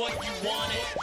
what you wanted.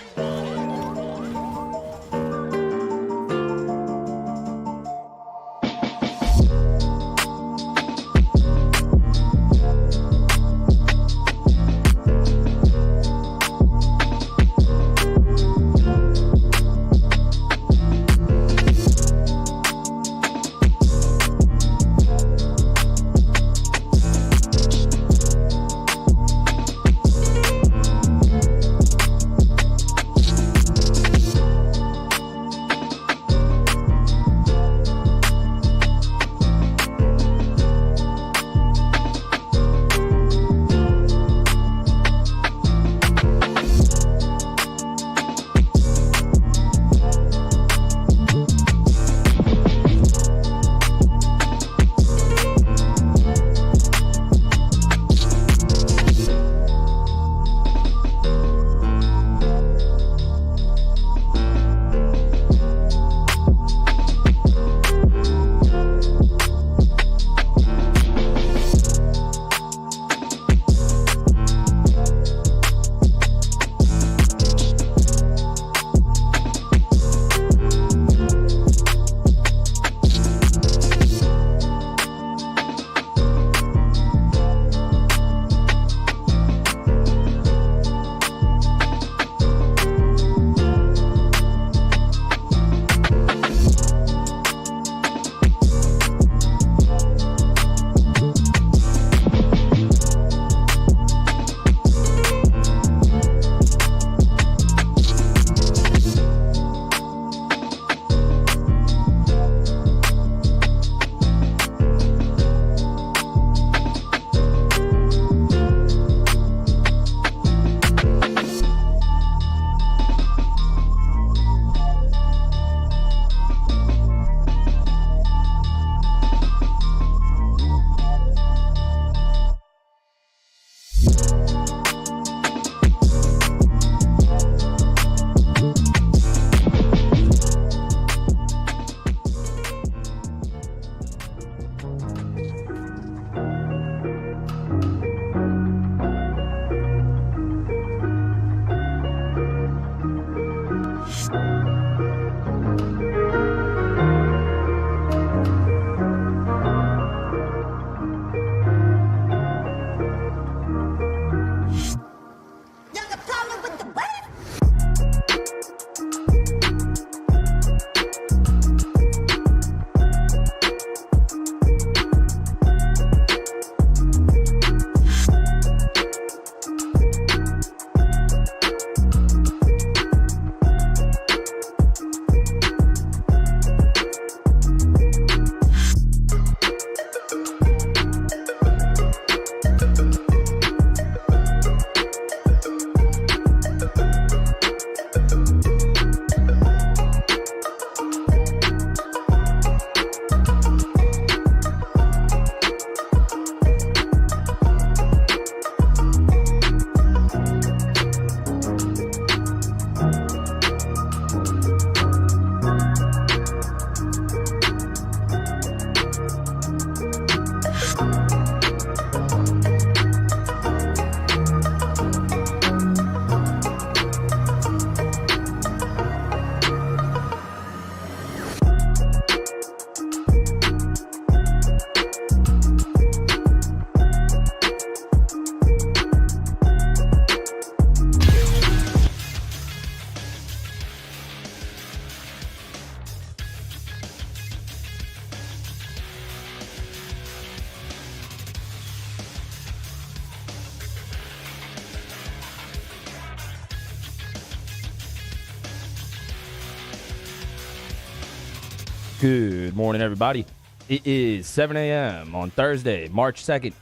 Good morning, everybody. It is 7 a.m. on Thursday, March 2nd.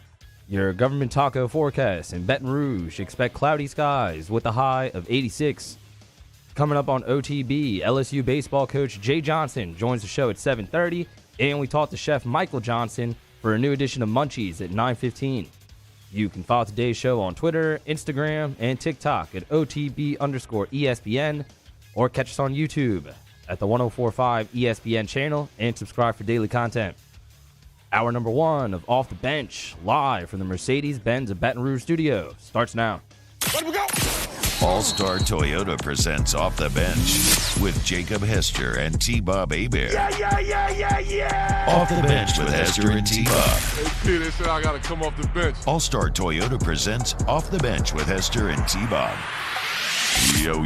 Your government taco forecast in Baton Rouge. Expect cloudy skies with a high of 86. Coming up on OTB, LSU baseball coach Jay Johnson joins the show at 7:30, and we talk to Chef Michael Johnson for a new edition of Munchies at 9:15. You can follow today's show on Twitter, Instagram, and TikTok at OTB_ESPN, or catch us on YouTube at the 1045 ESPN channel and subscribe for daily content. Hour number one of Off the Bench, live from the Mercedes-Benz of Baton Rouge studio, starts now. Let we go! All-Star Toyota presents Off the Bench with Jacob Hester and T-Bob Hebert. Yeah. Off the Bench with Hester and T-Bob. Hey, Peter, they said I got to come off the bench. All-Star Toyota presents Off the Bench with Hester and T-Bob. Yo.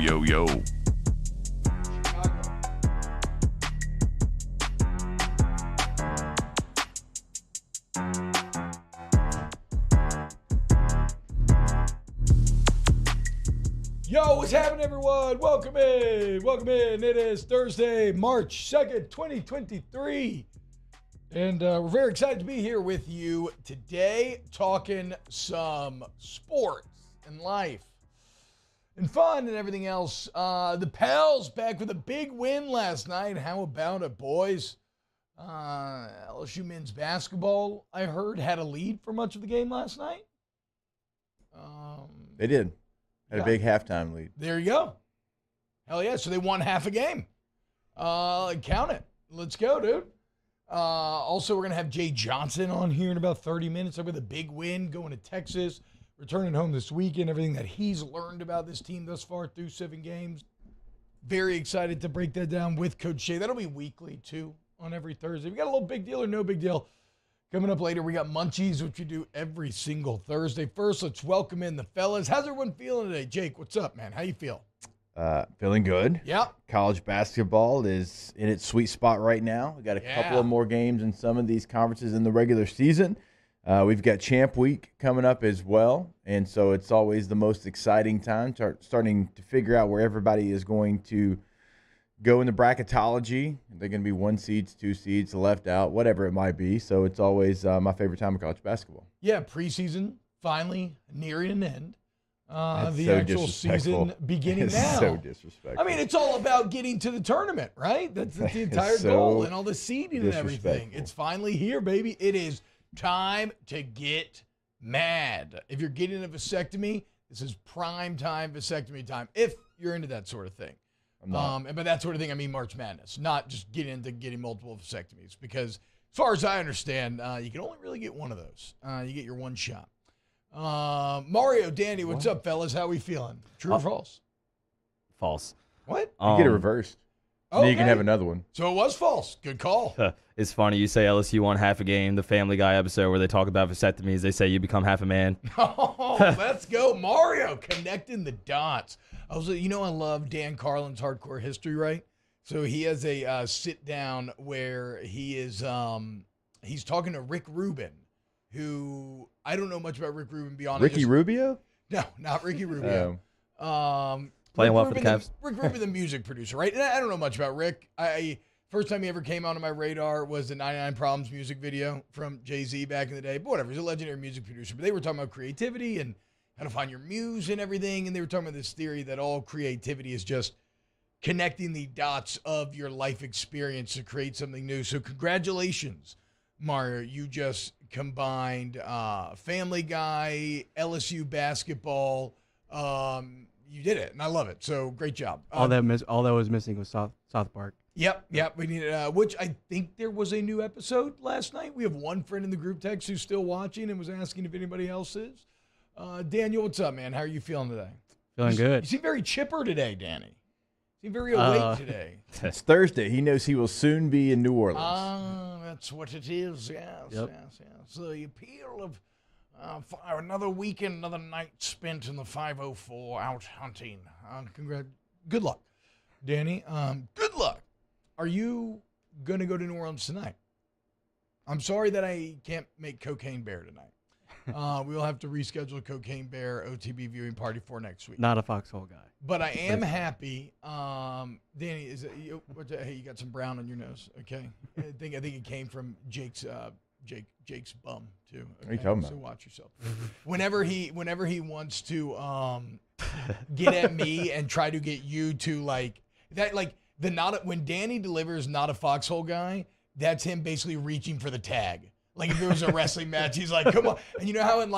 Yo, what's happening, everyone? Welcome in. It is Thursday, March 2nd, 2023. And we're very excited to be here with you today, talking some sports and life and fun and everything else. The Pels back with a big win last night. How about it, boys? LSU men's basketball, I heard, had a lead for much of the game last night. They did. Had a big halftime lead. There you go. Hell yeah. So they won half a game. Count it. Let's go, dude. Also, we're going to have Jay Johnson on here in about 30 minutes. With a big win going to Texas, returning home this weekend, everything that he's learned about this team thus far through 7 games. Very excited to break that down with Coach Shea. That'll be weekly, too, on every Thursday. We got a little big deal or no big deal. Coming up later, we got Munchies, which we do every single Thursday. First, let's welcome in the fellas. How's everyone feeling today? Jake, what's up, man? How you feel? Feeling good. Yeah. College basketball is in its sweet spot right now. We got a couple of more games in some of these conferences in the regular season. We've got Champ Week coming up as well, and so it's always the most exciting time, starting to figure out where everybody is going to go in the bracketology. They're going to be 1 seeds, 2 seeds, left out, whatever it might be. So it's always my favorite time of college basketball. Yeah, preseason finally nearing an end. The so actual season beginning it's now. So disrespectful. I mean, it's all about getting to the tournament, right? That's the entire goal, and all the seeding and everything. It's finally here, baby. It is time to get mad. If you're getting a vasectomy, this is prime time vasectomy time, if you're into that sort of thing. And by that sort of thing, I mean March Madness, not just getting into getting multiple vasectomies. Because as far as I understand, you can only really get one of those. You get your one shot. Mario, Danny, what's up, fellas? How we feeling? True or false? False. What? You get it reversed. Then you can have another one. So it was false. Good call. It's funny you say LSU won half a game. The Family Guy episode where they talk about vasectomies, they say you become half a man. Oh, let's go. Mario, connecting the dots. I love Dan Carlin's Hardcore History, right? So he has a sit-down where he is he's talking to Rick Rubin, who I don't know much about Rick Rubin beyond Ricky Rubio? No, not Ricky Rubio. Playing well for the Cavs. Rick Rubin, the music producer, right? And I don't know much about Rick. First time he ever came onto my radar was the 99 Problems music video from Jay-Z back in the day. But whatever, he's a legendary music producer. But they were talking about creativity and how to find your muse and everything. And they were talking about this theory that all creativity is just connecting the dots of your life experience to create something new. So congratulations, Mario. You just combined Family Guy, LSU basketball. You did it, and I love it. So great job. All that was missing was South Park. Yep. We needed, which I think there was a new episode last night. We have one friend in the group text who's still watching and was asking if anybody else is. Daniel, what's up, man? How are you feeling today? Feeling good. You seem very chipper today, Danny. You seem very awake today. It's Thursday. He knows he will soon be in New Orleans. That's what it is. Yes. Yep. Yes. The appeal of another weekend, another night spent in the 504 out hunting. Good luck, Danny. Good luck. Are you going to go to New Orleans tonight? I'm sorry that I can't make Cocaine Bear tonight. We'll have to reschedule Cocaine Bear OTB viewing party for next week. Not a foxhole guy. But I am happy. Danny, hey, you got some brown on your nose, okay? I think it came from Jake's bum too. Okay? What are you talking about? So watch yourself. Whenever he wants to get at me and try to get you to when Danny delivers not a foxhole guy, that's him basically reaching for the tag. Like if there was a wrestling match, he's like, "Come on!" And you know how in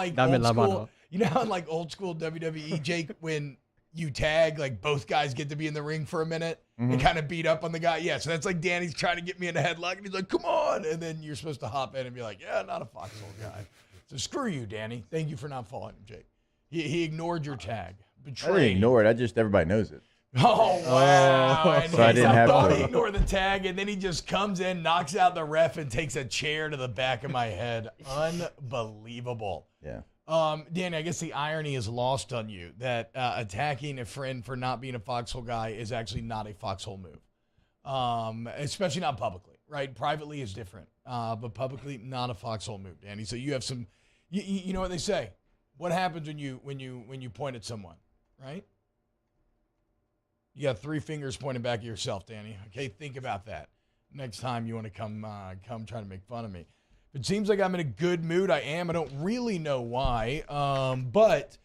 old school WWE, Jake, when you tag, like both guys get to be in the ring for a minute and kind of beat up on the guy. Yeah, so that's like Danny's trying to get me in a headlock, and he's like, "Come on!" And then you're supposed to hop in and be like, "Yeah, not a foxhole guy." So screw you, Danny. Thank you for not following him, Jake. He ignored your tag. betrayed. I didn't ignore it. Everybody knows it. Oh, wow. And So I didn't have to ignore the tag, and then he just comes in, knocks out the ref, and takes a chair to the back of my head. Unbelievable. Yeah. Danny, I guess the irony is lost on you that attacking a friend for not being a foxhole guy is actually not a foxhole move, especially not publicly, right? Privately is different, but publicly not a foxhole move, Danny. So you have some, you know what they say? What happens when you point at someone, right? You got 3 fingers pointing back at yourself, Danny. Okay, think about that next time you want to come try to make fun of me. It seems like I'm in a good mood. I am. I don't really know why, but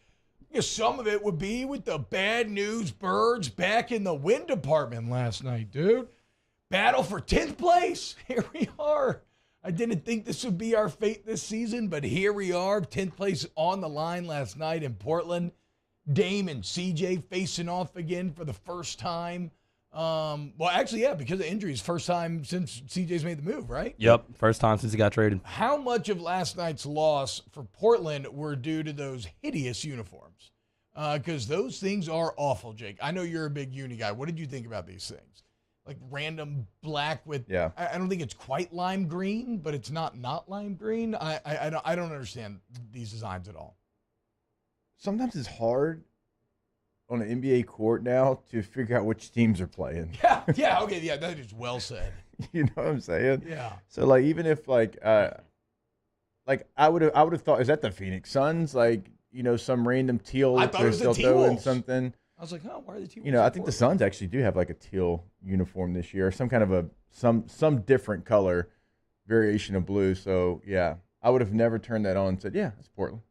some of it would be with the bad news birds back in the win department last night, dude. Battle for 10th place. Here we are. I didn't think this would be our fate this season, but here we are. 10th place on the line last night in Portland. Dame and CJ facing off again for the first time. Well, actually, yeah, because of injuries. First time since CJ's made the move, right? Yep, first time since he got traded. How much of last night's loss for Portland were due to those hideous uniforms? Because those things are awful, Jake. I know you're a big uni guy. What did you think about these things? Like random black with, I don't think it's quite lime green, but it's not lime green. I don't understand these designs at all. Sometimes it's hard on an NBA court now to figure out which teams are playing. Yeah, okay, yeah, that is well said. You know what I'm saying? Yeah. So like even if like I would have thought, is that the Phoenix Suns? Like, some random teal I thought it was the throwing T-Wolves. something. I was like, oh, why are the T-Wolves? I think the Suns actually do have like a teal uniform this year, some kind of some different color variation of blue. So yeah, I would have never turned that on and said, yeah, it's Portland.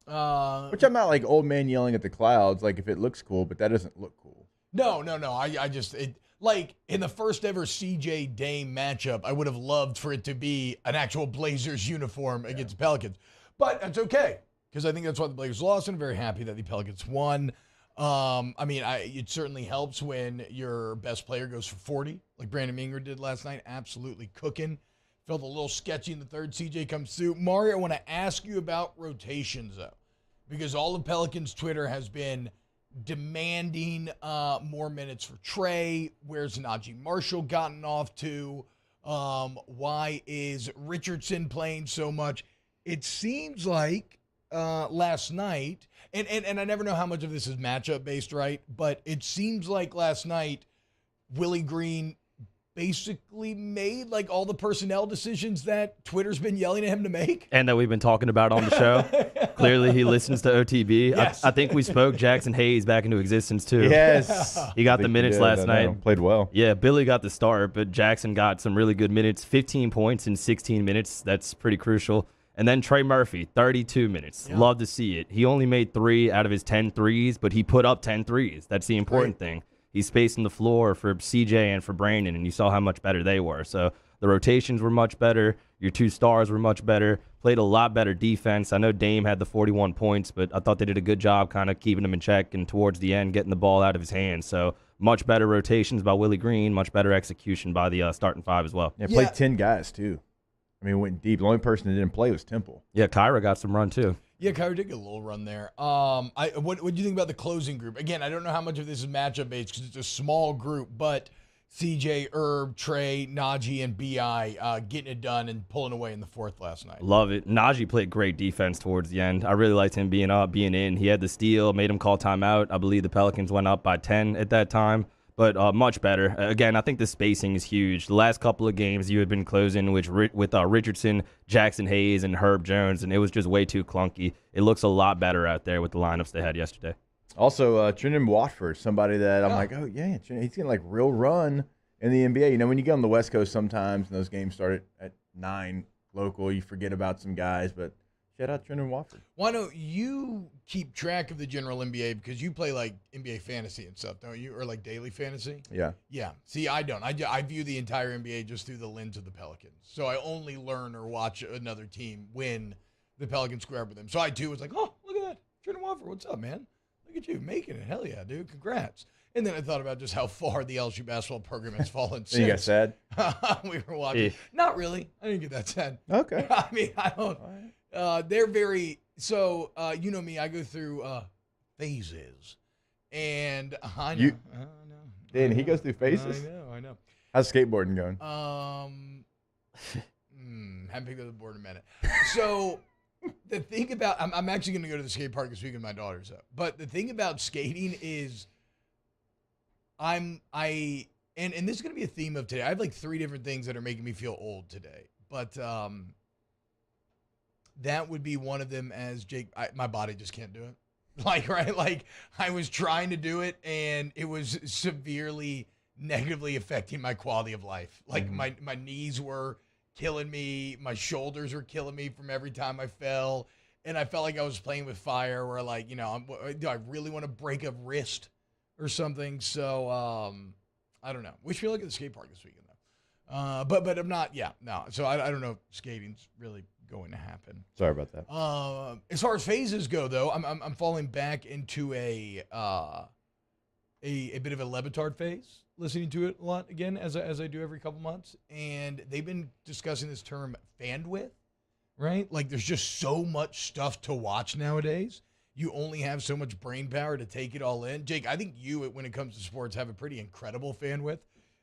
Which I'm not like old man yelling at the clouds, like if it looks cool, but that doesn't look cool. No. I just like in the first ever CJ Dame matchup, I would have loved for it to be an actual Blazers uniform against the Pelicans. But that's okay, because I think that's why the Blazers lost, and I'm very happy that the Pelicans won. It certainly helps when your best player goes for 40, like Brandon Ingram did last night, absolutely cooking. Felt a little sketchy in the third. CJ comes through. Mario, I want to ask you about rotations, though, because all of Pelicans' Twitter has been demanding more minutes for Trey. Where's Najee Marshall gotten off to? Why is Richardson playing so much? It seems like last night, and I never know how much of this is matchup-based, right? But it seems like last night, Willie Green basically made like all the personnel decisions that Twitter's been yelling at him to make. And that we've been talking about on the show. Clearly he listens to OTB. Yes. I think we spoke Jackson Hayes back into existence too. Yes. He got the minutes last night. Played well. Yeah, Billy got the start, but Jackson got some really good minutes. 15 points in 16 minutes. That's pretty crucial. And then Trey Murphy, 32 minutes. Yeah. Love to see it. He only made 3 out of his 10 threes, but he put up 10 threes. That's the important thing. He's spacing the floor for CJ and for Brandon, and you saw how much better they were. So the rotations were much better. Your 2 stars were much better. Played a lot better defense. I know Dame had the 41 points, but I thought they did a good job kind of keeping him in check and towards the end getting the ball out of his hands. So much better rotations by Willie Green, much better execution by the starting 5 as well. Yeah, played 10 guys too. I mean, went deep. The only person that didn't play was Temple. Yeah, Kyra got some run too. Yeah, Kyra did get a little run there. What do you think about the closing group? Again, I don't know how much of this is matchup based because it's a small group, but CJ, Herb, Trey, Najee, and BI getting it done and pulling away in the fourth last night. Love it. Najee played great defense towards the end. I really liked him being up, being in. He had the steal, made him call timeout. I believe the Pelicans went up by 10 at that time. But much better. Again, I think the spacing is huge. The last couple of games you had been closing with Richardson, Jackson Hayes, and Herb Jones, and it was just way too clunky. It looks a lot better out there with the lineups they had yesterday. Also, Trendon Watford, somebody that I'm like, oh, yeah, he's getting like real run in the NBA. When you get on the West Coast sometimes and those games start at 9 local, you forget about some guys, but shout out Trendon Watford. Why don't you keep track of the general NBA because you play like NBA fantasy and stuff, don't you? Or like daily fantasy? Yeah. Yeah. See, I don't. I view the entire NBA just through the lens of the Pelicans. So I only learn or watch another team when the Pelicans square up with them. So I too was like, oh, look at that. Trendon Watford, what's up, man? Look at you making it. Hell yeah, dude. Congrats. And then I thought about just how far the LSU basketball program has fallen since. You got sad? We were watching. Not really. I didn't get that sad. Okay. I mean, I don't. They're very, so, you know me, I go through phases. And I know. You- I know. Dan, he goes through phases. I know. How's skateboarding going? Haven't picked up the board in a minute. So the thing about I'm actually going to go to the skate park this weekend. My daughter's up. But the thing about skating is, and this is going to be a theme of today. I have like 3 different things that are making me feel old today. But that would be one of them. As Jake, my body just can't do it. Like, right? Like, I was trying to do it, and it was severely negatively affecting my quality of life. Like, my knees were killing me. My shoulders were killing me from every time I fell. And I felt like I was playing with fire where, like, do I really want to break a wrist or something? So, I don't know. We should be looking at the skate park this weekend, though. But I'm not, no. So, I don't know if skating's really going to happen. Sorry about that. As far as phases go, though, I'm falling back into a bit of a Levitard phase, listening to it a lot again as I do every couple months, and they've been discussing this term bandwidth, right? Like there's just so much stuff to watch nowadays. You only have so much brain power to take it all in. Jake, I think you, when it comes to sports, have a pretty incredible bandwidth.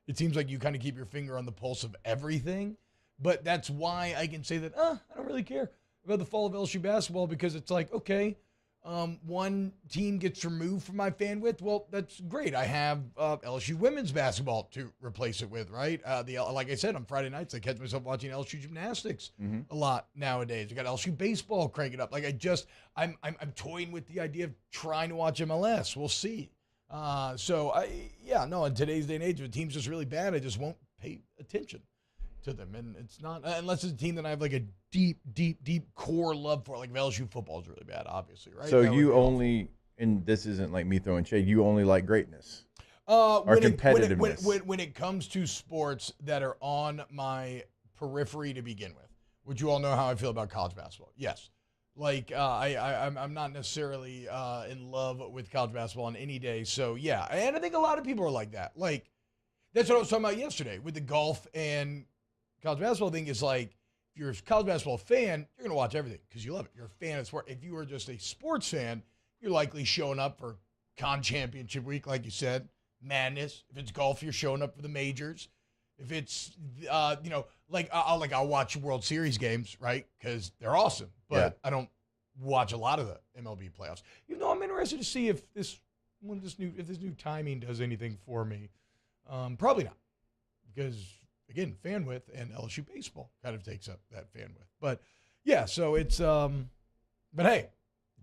It seems like you kind of keep your finger on the pulse of everything. But that's why I can say that, I don't really care about the fall of LSU basketball, because it's like, okay, one team gets removed from my bandwidth. Well, that's great. I have LSU women's basketball to replace it with, right? Like I said, on Friday nights, I catch myself watching LSU gymnastics a lot nowadays. I got LSU baseball cranking up. Like I'm toying with the idea of trying to watch MLS. We'll see. In today's day and age, if a team's just really bad, I just won't pay attention to them. And it's not, unless it's a team that I have like a deep core love for. Like LSU football is really bad, obviously, right? So you only, and this isn't like me throwing shade, you only like greatness or competitiveness. When it comes to sports that are on my periphery to begin with, which you all know how I feel about college basketball. Yes. Like I'm not necessarily in love with college basketball on any day. So yeah, and I think a lot of people are like that. Like that's what I was talking about yesterday with the golf and college basketball thing. Is like, if you're a college basketball fan, you're going to watch everything because you love it. You're a fan of sport. If you are just a sports fan, you're likely showing up for con championship week, like you said, madness. If it's golf, you're showing up for the majors. If it's, I'll watch World Series games, right? Because they're awesome. But I don't watch a lot of the MLB playoffs. Even though I'm interested to see if this new timing does anything for me. Probably not, because again, fan width and LSU baseball kind of takes up that fan width. But yeah, so it's but hey,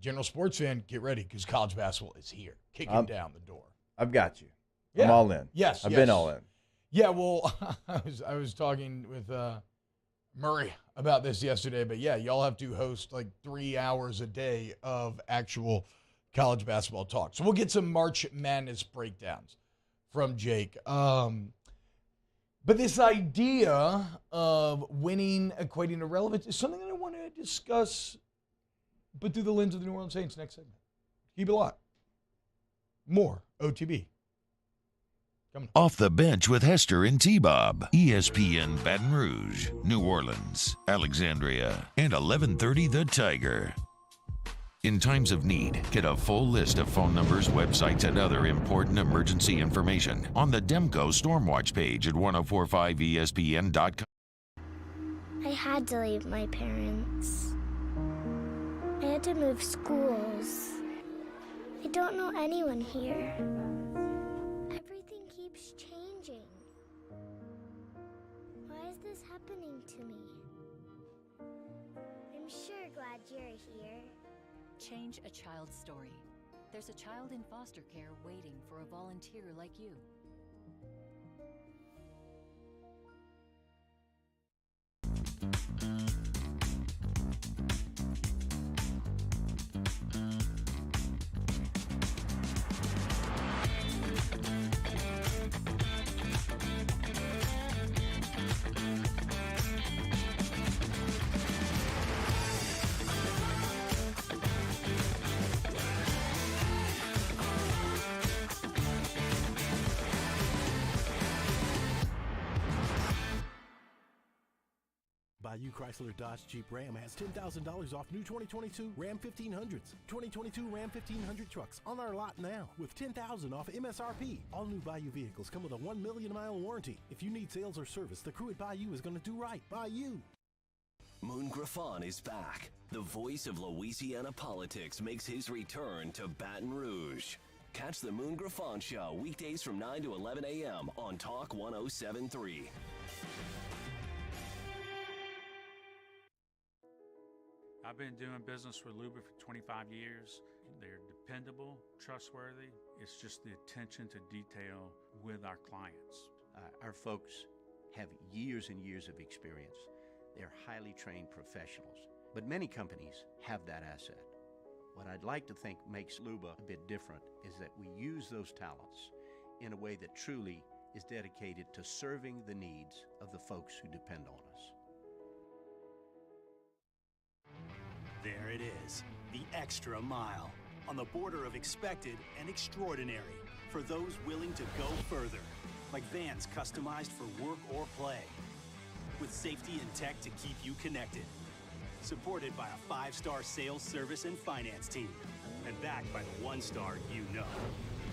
general sports fan, get ready because college basketball is here, kicking down the door. I've got you. Yeah. I'm all in. Yes, I've been all in. Yeah, well, I was talking with Murray about this yesterday, but yeah, y'all have to host like 3 hours a day of actual college basketball talk. So we'll get some March Madness breakdowns from Jake. But this idea of winning equating to relevance is something that I want to discuss, but through the lens of the New Orleans Saints next segment. Keep it locked. More OTB. Off the Bench with Hester and T-Bob. ESPN Baton Rouge, New Orleans, Alexandria, and 1130 The Tiger. In times of need, get a full list of phone numbers, websites, and other important emergency information on the Demco Stormwatch page at 1045ESPN.com. I had to leave my parents. I had to move schools. I don't know anyone here. Everything keeps changing. Why is this happening to me? I'm sure glad you're here. Change a child's story. There's a child in foster care waiting for a volunteer like you. Bayou Chrysler Dodge Jeep Ram has $10,000 off new 2022 Ram 1500s. 2022 Ram 1500 trucks on our lot now with $10,000 off MSRP. All new Bayou vehicles come with a 1 million mile warranty. If you need sales or service, the crew at Bayou is going to do right by you. Moon Griffon is back. The voice of Louisiana politics makes his return to Baton Rouge. Catch the Moon Griffon Show weekdays from 9 to 11 a.m. on Talk 107.3. I've been doing business with Luba for 25 years. They're dependable, trustworthy. It's just the attention to detail with our clients. Our folks have years and years of experience. They're highly trained professionals. But many companies have that asset. What I'd like to think makes Luba a bit different is that we use those talents in a way that truly is dedicated to serving the needs of the folks who depend on us. There it is, the extra mile, on the border of expected and extraordinary, for those willing to go further, like vans customized for work or play, with safety and tech to keep you connected, supported by a 5-star sales, service, and finance team, and backed by the 1-star you know.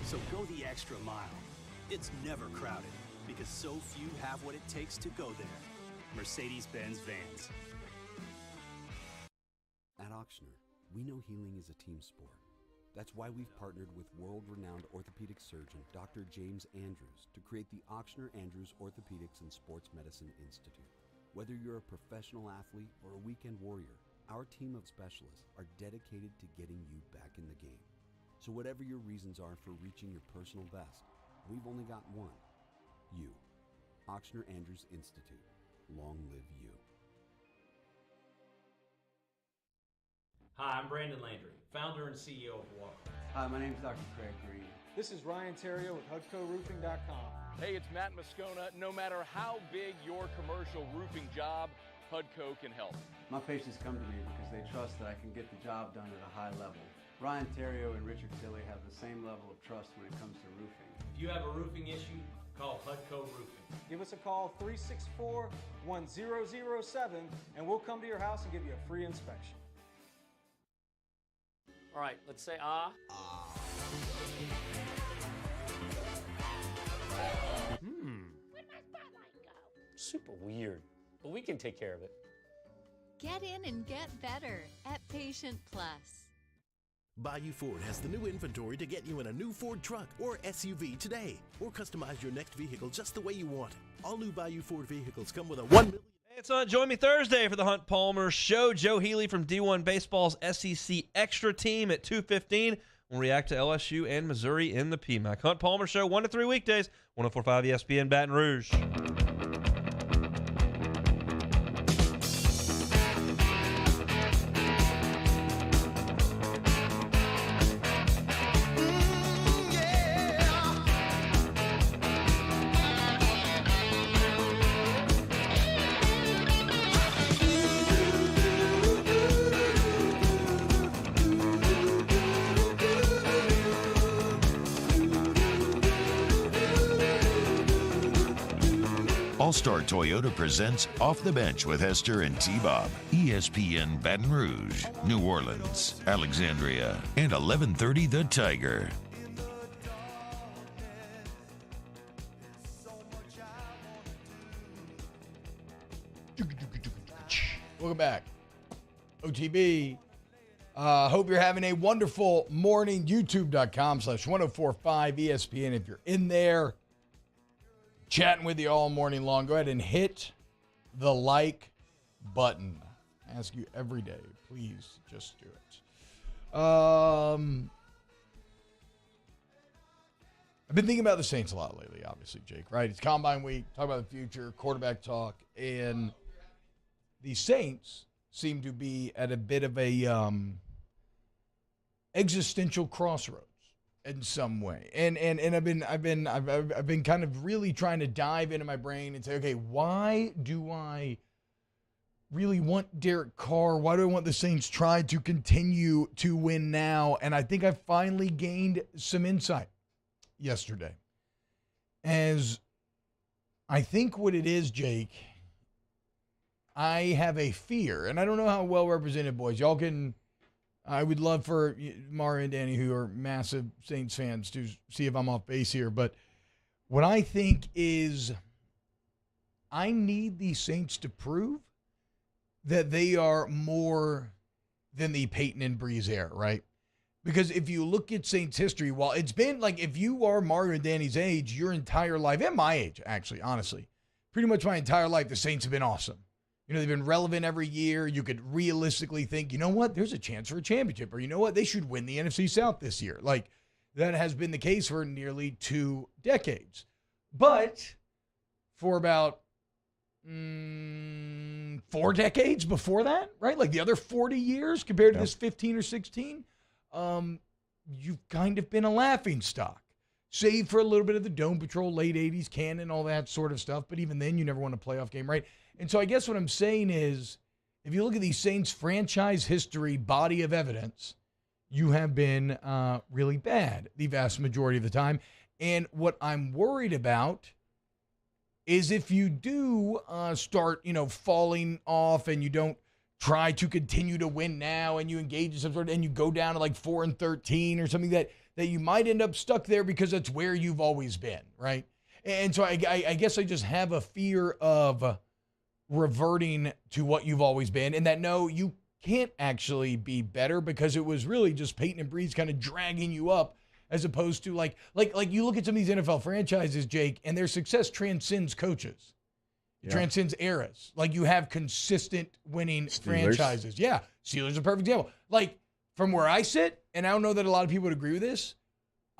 So go the extra mile. It's never crowded, because so few have what it takes to go there. Mercedes-Benz Vans. At Ochsner, we know healing is a team sport. That's why we've partnered with world-renowned orthopedic surgeon Dr. James Andrews to create the Ochsner Andrews Orthopedics and Sports Medicine Institute. Whether you're a professional athlete or a weekend warrior, our team of specialists are dedicated to getting you back in the game. So whatever your reasons are for reaching your personal best, we've only got one. You. Ochsner Andrews Institute. Long live you. Hi, I'm Brandon Landry, founder and CEO of Walker. Hi, my name is Dr. Craig Green. This is Ryan Terrio with HUDCORoofing.com. Hey, it's Matt Moscona. No matter how big your commercial roofing job, HUDCO can help. My patients come to me because they trust that I can get the job done at a high level. Ryan Terrio and Richard Tilley have the same level of trust when it comes to roofing. If you have a roofing issue, call HUDCO Roofing. Give us a call, 364-1007, and we'll come to your house and give you a free inspection. All right, let's say ah. Where'd my spotlight go? Super weird, but we can take care of it. Get in and get better at Patient Plus. Bayou Ford has the new inventory to get you in a new Ford truck or SUV today, or customize your next vehicle just the way you want it. All new Bayou Ford vehicles come with a $1 million. It's on Join Me Thursday for the Hunt Palmer Show. Joe Healy from D1 Baseball's SEC Extra Team at 2:15. We'll react to LSU and Missouri in the PMAC. Hunt Palmer Show, 1 to 3 weekdays, 104.5 ESPN Baton Rouge. All-Star Toyota presents Off the Bench with Hester and T-Bob. ESPN Baton Rouge, New Orleans, Alexandria, and 1130 The Tiger. Welcome back. OTB. Hope you're having a wonderful morning. YouTube.com/1045 ESPN. If you're in there, chatting with you all morning long, go ahead and hit the like button. I ask you every day, please just do it. I've been thinking about the Saints a lot lately, obviously, Jake, right? It's Combine Week, talk about the future, quarterback talk, and the Saints seem to be at a bit of a existential crossroads in some way. And I've been kind of really trying to dive into my brain and say, okay, why do I really want Derek Carr? Why do I want the Saints try to continue to win now? And I think I finally gained some insight yesterday. As I think what it is, Jake, I have a fear, and I don't know how well represented, boys. Y'all can. I would love for Mara and Danny, who are massive Saints fans, to see if I'm off base here. But what I think is, I need the Saints to prove that they are more than the Peyton and Breeze era, right? Because if you look at Saints history, while it's been like, if you are Mario and Danny's age, your entire life, and my age, actually, honestly, pretty much my entire life, the Saints have been awesome. They've been relevant every year. You could realistically think, you know what, there's a chance for a championship, or you know what, they should win the NFC South this year. Like, that has been the case for nearly 2 decades. But for about 4 decades before that, right? Like the other 40 years compared to this 15 or 16, you've kind of been a laughing stock. Save for a little bit of the Dome Patrol, late 80s canon, all that sort of stuff. But even then, you never won a playoff game, right? And so I guess what I'm saying is, if you look at the Saints franchise history body of evidence, you have been really bad the vast majority of the time. And what I'm worried about is if you do start, falling off and you don't try to continue to win now and you engage in some sort of, and you go down to like 4-13 or something, that you might end up stuck there because that's where you've always been, right? And so I guess I just have a fear of reverting to what you've always been, and that, no, you can't actually be better because it was really just Peyton and Breeze kind of dragging you up, as opposed to like you look at some of these NFL franchises, Jake, and their success transcends coaches. It transcends eras. Like, you have consistent winning franchises. Yeah, Steelers is a perfect example. Like, from where I sit, and I don't know that a lot of people would agree with this,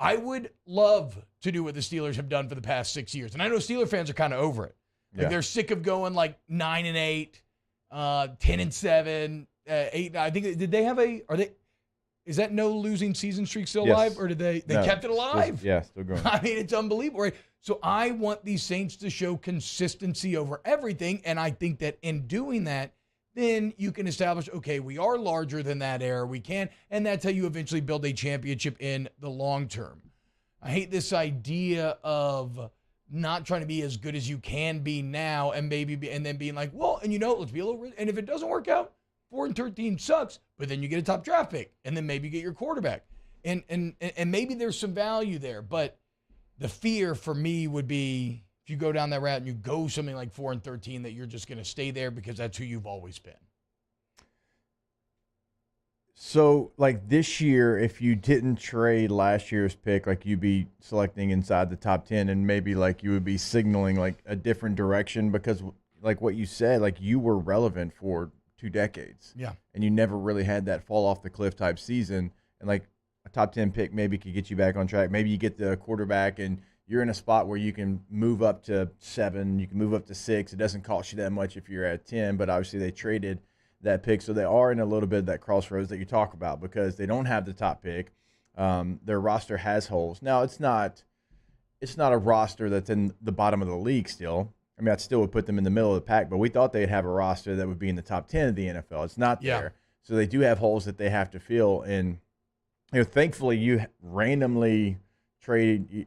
I would love to do what the Steelers have done for the past 6 years. And I know Steeler fans are kind of over it. Like, they're sick of going like 9-8, 10-7, 8. I think, did they have is that no losing season streak still alive, or did they kept it alive? Still going. I mean, it's unbelievable, right? So I want these Saints to show consistency over everything, and I think that in doing that, then you can establish, okay, we are larger than that era. We can, and that's how you eventually build a championship in the long term. I hate this idea of not trying to be as good as you can be now, and and then being like, well, and let's be a little, and if it doesn't work out, 4-13 sucks, but then you get a top draft pick, and then maybe you get your quarterback, and maybe there's some value there. But the fear for me would be, if you go down that route and you go something like 4-13, that you're just going to stay there because that's who you've always been. So, like, this year, if you didn't trade last year's pick, like, you'd be selecting inside the top 10, and maybe, like, you would be signaling, like, a different direction because, like what you said, like, you were relevant for 2 decades. Yeah. And you never really had that fall off the cliff type season. And, like, a top 10 pick maybe could get you back on track. Maybe you get the quarterback and you're in a spot where you can move up to 7, you can move up to 6. It doesn't cost you that much if you're at 10, but obviously they traded that pick. So they are in a little bit of that crossroads that you talk about because they don't have the top pick. Their roster has holes. Now, it's not a roster that's in the bottom of the league still. I mean, I still would put them in the middle of the pack, but we thought they'd have a roster that would be in the top 10 of the NFL. It's not there. So they do have holes that they have to fill. And, thankfully you randomly trade,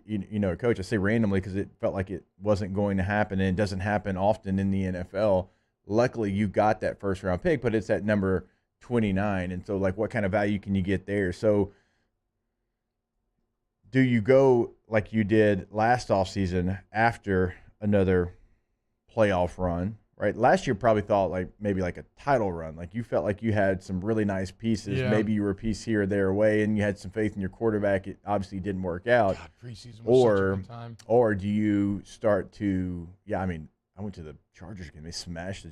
coach. I say randomly because it felt like it wasn't going to happen, and it doesn't happen often in the NFL. Luckily, you got that first-round pick, but it's at number 29. And so, like, what kind of value can you get there? So do you go like you did last offseason after another playoff run, right? Last year probably thought like maybe like a title run. Like, you felt like you had some really nice pieces. Yeah. Maybe you were a piece here or there away, and you had some faith in your quarterback. It obviously didn't work out. God, preseason was such a good time. Or do you start to I went to the Chargers game. They smashed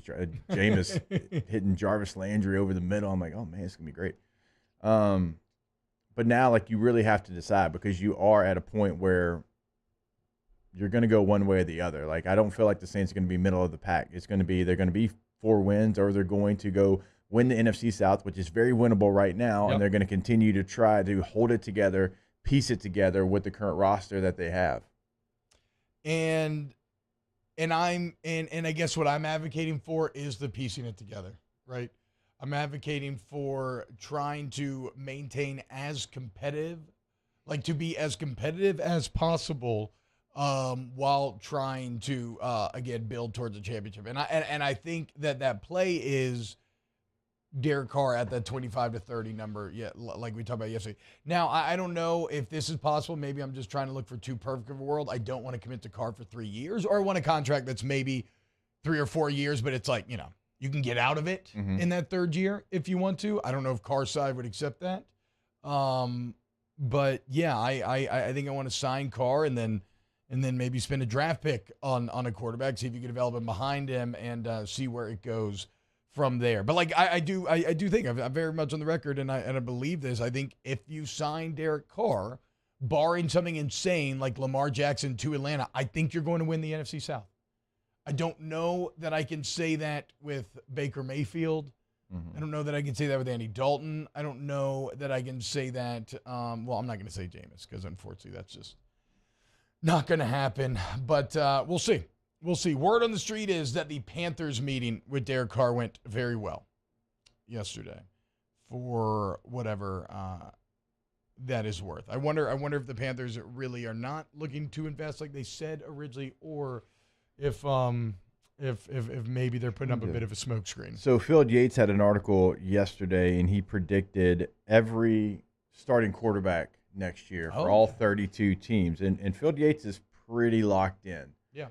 Jameis hitting Jarvis Landry over the middle. I'm like, oh, man, it's going to be great. But now, like, you really have to decide because you are at a point where you're going to go one way or the other. Like, I don't feel like the Saints are going to be middle of the pack. They're going to be 4 wins, or they're going to go win the NFC South, which is very winnable right now, and they're going to continue to try to hold it together, piece it together with the current roster that they have. And I guess what I'm advocating for is the piecing it together, right? I'm advocating for trying to maintain as competitive, like to be as competitive as possible while trying to again build towards a championship. And I think that play is Derek Carr at that 25 to 30 number, like we talked about yesterday. Now, I don't know if this is possible. Maybe I'm just trying to look for too perfect of a world. I don't want to commit to Carr for 3 years, or I want a contract that's maybe 3 or 4 years, but it's like, you can get out of it in that third year if you want to. I don't know if Carr's side would accept that. But yeah, I think I want to sign Carr and then maybe spend a draft pick on a quarterback, see if you can develop him behind him and see where it goes from there. But like I do think I'm very much on the record, and I believe this. I think if you sign Derek Carr, barring something insane like Lamar Jackson to Atlanta, I think you're going to win the NFC South. I don't know that I can say that with Baker Mayfield. I don't know that I can say that with Andy Dalton. I don't know that I can say that. Well, I'm not going to say Jameis because unfortunately that's just not going to happen. But we'll see. We'll see. Word on the street is that the Panthers meeting with Derek Carr went very well yesterday, for whatever that is worth. I wonder if the Panthers really are not looking to invest like they said originally, or if maybe they're putting up a bit of a smokescreen. So Phil Yates had an article yesterday, and he predicted every starting quarterback next year for all 32 teams, and Phil Yates is pretty locked in. Yeah.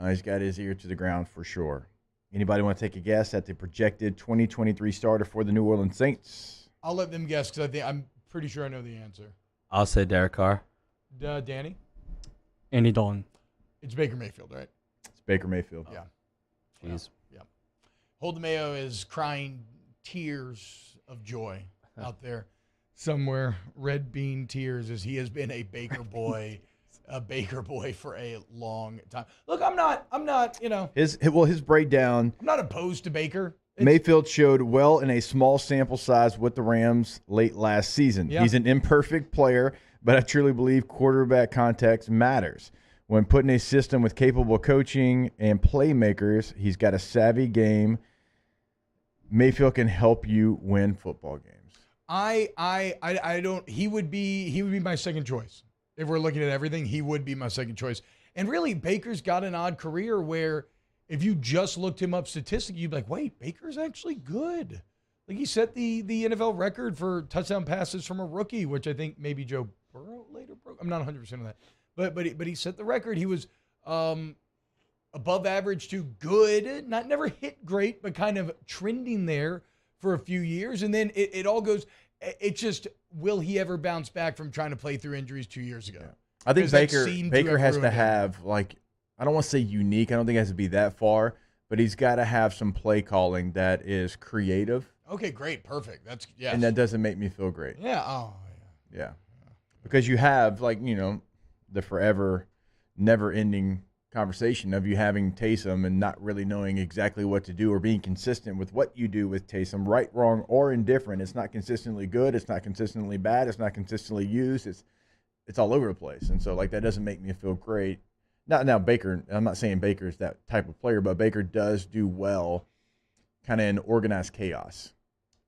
He's got his ear to the ground for sure. Anybody want to take a guess at the projected 2023 starter for the New Orleans Saints? I'll let them guess because I'm pretty sure I know the answer. I'll say Derek Carr. Danny? Andy Dalton. It's Baker Mayfield, right? It's Baker Mayfield. Yeah. Jeez. Yeah. Holden Mayo is crying tears of joy out there somewhere. Red bean tears, as he has been a Baker boy. A Baker boy for a long time. Look, I'm not, His breakdown. I'm not opposed to Baker. Mayfield showed well in a small sample size with the Rams late last season. Yeah. He's an imperfect player, but I truly believe quarterback context matters. When put in a system with capable coaching and playmakers, he's got a savvy game. Mayfield can help you win football games. I don't. He would be my second choice. If we're looking at everything, he would be my second choice. And really, Baker's got an odd career where if you just looked him up statistically, you'd be like, wait, Baker's actually good. Like he set the NFL record for touchdown passes from a rookie, which I think maybe Joe Burrow later broke. I'm not 100% on that. But he set the record. He was above average to good, never hit great, but kind of trending there for a few years. And then it all goes – it's just, will he ever bounce back from trying to play through injuries 2 years ago? I think Baker has to have, like, I don't want to say unique. I don't think it has to be that far, but he's got to have some play calling that is creative. Okay, great. Perfect. That's, yes. And that doesn't make me feel great. Yeah. Oh, yeah. Because you have, like, the forever, never-ending conversation of you having Taysom and not really knowing exactly what to do or being consistent with what you do with Taysom, right, wrong, or indifferent. It's not consistently good. It's not consistently bad. It's not consistently used. It's all over the place. And so, like, that doesn't make me feel great. Now Baker, I'm not saying Baker's that type of player, but Baker does do well kind of in organized chaos.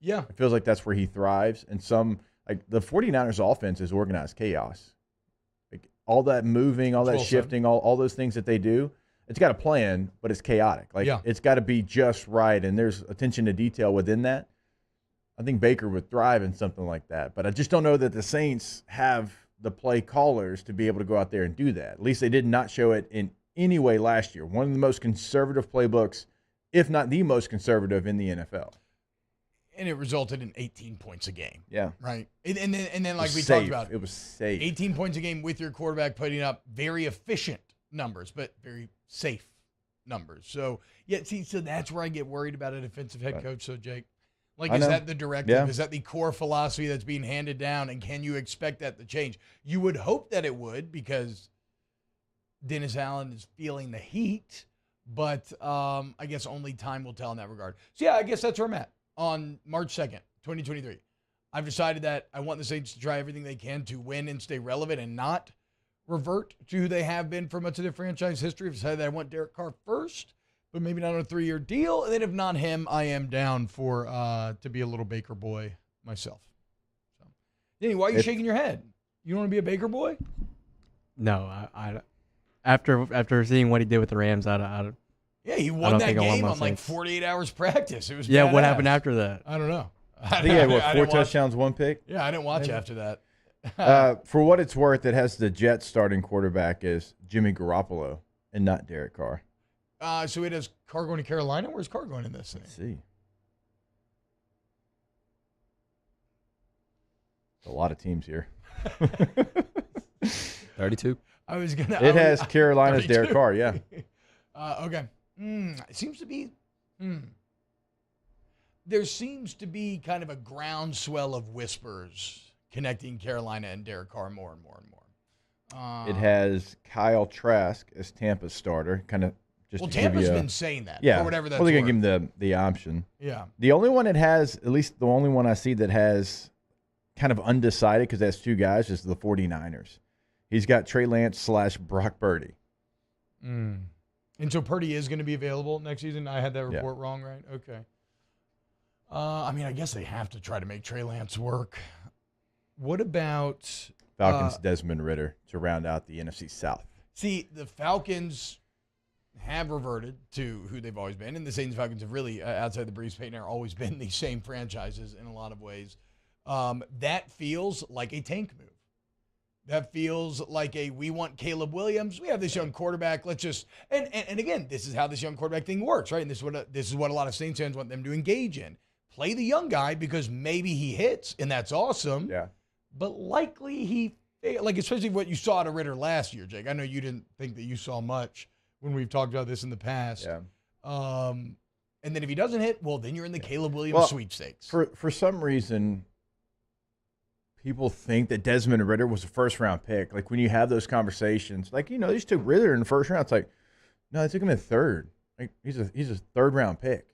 Yeah. It feels like that's where he thrives. And like the 49ers offense is organized chaos. All that moving, all that shifting, all those things that they do, it's got a plan, but it's chaotic. Like It's got to be just right, and there's attention to detail within that. I think Baker would thrive in something like that, but I just don't know that the Saints have the play callers to be able to go out there and do that. At least they did not show it in any way last year. One of the most conservative playbooks, if not the most conservative in the NFL. And it resulted in 18 points a game. Yeah. Right. And then like we safe. talked about, it was safe. 18 points a game with your quarterback putting up very efficient numbers, but very safe numbers. So, so that's where I get worried about a defensive head coach. So, Jake, like, is that the directive? Yeah. Is that the core philosophy that's being handed down? And can you expect that to change? You would hope that it would, because Dennis Allen is feeling the heat, but I guess only time will tell in that regard. So, yeah, I guess that's where I'm at. On March 2nd, 2023, I've decided that I want the Saints to try everything they can to win and stay relevant and not revert to who they have been for much of their franchise history. I've decided that I want Derek Carr first, but maybe not on a 3-year deal. And then if not him, I am down for to be a little Baker boy myself. So, Danny, why are you shaking your head? You don't want to be a Baker boy? No, After seeing what he did with the Rams, Yeah, he won that game on like 48 hours practice. It was yeah. badass. What happened after that? I don't know. I think he had 4 touchdowns, 1 pick. Yeah, I didn't watch after that. For what it's worth, it has the Jets starting quarterback as Jimmy Garoppolo and not Derek Carr. So it has Carr going to Carolina. Where's Carr going in this thing? Let's see. A lot of teams here. 32. I was gonna. It has Carolina's Derek Carr. Yeah. Okay. It seems to be. There seems to be kind of a groundswell of whispers connecting Carolina and Derek Carr more and more and more. It has Kyle Trask as Tampa's starter. Kind of just. Well, to give Tampa's you been saying that. Yeah. For whatever that's well, they're worth. gonna give him the option. Yeah. The only one it has, at least the only one I see that has kind of undecided because that's 2 guys, is the 49ers. He's got Trey Lance / Brock Purdy. And so Purdy is going to be available next season? I had that report wrong, right? Okay. I mean, I guess they have to try to make Trey Lance work. What about Falcons' Desmond Ridder to round out the NFC South? See, the Falcons have reverted to who they've always been, and the Saints and Falcons have really, outside the Breeze Payton era, always been the same franchises in a lot of ways. That feels like a tank move. That feels like we want Caleb Williams. We have this young quarterback. Let's just and again, this is how this young quarterback thing works, right? And this is what a lot of Saints fans want them to engage in. Play the young guy because maybe he hits, and that's awesome. Yeah. But likely especially what you saw to Ridder last year, Jake. I know you didn't think that you saw much when we've talked about this in the past. Yeah. And then if he doesn't hit, well, then you're in the Caleb Williams sweepstakes. For some reason, people think that Desmond Ridder was a first-round pick. Like, when you have those conversations, like, they just took Ridder in the first round. It's like, no, they took him in third. Like, he's a third-round pick.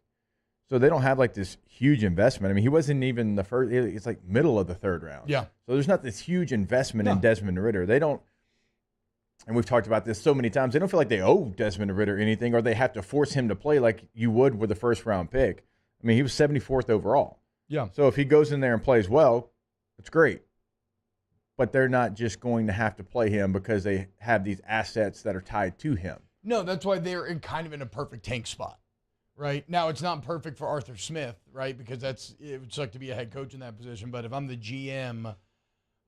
So they don't have, like, this huge investment. I mean, he wasn't even the first. It's, like, middle of the third round. Yeah. So there's not this huge investment in Desmond Ridder. They don't, and we've talked about this so many times, they don't feel like they owe Desmond Ridder anything, or they have to force him to play like you would with a first-round pick. I mean, he was 74th overall. Yeah. So if he goes in there and plays well, it's great. But they're not just going to have to play him because they have these assets that are tied to him. No, that's why they're in a perfect tank spot, right? Now, it's not perfect for Arthur Smith, right? Because it would suck to be a head coach in that position. But if I'm the GM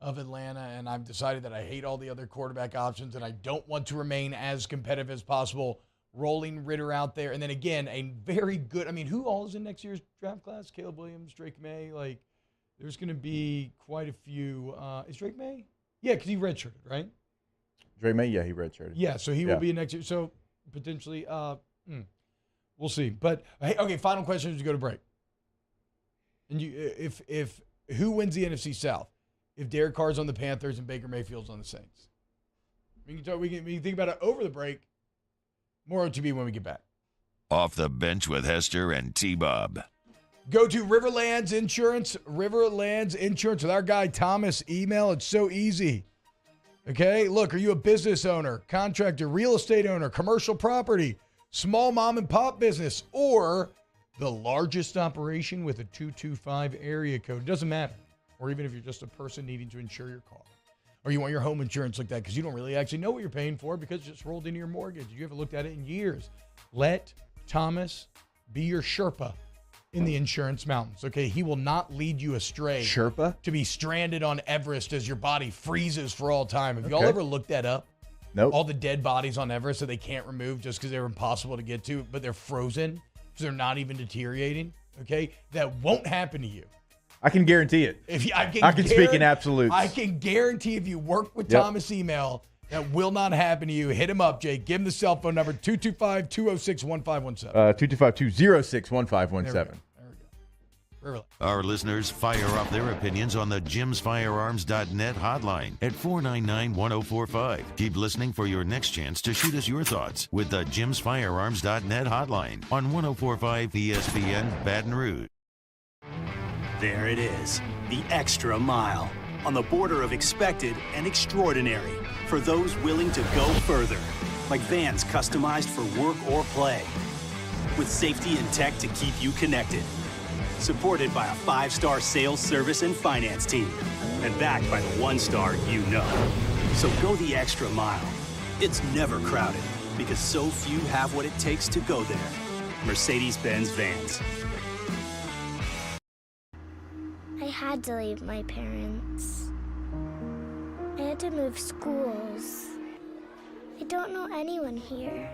of Atlanta and I've decided that I hate all the other quarterback options and I don't want to remain as competitive as possible, rolling Ridder out there. And then again, a very good, who all is in next year's draft class? Caleb Williams, Drake May, there's going to be quite a few. Is Drake May? Yeah, because he redshirted, right? Drake May, yeah, he redshirted. Yeah, so he will be next year. So potentially, we'll see. But hey, okay, final question as we go to break. And if who wins the NFC South? If Derek Carr's on the Panthers and Baker Mayfield's on the Saints, we can think about it over the break. More OTB when we get back. Off the Bench with Hester and T-Bob. Go to Riverlands Insurance with our guy Thomas. Email. It's so easy. Okay, look, are you a business owner, contractor, real estate owner, commercial property, small mom and pop business, or the largest operation with a 225 area code? It doesn't matter. Or even if you're just a person needing to insure your car. Or you want your home insurance like that because you don't really actually know what you're paying for because it's just rolled into your mortgage. You haven't looked at it in years. Let Thomas be your Sherpa in the insurance mountains, okay? He will not lead you astray. Sherpa? To be stranded on Everest as your body freezes for all time. Have y'all ever looked that up? Nope. All the dead bodies on Everest that they can't remove just because they're impossible to get to, but they're frozen, so they're not even deteriorating, okay? That won't happen to you. I can guarantee it. I can speak in absolutes. I can guarantee if you work with Thomas Email, that will not happen to you. Hit him up, Jake. Give him the cell phone number, 225-206-1517. 225-206-1517. There we go. Our listeners fire off their opinions on the jimsfirearms.net hotline at 499-1045. Keep listening for your next chance to shoot us your thoughts with the jimsfirearms.net hotline on 1045 ESPN Baton Rouge. There it is, the extra mile, on the border of expected and extraordinary, for those willing to go further, like vans customized for work or play, with safety and tech to keep you connected, supported by a 5-star sales, service, and finance team, and backed by the 1-star you know. So go the extra mile. It's never crowded because so few have what it takes to go there. Mercedes-Benz Vans. I had to leave my parents. I had to move schools. I don't know anyone here.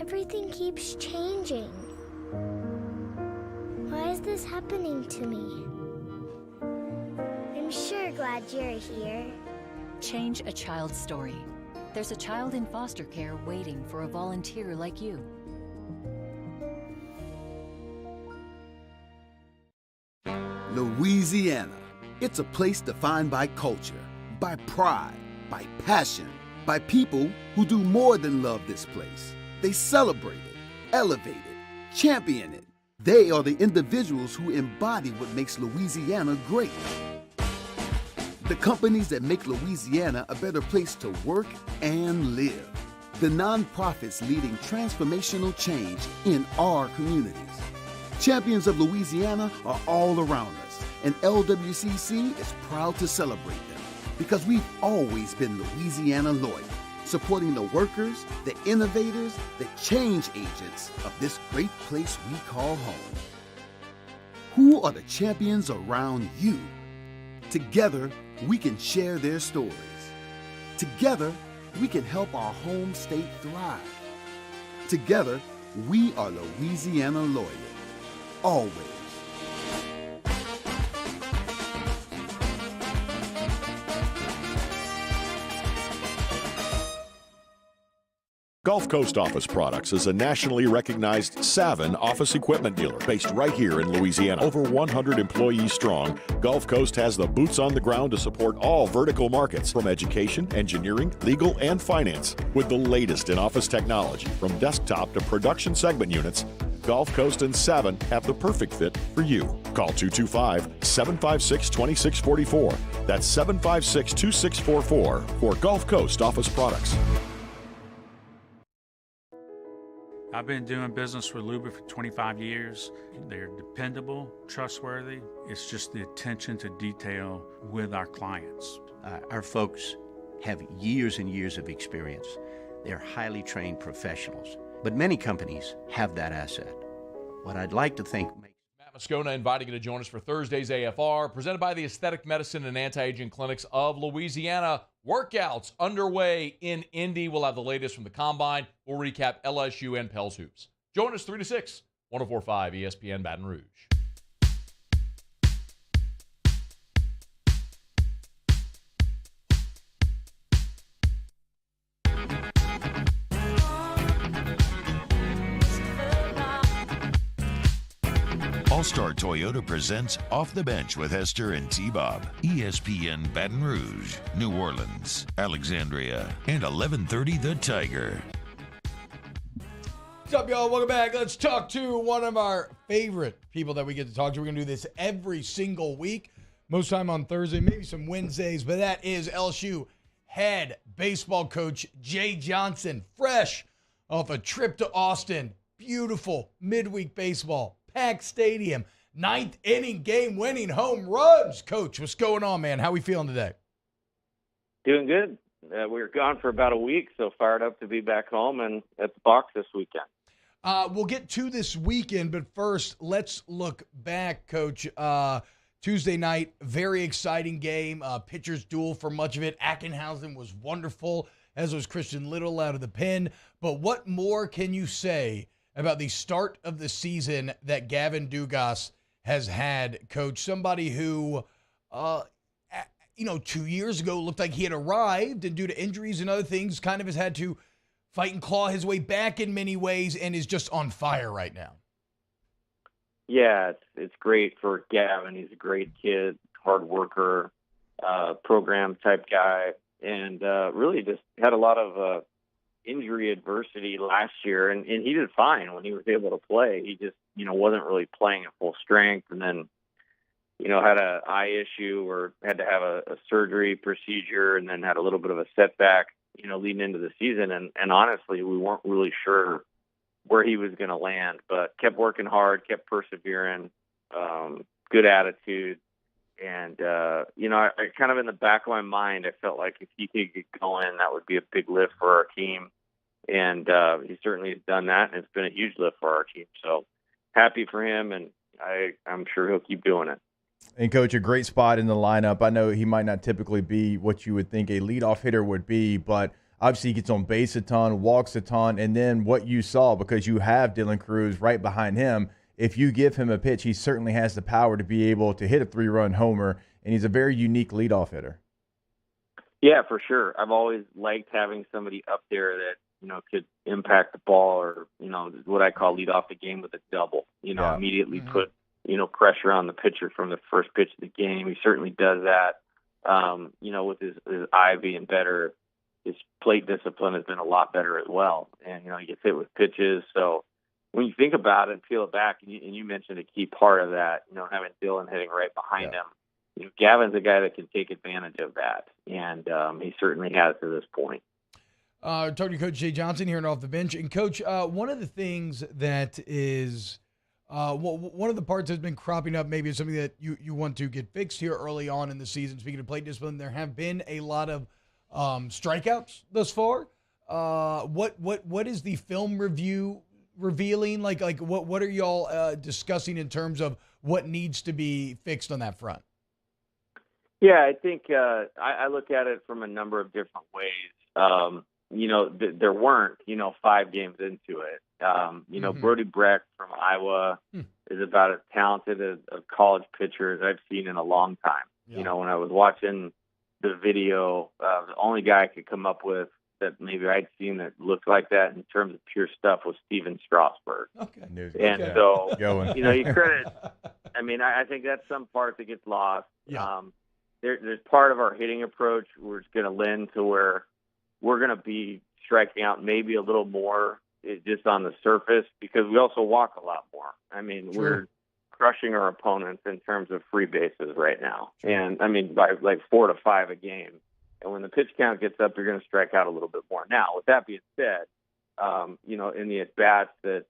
Everything keeps changing. Why is this happening to me? I'm sure glad you're here. Change a child's story. There's a child in foster care waiting for a volunteer like you. Louisiana. It's a place defined by culture, by pride, by passion, by people who do more than love this place. They celebrate it, elevate it, champion it. They are the individuals who embody what makes Louisiana great. The companies that make Louisiana a better place to work and live. The nonprofits leading transformational change in our communities. Champions of Louisiana are all around us, and LWCC is proud to celebrate them because we've always been Louisiana loyal, supporting the workers, the innovators, the change agents of this great place we call home. Who are the champions around you? Together, we can share their stories. Together, we can help our home state thrive. Together, we are Louisiana loyal. Always. Gulf Coast Office Products is a nationally recognized Savin office equipment dealer based right here in Louisiana. Over 100 employees strong, Gulf Coast has the boots on the ground to support all vertical markets from education, engineering, legal, and finance. With the latest in office technology, from desktop to production segment units, Gulf Coast and Savin have the perfect fit for you. Call 225-756-2644. That's 756-2644 for Gulf Coast Office Products. I've been doing business with Luba for 25 years. They're dependable, trustworthy. It's just the attention to detail with our clients. Our folks have years and years of experience. They're highly trained professionals. But many companies have that asset. What I'd like to think Matt Moscona inviting you to join us for Thursday's AFR, presented by the Aesthetic Medicine and Anti-Aging Clinics of Louisiana. Workouts underway in Indy. We'll have the latest from the Combine. We'll recap LSU and Pels Hoops. Join us 3 to 6, 104.5 ESPN Baton Rouge. All-Star Toyota presents Off the Bench with Hester and T-Bob. ESPN Baton Rouge, New Orleans, Alexandria, and 1130 The Tiger. What's up, y'all? Welcome back. Let's talk to one of our favorite people that we get to talk to. We're going to do this every single week. Most time on Thursday, maybe some Wednesdays, but that is LSU head baseball coach Jay Johnson, fresh off a trip to Austin. Beautiful midweek baseball. Packed stadium, 9th inning game-winning home runs. Coach, what's going on, man? How we feeling today? Doing good. We were gone for about a week, so fired up to be back home and at the box this weekend. We'll get to this weekend, but first, let's look back, Coach. Tuesday night, very exciting game. Pitchers duel for much of it. Ackenhausen was wonderful, as was Christian Little out of the pen. But what more can you say about the start of the season that Gavin Dugas has had, Coach? Somebody who, 2 years ago looked like he had arrived, and due to injuries and other things, kind of has had to fight and claw his way back in many ways, and is just on fire right now. Yeah, it's great for Gavin. He's a great kid, hard worker, program type guy, and really just had a lot of injury adversity last year, and he did fine when he was able to play. He just, wasn't really playing at full strength, and then, had an eye issue or had to have a surgery procedure, and then had a little bit of a setback, leading into the season. And honestly, we weren't really sure where he was going to land, but kept working hard, kept persevering, good attitude, And, I kind of in the back of my mind, I felt like if he could get going, that would be a big lift for our team. And he certainly has done that, and it's been a huge lift for our team. So happy for him, and I'm sure he'll keep doing it. And, Coach, a great spot in the lineup. I know he might not typically be what you would think a leadoff hitter would be, but obviously he gets on base a ton, walks a ton, and then what you saw, because you have Dylan Cruz right behind him, if you give him a pitch, he certainly has the power to be able to hit a 3-run homer, and he's a very unique leadoff hitter. Yeah, for sure. I've always liked having somebody up there that, could impact the ball or, what I call lead off the game with a double, immediately put, pressure on the pitcher from the first pitch of the game. He certainly does that, with his eye being better. His plate discipline has been a lot better as well. And, he gets hit with pitches. So when you think about it and peel it back, and you mentioned a key part of that, having Dylan hitting right behind him, Gavin's a guy that can take advantage of that. And he certainly has to this point. Talking to Coach Jay Johnson here and Off the Bench. And, Coach, one of the things that is one of the parts that's been cropping up maybe is something that you want to get fixed here early on in the season. Speaking of plate discipline, there have been a lot of strikeouts thus far. What is the film review revealing? Like what are y'all discussing in terms of what needs to be fixed on that front? Yeah, I think I look at it from a number of different ways. There weren't, 5 games into it. Brody Breck from Iowa is about as talented a college pitcher as I've seen in a long time. Yeah. When I was watching the video, the only guy I could come up with that maybe I'd seen that looked like that in terms of pure stuff was Steven Strasburg. Okay. And so, you credit, I think that's some part that gets lost. Yeah. There's part of our hitting approach we're just going to lend to where we're going to be striking out maybe a little more just on the surface because we also walk a lot more. We're crushing our opponents in terms of free bases right now. And, by like 4 to 5 a game. And when the pitch count gets up, you're going to strike out a little bit more. Now, with that being said, in the at-bats that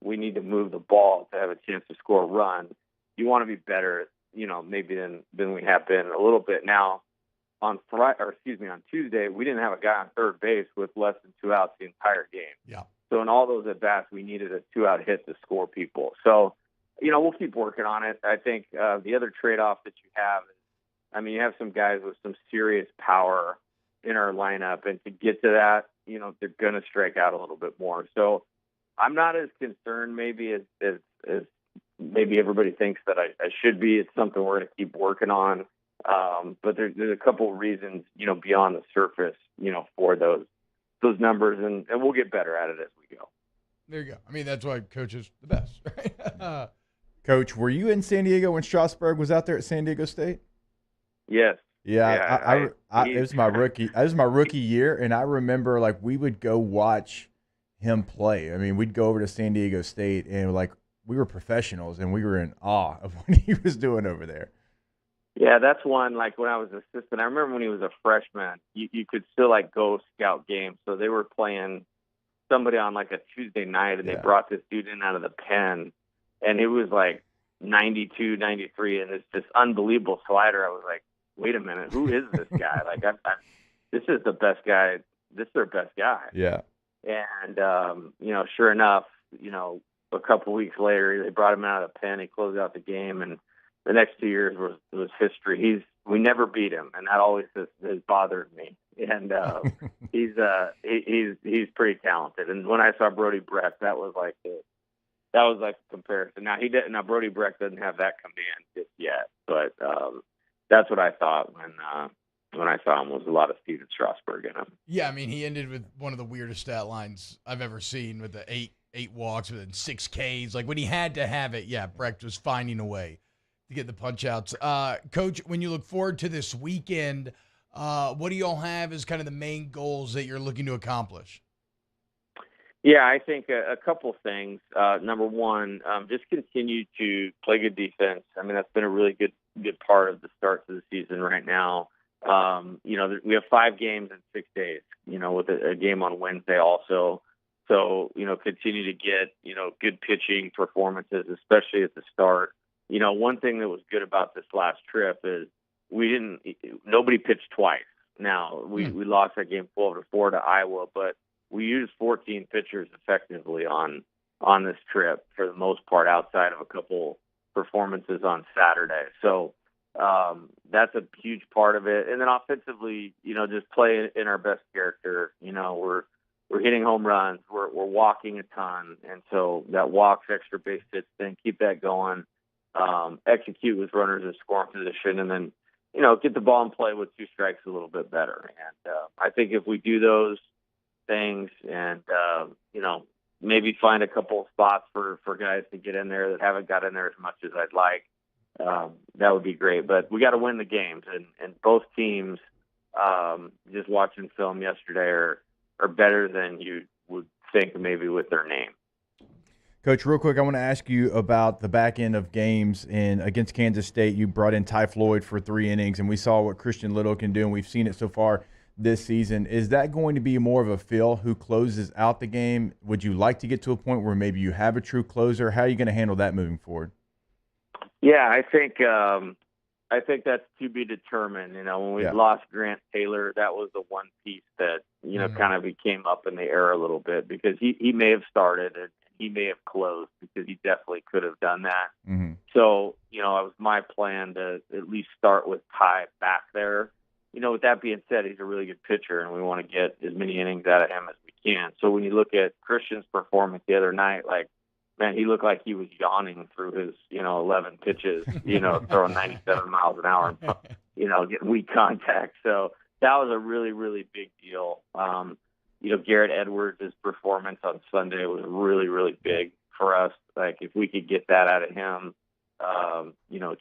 we need to move the ball to have a chance to score a run, you want to be better, maybe than we have been a little bit. Now, on Tuesday, we didn't have a guy on third base with less than 2 outs the entire game. Yeah. So in all those at-bats, we needed a 2-out hit to score people. So, we'll keep working on it. I think the other trade-off that you have is, you have some guys with some serious power in our lineup, and to get to that, they're going to strike out a little bit more. So I'm not as concerned maybe as maybe everybody thinks that I should be. It's something we're going to keep working on. But there's a couple of reasons, beyond the surface, for those numbers, and we'll get better at it as we go. There you go. That's why Coach is the best, right? Coach, were you in San Diego when Strasburg was out there at San Diego State? Yes. Yeah, it was my rookie. It was my rookie year, and I remember we would go watch him play. We'd go over to San Diego State, and we were professionals, and we were in awe of what he was doing over there. Yeah, that's one, when I was assistant, I remember when he was a freshman, you could still, go scout games. So they were playing somebody on, a Tuesday night, and they brought this dude in out of the pen, and it was, 92, 93, and it's this unbelievable slider. I was like, wait a minute, who is this guy? This is the best guy. This is their best guy. Yeah. And, sure enough, a couple weeks later, they brought him out of the pen. He closed out the game, and the next 2 years was history. We never beat him, and that always has bothered me. And he's pretty talented. And when I saw Brody Breck, that was a comparison. Now Brody Breck doesn't have that command just yet, but that's what I thought when I saw him was a lot of Steven Strasburg in him. Yeah, he ended with one of the weirdest stat lines I've ever seen with the eight walks and 6 Ks. When he had to have it, Breck was finding a way to get the punch outs. Coach, when you look forward to this weekend, what do y'all have as kind of the main goals that you're looking to accomplish? Yeah, I think a couple things. Number one, just continue to play good defense. That's been a really good part of the start to the season right now. We have 5 games in 6 days, with a game on Wednesday also. So, continue to get, good pitching performances, especially at the start. one thing that was good about this last trip is nobody pitched twice. Now, we lost that game 12-4 to Iowa, but we used 14 pitchers effectively on this trip for the most part, outside of a couple performances on Saturday. So that's a huge part of it. And then offensively, just play in our best character. We're hitting home runs. We're walking a ton. And so that walks, extra base hits, then keep that going. Execute with runners in scoring position, and then, get the ball in play with 2 strikes a little bit better. And I think if we do those things and, maybe find a couple of spots for guys to get in there that haven't got in there as much as I'd like, that would be great. But we got to win the games, and both teams, just watching film yesterday, are better than you would think maybe with their name. Coach, real quick, I want to ask you about the back end of games. Against Kansas State, you brought in Ty Floyd for 3 innings, and we saw what Christian Little can do, and we've seen it so far this season. Is that going to be more of a feel who closes out the game? Would you like to get to a point where maybe you have a true closer? How are you going to handle that moving forward? Yeah, I think that's to be determined. When we lost Grant Taylor, that was the one piece that, kind of became up in the air a little bit, because he may have started and he may have closed, because he definitely could have done that. Mm-hmm. So, it was my plan to at least start with Ty back there. With that being said, he's a really good pitcher, and we want to get as many innings out of him as we can. So when you look at Christian's performance the other night, man, he looked like he was yawning through his, 11 pitches, throwing 97 miles an hour and, getting weak contact. So that was a really, really big deal. Garrett Edwards' performance on Sunday was really, really big for us. If we could get that out of him,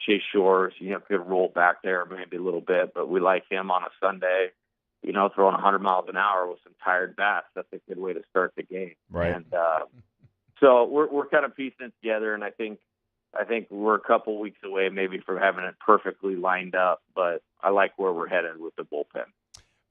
Chase Shores, could roll back there maybe a little bit, but we like him on a Sunday, throwing 100 miles an hour with some tired bats. That's a good way to start the game. Right. And so we're kind of piecing it together, and I think we're a couple weeks away maybe from having it perfectly lined up, but I like where we're headed with the bullpen.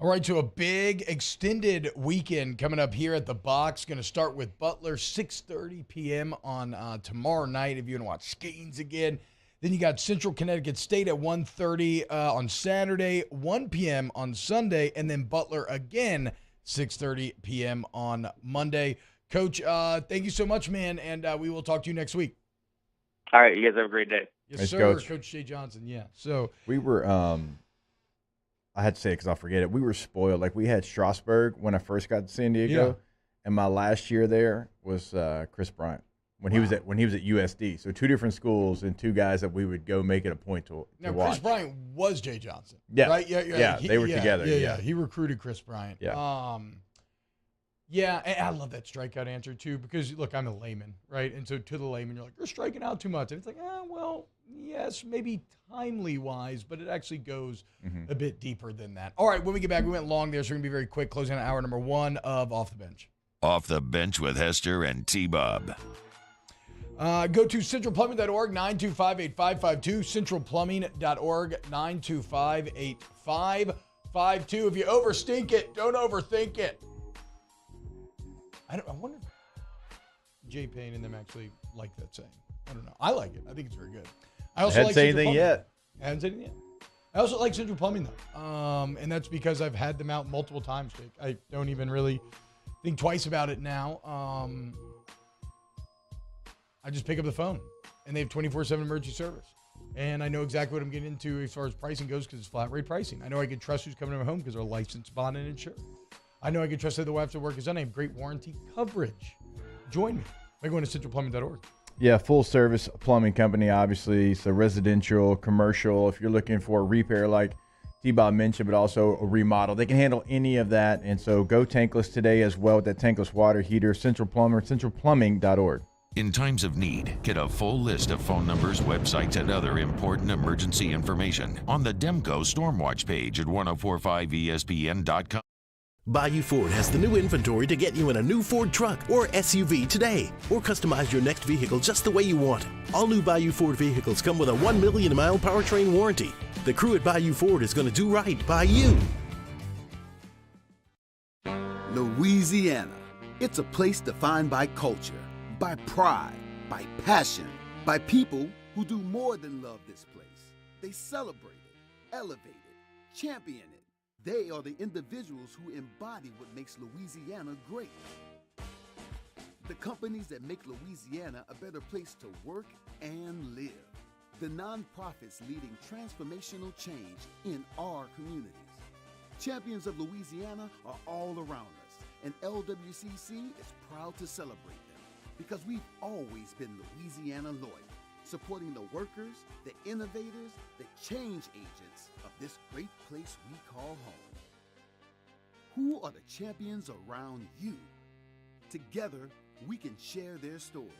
All right, so a big extended weekend coming up here at the Box. Going to start with Butler, 6:30 p.m. on tomorrow night if you want to watch Skeens again. Then you got Central Connecticut State at 1:30 on Saturday, 1 p.m. on Sunday, and then Butler again, 6:30 p.m. on Monday. Coach, thank you so much, man, and we will talk to you next week. All right, you guys have a great day. Yes, Thanks, sir, Coach Jay Johnson, yeah. So we were I had to say it because I'll forget it. We were spoiled. We had Strasburg when I first got to San Diego, and my last year there was Chris Bryant when he was at USD. So 2 different schools and 2 guys that we would go make it a point to watch. Chris Bryant was Jay Johnson, yeah, right? Yeah, they were together. Yeah, he recruited Chris Bryant. Yeah. Yeah, and I love that strikeout answer, too, because, look, I'm a layman, right? And so to the layman, you're like, you're striking out too much. And it's like, well, yes, maybe timely-wise, but it actually goes a bit deeper than that. All right, when we get back, we went long there, so we're going to be very quick, closing out hour number 1 of Off the Bench. Off the Bench with Hester and T-Bob. Go to centralplumbing.org, 925-8552, centralplumbing.org, 925-8552. If you overstink it, don't overthink it. I wonder if Jay Payne and them actually like that saying. I don't know. I like it. I think it's very good. I also haven't said anything yet. I haven't said anything yet. I also like Central Plumbing, though. And that's because I've had them out multiple times, Jake. I don't even really think twice about it now. I just pick up the phone, and they have 24/7 emergency service. And I know exactly what I'm getting into as far as pricing goes because it's flat rate pricing. I know I can trust who's coming to my home because they're licensed, bonded, and insured. I know I can trust that the way after work is done. I have great warranty coverage. Join me by going to centralplumbing.org. Yeah, full service plumbing company, obviously. So residential, commercial. If you're looking for a repair like T-Bob mentioned, but also a remodel, they can handle any of that. And so go tankless today as well with that tankless water heater. Central Plumber, centralplumbing.org. In times of need, get a full list of phone numbers, websites, and other important emergency information on the Demco Stormwatch page at 1045ESPN.com. Bayou Ford has the new inventory to get you in a new Ford truck or SUV today, or customize your next vehicle just the way you want. All new Bayou Ford vehicles come with a 1 million mile powertrain warranty. The crew at Bayou Ford is going to do right by you. Louisiana. It's a place defined by culture, by pride, by passion, by people who do more than love this place. They celebrate it, elevate it, champion it. They are the individuals who embody what makes Louisiana great. The companies that make Louisiana a better place to work and live. The nonprofits leading transformational change in our communities. Champions of Louisiana are all around us, and LWCC is proud to celebrate them because we've always been Louisiana loyal, supporting the workers, the innovators, the change agents of this great place we call home. Who are the champions around you? Together, we can share their stories.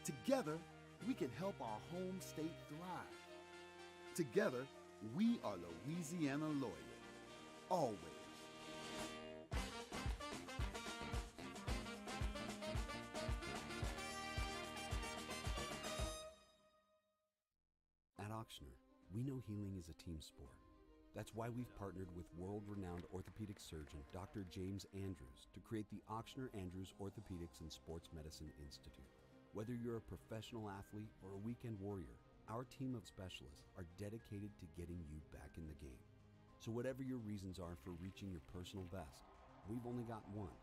Together, we can help our home state thrive. Together, we are Louisiana loyal. Always. At Ochsner, we know healing is a team sport. That's why we've partnered with world-renowned orthopedic surgeon Dr. James Andrews to create the Ochsner Andrews Orthopedics and Sports Medicine Institute. Whether you're a professional athlete or a weekend warrior, our team of specialists are dedicated to getting you back in the game. So whatever your reasons are for reaching your personal best, we've only got one.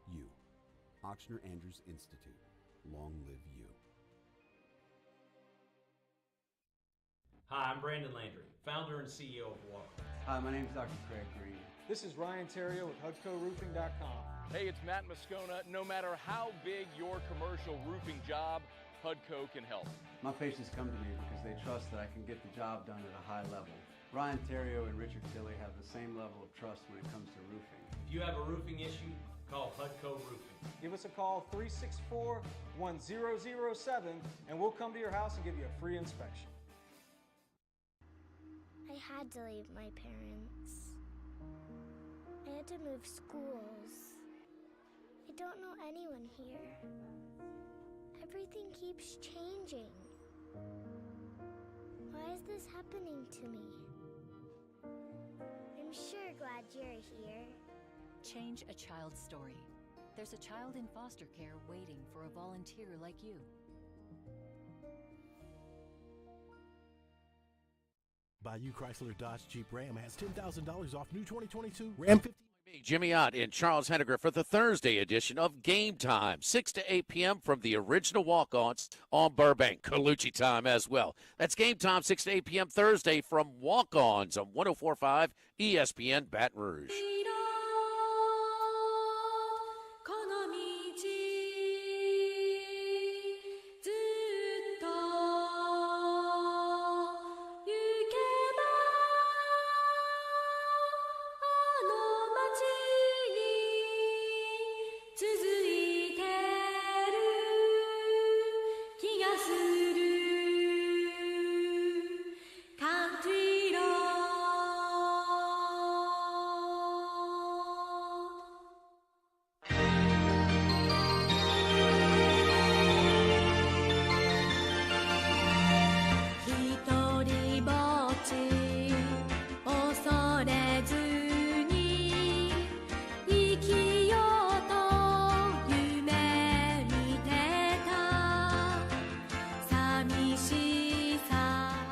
You. Ochsner Andrews Institute. Long live you. Hi, I'm Brandon Landry, founder and CEO of Walker. Hi, my name is Dr. Craig Green. This is Ryan Terrio with HUDCORoofing.com. Hey, it's Matt Moscona. No matter how big your commercial roofing job, HUDCO can help. My patients come to me because they trust that I can get the job done at a high level. Ryan Terrio and Richard Tilley have the same level of trust when it comes to roofing. If you have a roofing issue, call HUDCO Roofing. Give us a call, 364-1007, and we'll come to your house and give you a free inspection. I had to leave my parents. I had to move schools. I don't know anyone here. Everything keeps changing. Why is this happening to me? I'm sure glad you're here. Change a child's story. There's a child in foster care waiting for a volunteer like you. Bayou Chrysler Dodge Jeep Ram has $10,000 off new 2022 Ram 15. Jimmy Ott and Charles Henniger for the Thursday edition of Game Time, 6 to 8 p.m. from the original walk-ons on Burbank. Colucci time as well. That's Game Time, 6 to 8 p.m. Thursday from walk-ons on 104.5 ESPN Baton Rouge.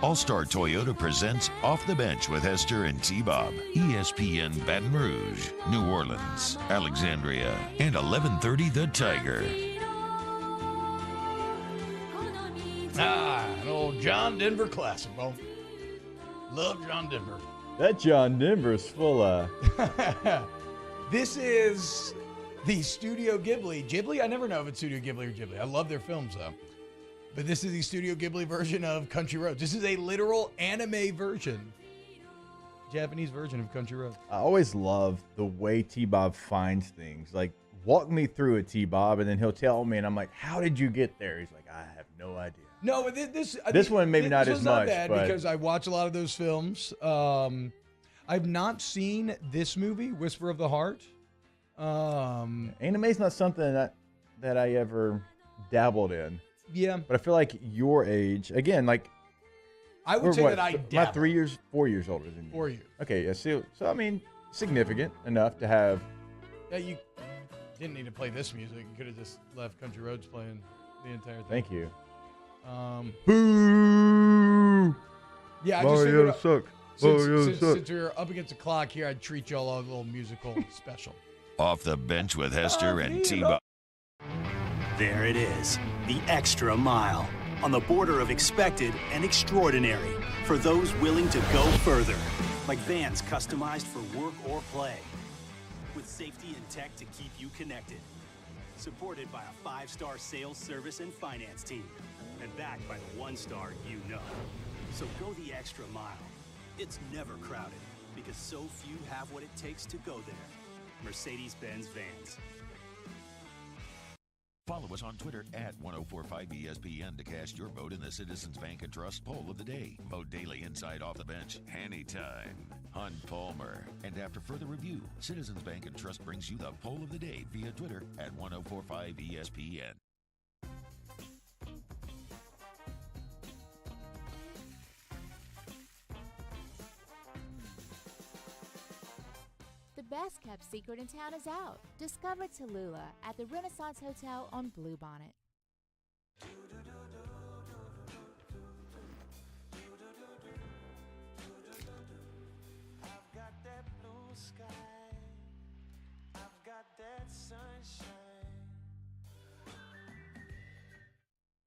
All-Star Toyota presents Off the Bench with Hester and T-Bob. ESPN Baton Rouge, New Orleans, Alexandria, and 1130 The Tiger. An old John Denver classic, bro. Love John Denver. That John Denver's full of... This is the Studio Ghibli. I never know if it's Studio Ghibli or Ghibli. I love their films, though. But this is the Studio Ghibli version of Country Roads. This is a literal anime version. Japanese version of Country Roads. I always love the way T-Bob finds things. Like, walk me through it, T-Bob, and then he'll tell me, and I'm like, how did you get there? He's like, I have no idea. No, but this one maybe not as much. Bad but... because I watch a lot of those films. I've not seen this movie, Whisper of the Heart. Anime's not something that I ever dabbled in. Yeah. But I feel like your age, again, like... I would say that I dabbled. Not 4 years older than you. 4 years. Okay, yeah, so I mean, significant enough to have... Yeah, you didn't need to play this music. You could have just left Country Roads playing the entire thing. Thank you. Boo! Yeah, I just figured since we're up against the clock here, I'd treat y'all a little musical special. Off the bench with Hester and T-Bob. There it is, the extra mile. On the border of expected and extraordinary. For those willing to go further. Like vans customized for work or play. With safety and tech to keep you connected. Supported by a 5-star sales, service, and finance team. And backed by the 1-star you know. So go the extra mile. It's never crowded because so few have what it takes to go there. Mercedes-Benz Vans. Follow us on Twitter at 1045ESPN to cast your vote in the Citizens Bank and Trust Poll of the Day. Vote daily inside Off the Bench, anytime. Hunt Palmer. And after further review, Citizens Bank and Trust brings you the Poll of the Day via Twitter at 1045ESPN. The best kept secret in town is out. Discover Tallulah at the Renaissance Hotel on Bluebonnet. I've got that blue sky. I've got that sunshine.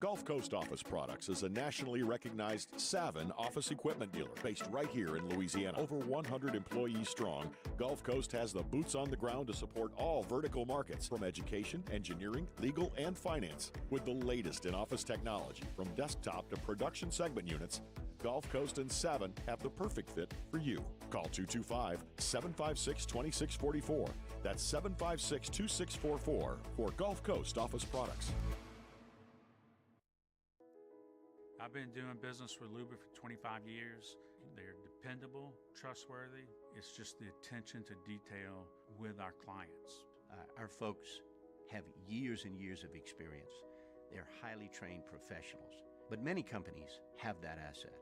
Gulf Coast Office Products is a nationally recognized Savin office equipment dealer based right here in Louisiana. Over 100 employees strong, Gulf Coast has the boots on the ground to support all vertical markets from education, engineering, legal, and finance. With the latest in office technology from desktop to production segment units, Gulf Coast and Savin have the perfect fit for you. Call 225-756-2644. That's 756-2644 for Gulf Coast Office Products. I've been doing business with Luba for 25 years. They're dependable, trustworthy. It's just the attention to detail with our clients. Our folks have years and years of experience. They're highly trained professionals. But many companies have that asset.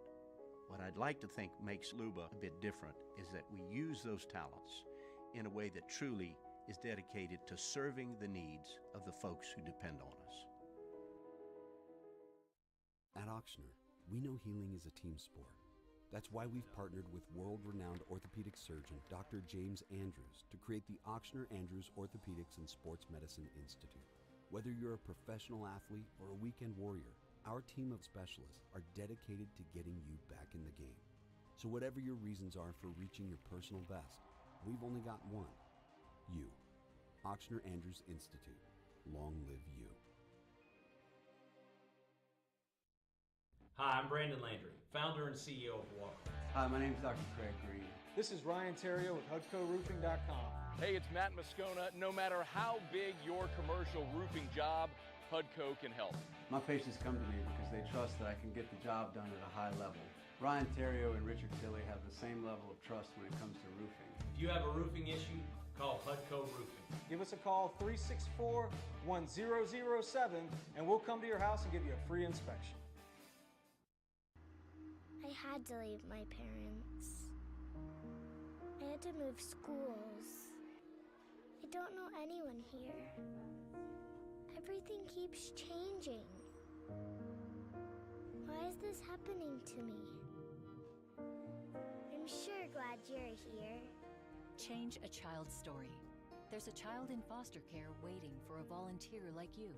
What I'd like to think makes Luba a bit different is that we use those talents in a way that truly is dedicated to serving the needs of the folks who depend on us. At Ochsner, we know healing is a team sport. That's why we've partnered with world-renowned orthopedic surgeon Dr. James Andrews to create the Ochsner Andrews Orthopedics and Sports Medicine Institute. Whether you're a professional athlete or a weekend warrior, our team of specialists are dedicated to getting you back in the game. So whatever your reasons are for reaching your personal best, we've only got one. You. Ochsner Andrews Institute. Long live you. Hi, I'm Brandon Landry, founder and CEO of Walker. Hi, my name is Dr. Craig Green. This is Ryan Terrio with HUDCORoofing.com. Hey, it's Matt Moscona. No matter how big your commercial roofing job, HUDCO can help. My patients come to me because they trust that I can get the job done at a high level. Ryan Terrio and Richard Tilley have the same level of trust when it comes to roofing. If you have a roofing issue, call HUDCO Roofing. Give us a call, 364-1007, and we'll come to your house and give you a free inspection. I had to leave my parents. I had to move schools. I don't know anyone here. Everything keeps changing. Why is this happening to me? I'm sure glad you're here. Change a child's story. There's a child in foster care waiting for a volunteer like you.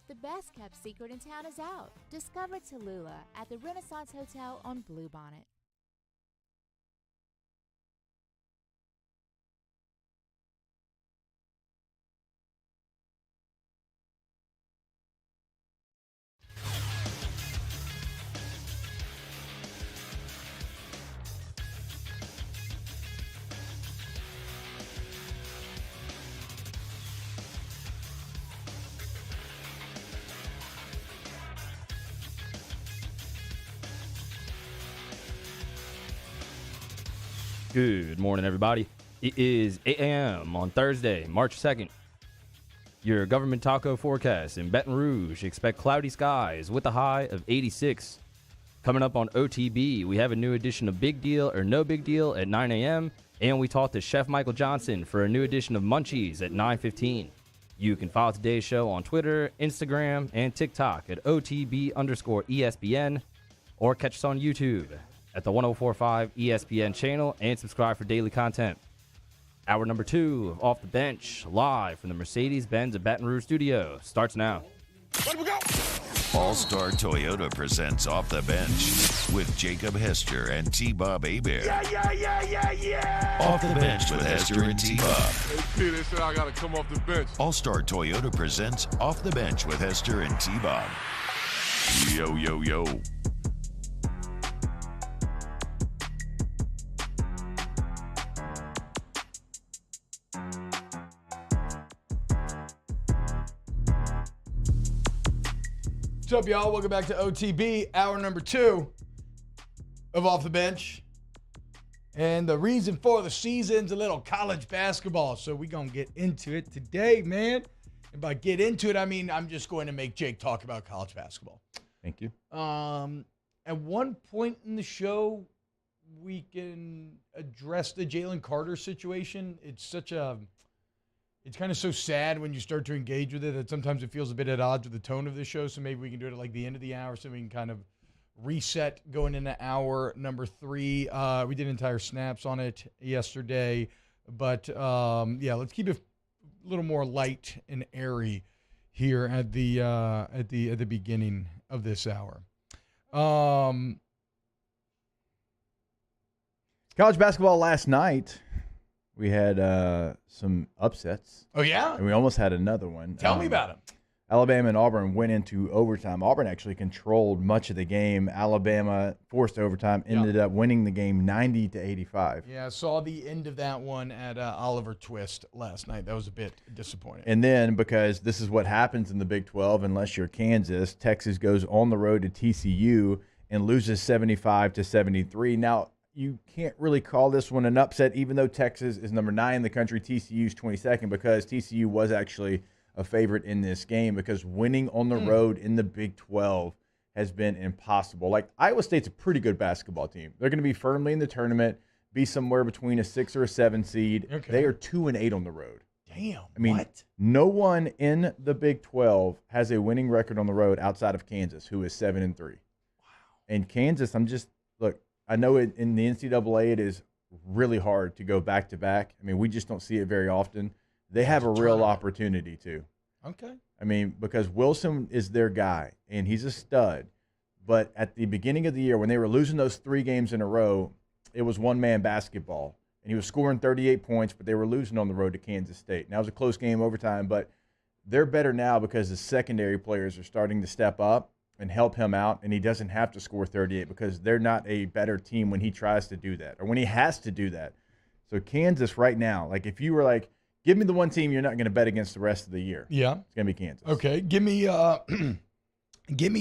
The best kept secret in town is out. Discover Tallulah at the Renaissance Hotel on Bluebonnet. Good morning, everybody. It is 8 a.m. on Thursday, March 2nd. Your government taco forecast in Baton Rouge. Expect cloudy skies with a high of 86. Coming up on OTB, we have a new edition of Big Deal or No Big Deal at 9 a.m., and we talk to Chef Michael Johnson for a new edition of Munchies at 9:15. You can follow today's show on Twitter, Instagram, and TikTok at OTB_ESPN, or catch us on YouTube at the 104.5 ESPN channel and subscribe for daily content. Hour number 2 of Off the Bench, live from the Mercedes-Benz of Baton Rouge studio, starts now. Let we go! All-Star Toyota presents Off the Bench with Jacob Hester and T-Bob Hebert. Yeah. Off the Bench with Hester and T-Bob. Hey, P, they said I got to come off the bench. All-Star Toyota presents Off the Bench with Hester and T-Bob. Yo, yo, yo. What's up, y'all? Welcome back to OTB, hour number 2 of Off the Bench. And the reason for the season's a little college basketball. So we're going to get into it today, man. And by get into it, I mean I'm just going to make Jake talk about college basketball. Thank you. At one point in the show, we can address the Jalen Carter situation. It's kind of so sad when you start to engage with it that sometimes it feels a bit at odds with the tone of the show. So maybe we can do it at like the end of the hour so we can kind of reset going into hour number 3. We did entire snaps on it yesterday, but let's keep it a little more light and airy here at the beginning of this hour. College basketball last night. We had some upsets. Oh, yeah? And we almost had another one. Tell me about them. Alabama and Auburn went into overtime. Auburn actually controlled much of the game. Alabama forced overtime, ended up winning the game 90-85. Yeah, I saw the end of that one at Oliver Twist last night. That was a bit disappointing. And then, because this is what happens in the Big 12, unless you're Kansas, Texas goes on the road to TCU and loses 75-73. Now, you can't really call this one an upset, even though Texas is number 9 in the country. TCU's 22nd, because TCU was actually a favorite in this game, because winning on the road in the Big 12 has been impossible. Like, Iowa State's a pretty good basketball team. They're going to be firmly in the tournament, be somewhere between a 6 or a 7 seed. Okay. They are 2-8 on the road. Damn. I mean, what? No one in the Big 12 has a winning record on the road outside of Kansas, who is 7-3. Wow. And Kansas, look, I know in the NCAA it is really hard to go back-to-back. I mean, we just don't see it very often. They have a real opportunity to. Okay. I mean, because Wilson is their guy, and he's a stud. But at the beginning of the year, when they were losing those 3 games in a row, it was one-man basketball. And he was scoring 38 points, but they were losing on the road to Kansas State. Now, it was a close game overtime, but they're better now because the secondary players are starting to step up and help him out, and he doesn't have to score 38 because they're not a better team when he tries to do that or when he has to do that. So Kansas right now, like if you were like, give me the one team you're not going to bet against the rest of the year. Yeah. It's going to be Kansas. Okay. Give me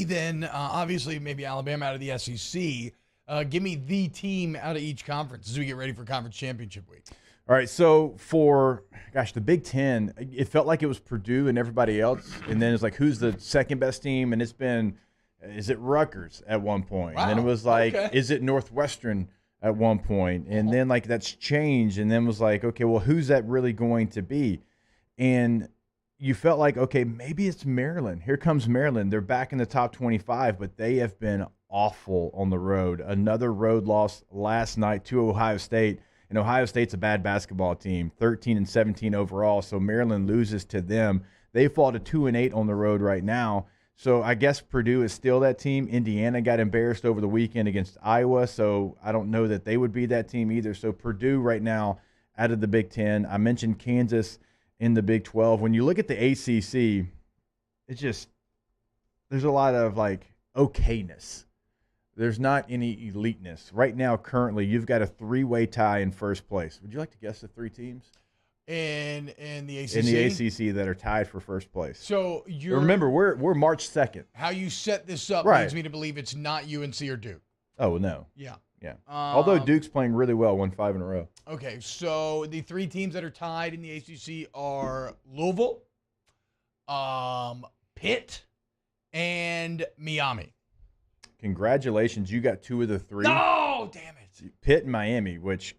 then, obviously maybe Alabama out of the SEC. Give me the team out of each conference as we get ready for conference championship week. All right, so for, the Big Ten, it felt like it was Purdue and everybody else, and then it's like, who's the second best team? And it's been, is it Rutgers at one point? Wow. And then it was like, is it Northwestern at one point? And then like that's changed, and then it was like, okay, well, who's that really going to be? And you felt like, okay, maybe it's Maryland. Here comes Maryland. They're back in the top 25, but they have been awful on the road. Another road loss last night to Ohio State. And Ohio State's a bad basketball team, 13-17 overall. So Maryland loses to them. They fall to 2-8 on the road right now. So I guess Purdue is still that team. Indiana got embarrassed over the weekend against Iowa, so I don't know that they would be that team either. So Purdue right now out of the Big Ten. I mentioned Kansas in the Big 12. When you look at the ACC, it's just there's a lot of like okayness. There's not any eliteness. Right now, currently, you've got a 3-way tie in first place. Would you like to guess the 3 teams? In the ACC? In the ACC that are tied for first place. So remember, we're March 2nd. How you set this up leads me to believe it's not UNC or Duke. Oh, no. Yeah. Although Duke's playing really well, won 5 in a row. Okay, so the 3 teams that are tied in the ACC are Louisville, Pitt, and Miami. congratulations. You got 2 of the 3. No, damn it. Pitt and Miami, which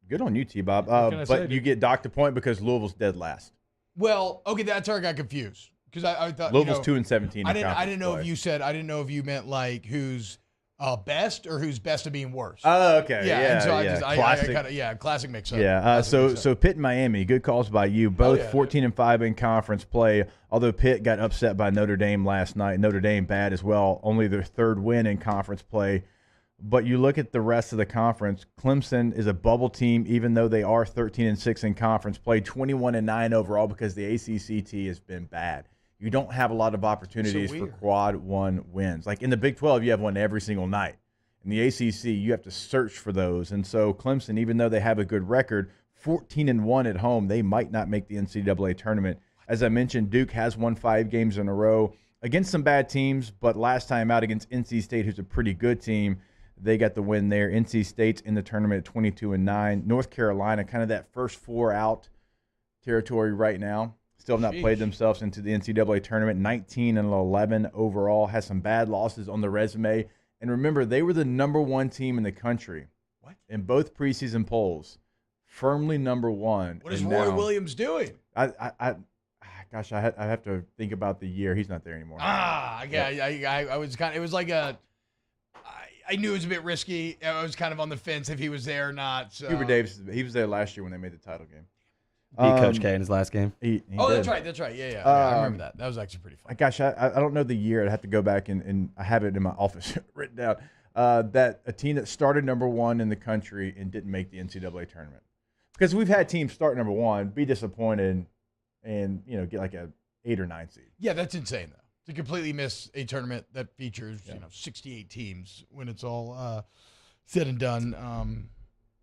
good on you, T-Bob. But you get docked a point because Louisville's dead last. Well, okay, that's where I got confused. Because I thought Louisville's 2-17. I didn't know if you said. I didn't know if you meant like who's best or who's best at being worse. Oh, okay. Yeah. And so classic. I kind of classic mix up. Yeah. So Pitt and Miami, good calls by you. Both 14-5 in conference play. Although Pitt got upset by Notre Dame last night. Notre Dame bad as well. Only their 3rd win in conference play. But you look at the rest of the conference. Clemson is a bubble team, even though they are 13-6 in conference play, 21-9 overall because the ACCT has been bad. You don't have a lot of opportunities for quad 1 wins. Like in the Big 12, you have one every single night. In the ACC, you have to search for those. And so Clemson, even though they have a good record, 14-1 at home, they might not make the NCAA tournament. As I mentioned, Duke has won 5 games in a row against some bad teams, but last time out against NC State, who's a pretty good team, they got the win there. NC State's in the tournament at 22-9. North Carolina, kind of that first 4 out territory right now. Still have not played themselves into the NCAA tournament. 19-11 overall. Has some bad losses on the resume. And remember, they were the number 1 team in the country. What? In both preseason polls. Firmly number 1. What is Roy Williams doing? Gosh, I have to think about the year. He's not there anymore. I was kind of, it was like I knew it was a bit risky. I was kind of on the fence if he was there or not. So. Hubert Davis, he was there last year when they made the title game. Beat Coach K in his last game. He did. That's right. Yeah. I remember that. That was actually pretty fun. Gosh, I don't know the year. I'd have to go back and I have it in my office written down. That a team that started number 1 in the country and didn't make the NCAA tournament. Because we've had teams start number 1, be disappointed, and get like a 8 or 9 seed. Yeah, that's insane though. To completely miss a tournament that features 68 teams when it's all said and done.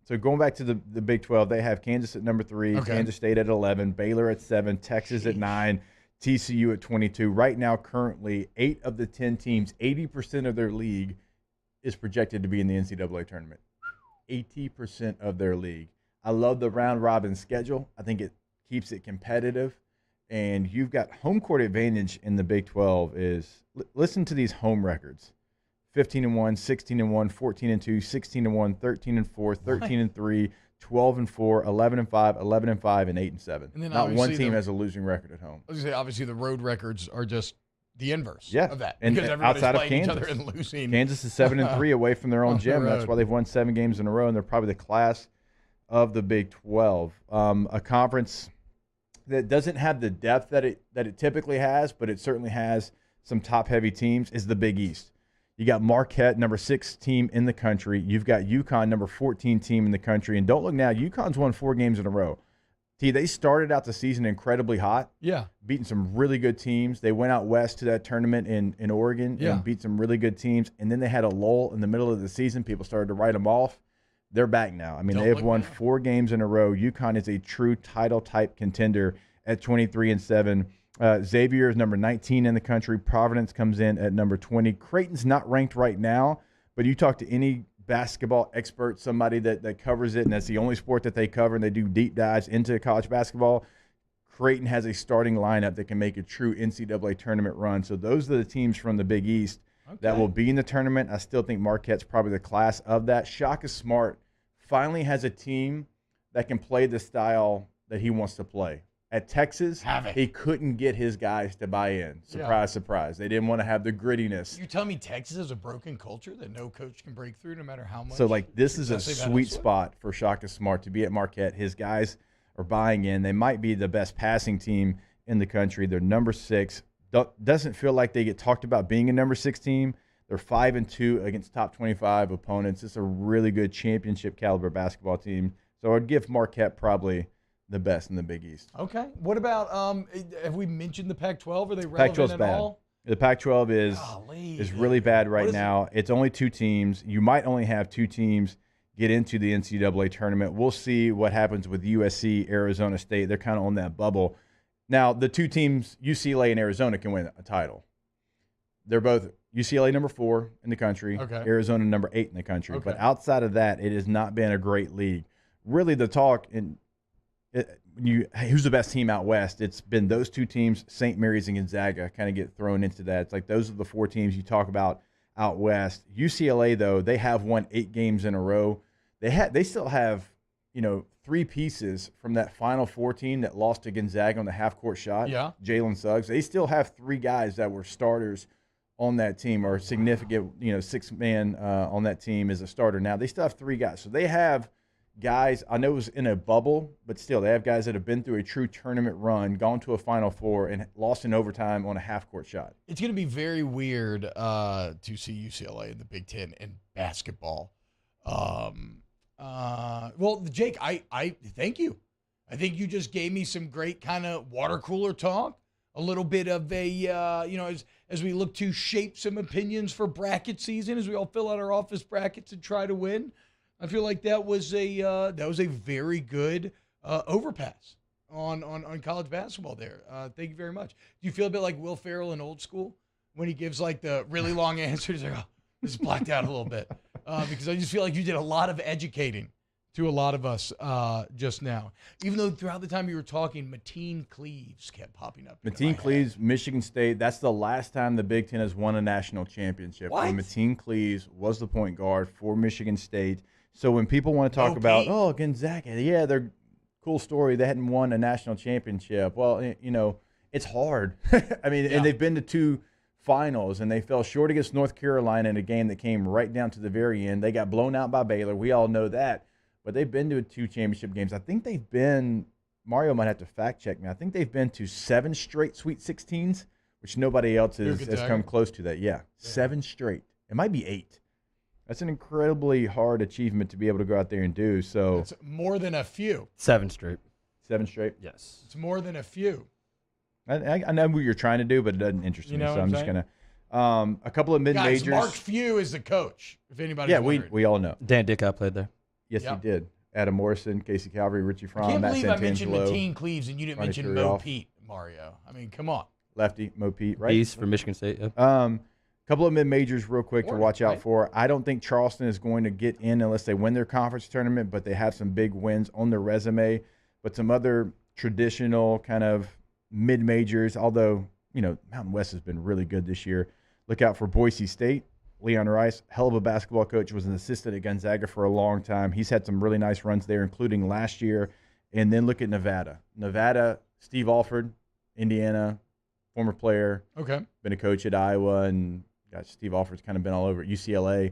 So going back to the Big 12, they have Kansas at number 3, Kansas State at 11, Baylor at 7, Texas at 9, TCU at 22. Right now, currently, 8 of the 10 teams, 80% of their league is projected to be in the NCAA tournament. 80% of their league. I love the round-robin schedule. I think it keeps it competitive. And you've got home court advantage in the Big 12 is, listen to these home records. 15-1, 16-1, 14-2, 16-1, 13-4, 13-3, 12-4, 11-5, 11-5, and 8-7. And then not one team has a losing record at home. I was going to say, obviously, the road records are just the inverse of that. And because everybody's outside playing of Kansas, each other and losing. Kansas is 7-3 away from their own gym. That's why they've won 7 games in a row, and they're probably the class of the Big 12. A conference that doesn't have the depth that it typically has, but it certainly has some top-heavy teams, is the Big East. You got Marquette, number 6 team in the country. You've got UConn, number 14 team in the country. And don't look now, UConn's won 4 games in a row. They started out the season incredibly hot. Yeah. Beating some really good teams. They went out west to that tournament in Oregon and beat some really good teams. And then they had a lull in the middle of the season. People started to write them off. They're back now. I mean, they have won 4 games in a row. UConn is a true title-type contender at 23-7. Xavier is number 19 in the country. Providence comes in at number 20. Creighton's not ranked right now, but you talk to any basketball expert, somebody that covers it, and that's the only sport that they cover, and they do deep dives into college basketball, Creighton has a starting lineup that can make a true NCAA tournament run. So those are the teams from the Big East that will be in the tournament. I still think Marquette's probably the class of that. Shaka Smart finally has a team that can play the style that he wants to play. At Texas, he couldn't get his guys to buy in. Surprise, surprise. They didn't want to have the grittiness. You tell me Texas is a broken culture that no coach can break through no matter how much? So, this is a sweet spot for Shaka Smart to be at Marquette. His guys are buying in. They might be the best passing team in the country. They're number 6. Doesn't feel like they get talked about being a number 6 team. They're 5-2 against top 25 opponents. It's a really good championship caliber basketball team. So I'd give Marquette probably the best in the Big East. Okay. What about have we mentioned the Pac-12? Are they relevant at all? The Pac-12 is really bad right now. It's only 2 teams. You might only have 2 teams get into the NCAA tournament. We'll see what happens with USC, Arizona State. They're kind of on that bubble. Now, the 2 teams, UCLA and Arizona, can win a title. They're both UCLA number 4 in the country, Arizona number 8 in the country. But outside of that, it has not been a great league. Really, the talk who's the best team out west? It's been those 2 teams, St. Mary's and Gonzaga, kind of get thrown into that. It's like those are the 4 teams you talk about out west. UCLA, though, they have won 8 games in a row. They still have, 3 pieces from that Final Four team that lost to Gonzaga on the half-court shot. Yeah. Jalen Suggs. They still have 3 guys that were starters on that team, or significant, 6-man on that team is a starter now. They still have 3 guys. So they have guys, I know it was in a bubble, but still they have guys that have been through a true tournament run, gone to a Final Four, and lost in overtime on a half-court shot. It's going to be very weird to see UCLA in the Big Ten in basketball. Well, Jake, I thank you. I think you just gave me some great kind of water cooler talk, a little bit of a, as we look to shape some opinions for bracket season, as we all fill out our office brackets and try to win. I feel like that was a very good overpass on college basketball there. Thank you very much. Do you feel a bit like Will Ferrell in Old School when he gives like the really long answer? He's like, oh, this is blacked out a little bit because I just feel like you did a lot of educating to a lot of us just now. Even though throughout the time you were talking, Mateen Cleaves kept popping up. Mateen Cleaves, Michigan State. That's the last time the Big Ten has won a national championship. What? And Mateen Cleaves was the point guard for Michigan State. So when people want to talk about, Gonzaga, yeah, they're cool story. They hadn't won a national championship. Well, it's hard. I mean, and they've been to 2 finals, and they fell short against North Carolina in a game that came right down to the very end. They got blown out by Baylor. We all know that. But they've been to 2 championship games. I think they've been, Mario might have to fact check me, I think they've been to 7 straight Sweet 16s, which nobody else has come close to that. Yeah, 7 straight. It might be 8. That's an incredibly hard achievement to be able to go out there and do. So it's more than a few. 7 straight. 7 straight? Yes. It's more than a few. I know what you're trying to do, but it doesn't interest me. So I'm just going to a couple of mid-majors. Guys, Mark Few is the coach, if anybody's wondering. we all know. Dan Dickow played there. Yes, he did. Adam Morrison, Casey Calvary, Richie Fromm, I can't Matt believe I mentioned Santangelo, Mateen Cleaves and you didn't mention Mo Pete, Mario. I mean, come on. Lefty, Mo Pete, right? East for Michigan State, yeah. Couple of mid-majors real quick to watch out for. I don't think Charleston is going to get in unless they win their conference tournament, but they have some big wins on their resume. But some other traditional kind of mid-majors, although, Mountain West has been really good this year. Look out for Boise State. Leon Rice, hell of a basketball coach, was an assistant at Gonzaga for a long time. He's had some really nice runs there, including last year. And then look at Nevada. Nevada, Steve Alford, Indiana, former player. Okay. Been a coach at Iowa, and Steve Alford's kind of been all over at UCLA.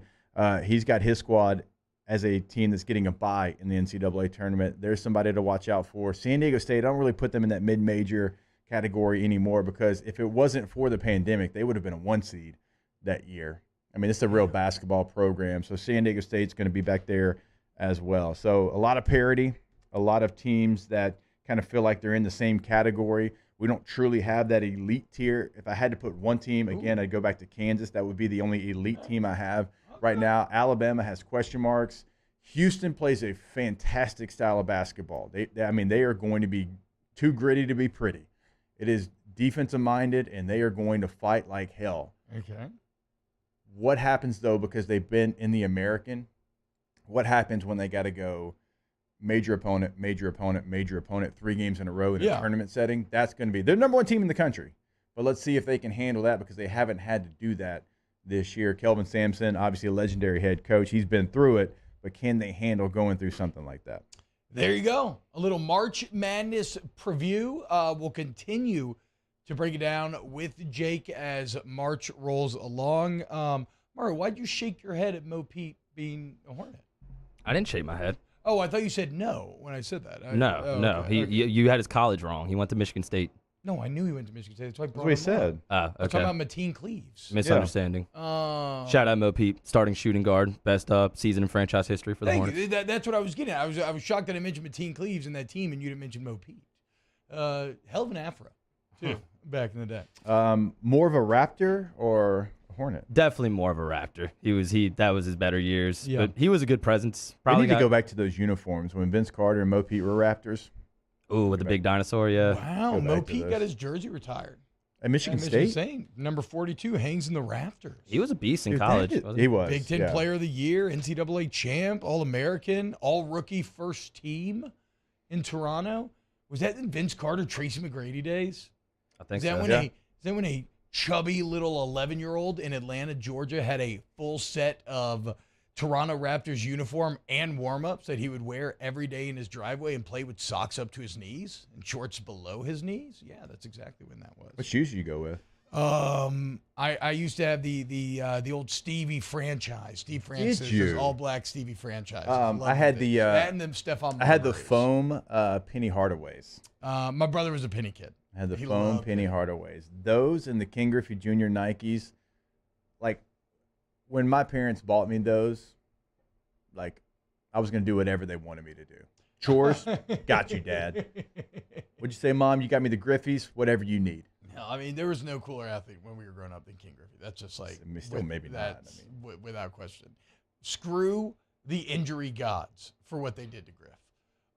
He's got his squad as a team that's getting a bye in the NCAA tournament. There's somebody to watch out for. San Diego State, I don't really put them in that mid-major category anymore because if it wasn't for the pandemic, they would have been a 1 seed that year. I mean, it's a real basketball program. So San Diego State's going to be back there as well. So a lot of parity, a lot of teams that kind of feel like they're in the same category. We don't truly have that elite tier. If I had to put one team, again, I'd go back to Kansas. That would be the only elite team I have right now. Alabama has question marks. Houston plays a fantastic style of basketball. They are going to be too gritty to be pretty. It is defensive-minded, and they are going to fight like hell. Okay. What happens, though, because they've been in the American, what happens when they got to go major opponent, 3 games in a row in a tournament setting? That's going to be their number 1 team in the country. But let's see if they can handle that because they haven't had to do that this year. Kelvin Sampson, obviously a legendary head coach. He's been through it, but can they handle going through something like that? There you go. A little March Madness preview. We'll continue to break it down with Jake as March rolls along. Mario, why'd you shake your head at Mo Pete being a Hornet? I didn't shake my head. Oh, I thought you said no when I said that. No. Okay. You had his college wrong. He went to Michigan State. No, I knew he went to Michigan State. That's why I brought what he him said. up. Okay. I'm talking about Mateen Cleaves. Misunderstanding. Shout out Mo Pete, starting shooting guard, best season in franchise history for the Hornets. That's what I was getting at. I was shocked that I mentioned Mateen Cleaves in that team and you didn't mention Mo Pete. Hell of an afro, too, back in the day. More of a Raptor or a Hornet? Definitely more of a Raptor. That was his better years. Yeah. But he was a good presence. Probably need to go back to those uniforms when Vince Carter and Mo Pete were Raptors. Ooh, with the big dinosaur, yeah. Wow, Mo Pete got his jersey retired. At Michigan State? Number 42 hangs in the rafters. He was a beast in college. He was. Big Ten Player of the Year, NCAA champ, All-American, All-Rookie first team in Toronto. Was that in Vince Carter, Tracy McGrady days? I think Is that so. Is that when a chubby little 11-year-old in Atlanta, Georgia, had a full set of Toronto Raptors uniform and warm-ups that he would wear every day in his driveway and play with socks up to his knees and shorts below his knees. Yeah, that's exactly when that was. What shoes do you go with? I used to have the old Stevie franchise. Steve Francis, all black Stevie franchise. I had and them Stephon I had the Marbury's. foam Penny Hardaways. My brother was a Penny kid. I had the He foam loved Penny Hardaways. Those and the King Griffey Jr. Nikes. Like when my parents bought me those, like I was gonna do whatever they wanted me to do. Chores, got you, Dad. What'd you say, Mom? You got me the Griffies. Whatever you need. No, I mean, there was no cooler athlete when we were growing up than King Griffey. That's just like Maybe not. Without question. Screw the injury gods for what they did to Griff.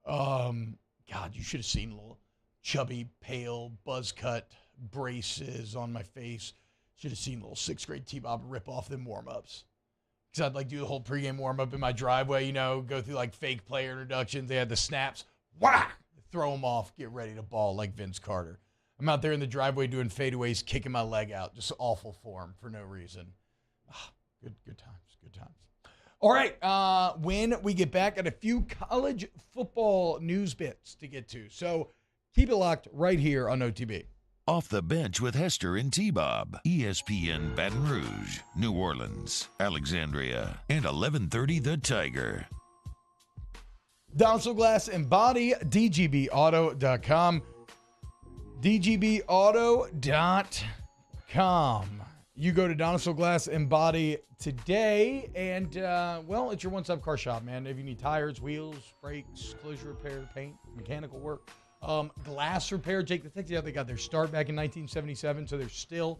God, you should have seen little chubby, pale, buzz cut braces on my face. Should have seen little 6th grade T-Bob rip off them warm-ups. Because I'd like do the whole pregame warm-up in my driveway, go through like fake player introductions. They had the snaps. Whack! Throw them off, get ready to ball like Vince Carter. I'm out there in the driveway doing fadeaways, kicking my leg out. Just awful form for no reason. Good times. All right, when we get back, got a few college football news bits to get to. So keep it locked right here on OTB. Off the Bench with Hester and T-Bob. ESPN Baton Rouge, New Orleans, Alexandria, and 1130 The Tiger. Donaldson Glass and Body, DGBauto.com. DGBauto.com. You go to Donaldson Glass and Body today, and, it's your one-stop car shop, man. If you need tires, wheels, brakes, collision repair, paint, mechanical work, glass repair, Jake, the things they got their start back in 1977, so they're still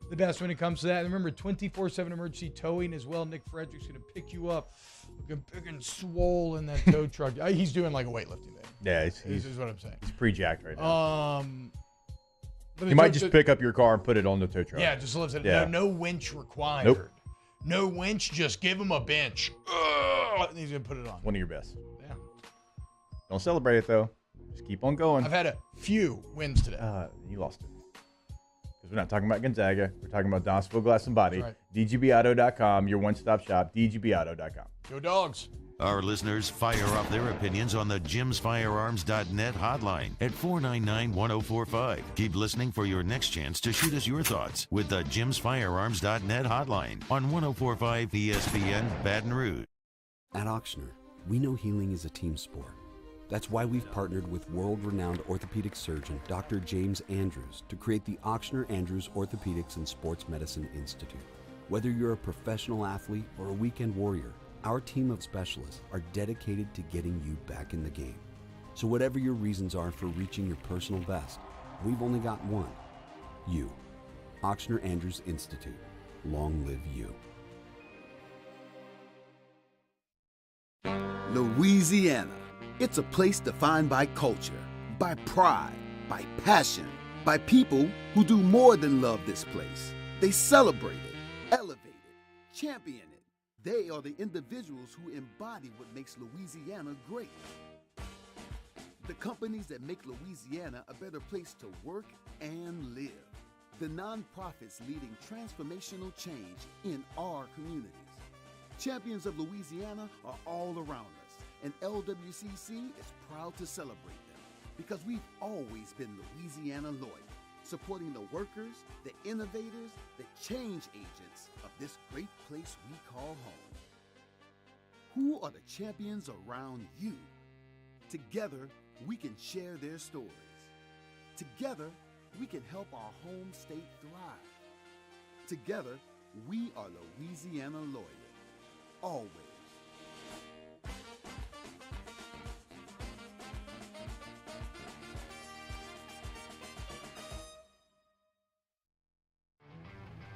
the best when it comes to that. And remember, 24/7 emergency towing as well. Nick Frederick's going to pick you up looking big and swole in that tow truck. He's doing like a weightlifting thing. Yeah, he's what I'm saying. He's pre-jacked right now. But You might just pick up your car and put it on the tow truck. Yeah, just lives it. Yeah. No winch required. Nope. No winch, just give him a bench. And he's going to put it on. One of your best. Yeah. Don't celebrate it, though. Just keep on going. I've had a few wins today. You lost it. Because we're not talking about Gonzaga. We're talking about Donaldsonville Glass and Body. That's DGBauto.com, your one-stop shop, DGBauto.com. Go Dogs. Our listeners fire off their opinions on the jimsfirearms.net hotline at 499-1045. Keep listening for your next chance to shoot us your thoughts with the jimsfirearms.net hotline on 1045 ESPN Baton Rouge. At Auctioner, we know healing is a team sport. That's why we've partnered with world-renowned orthopedic surgeon Dr. James Andrews to create the Auctioner Andrews Orthopedics and Sports Medicine Institute. Whether you're a professional athlete or a weekend warrior, our team of specialists are dedicated to getting you back in the game. So whatever your reasons are for reaching your personal best, we've only got one. You. Auctioner Andrews Institute. Long live you. Louisiana. It's a place defined by culture, by pride, by passion, by people who do more than love this place. They celebrate it, elevate it, champion it. They are the individuals who embody what makes Louisiana great. The companies that make Louisiana a better place to work and live. The nonprofits leading transformational change in our communities. Champions of Louisiana are all around us, and LWCC is proud to celebrate them because we've always been Louisiana loyal, supporting the workers, the innovators, the change agents of this great place we call home. Who are the champions around you? Together, we can share their stories. Together, we can help our home state thrive. Together, we are Louisiana loyal. Always.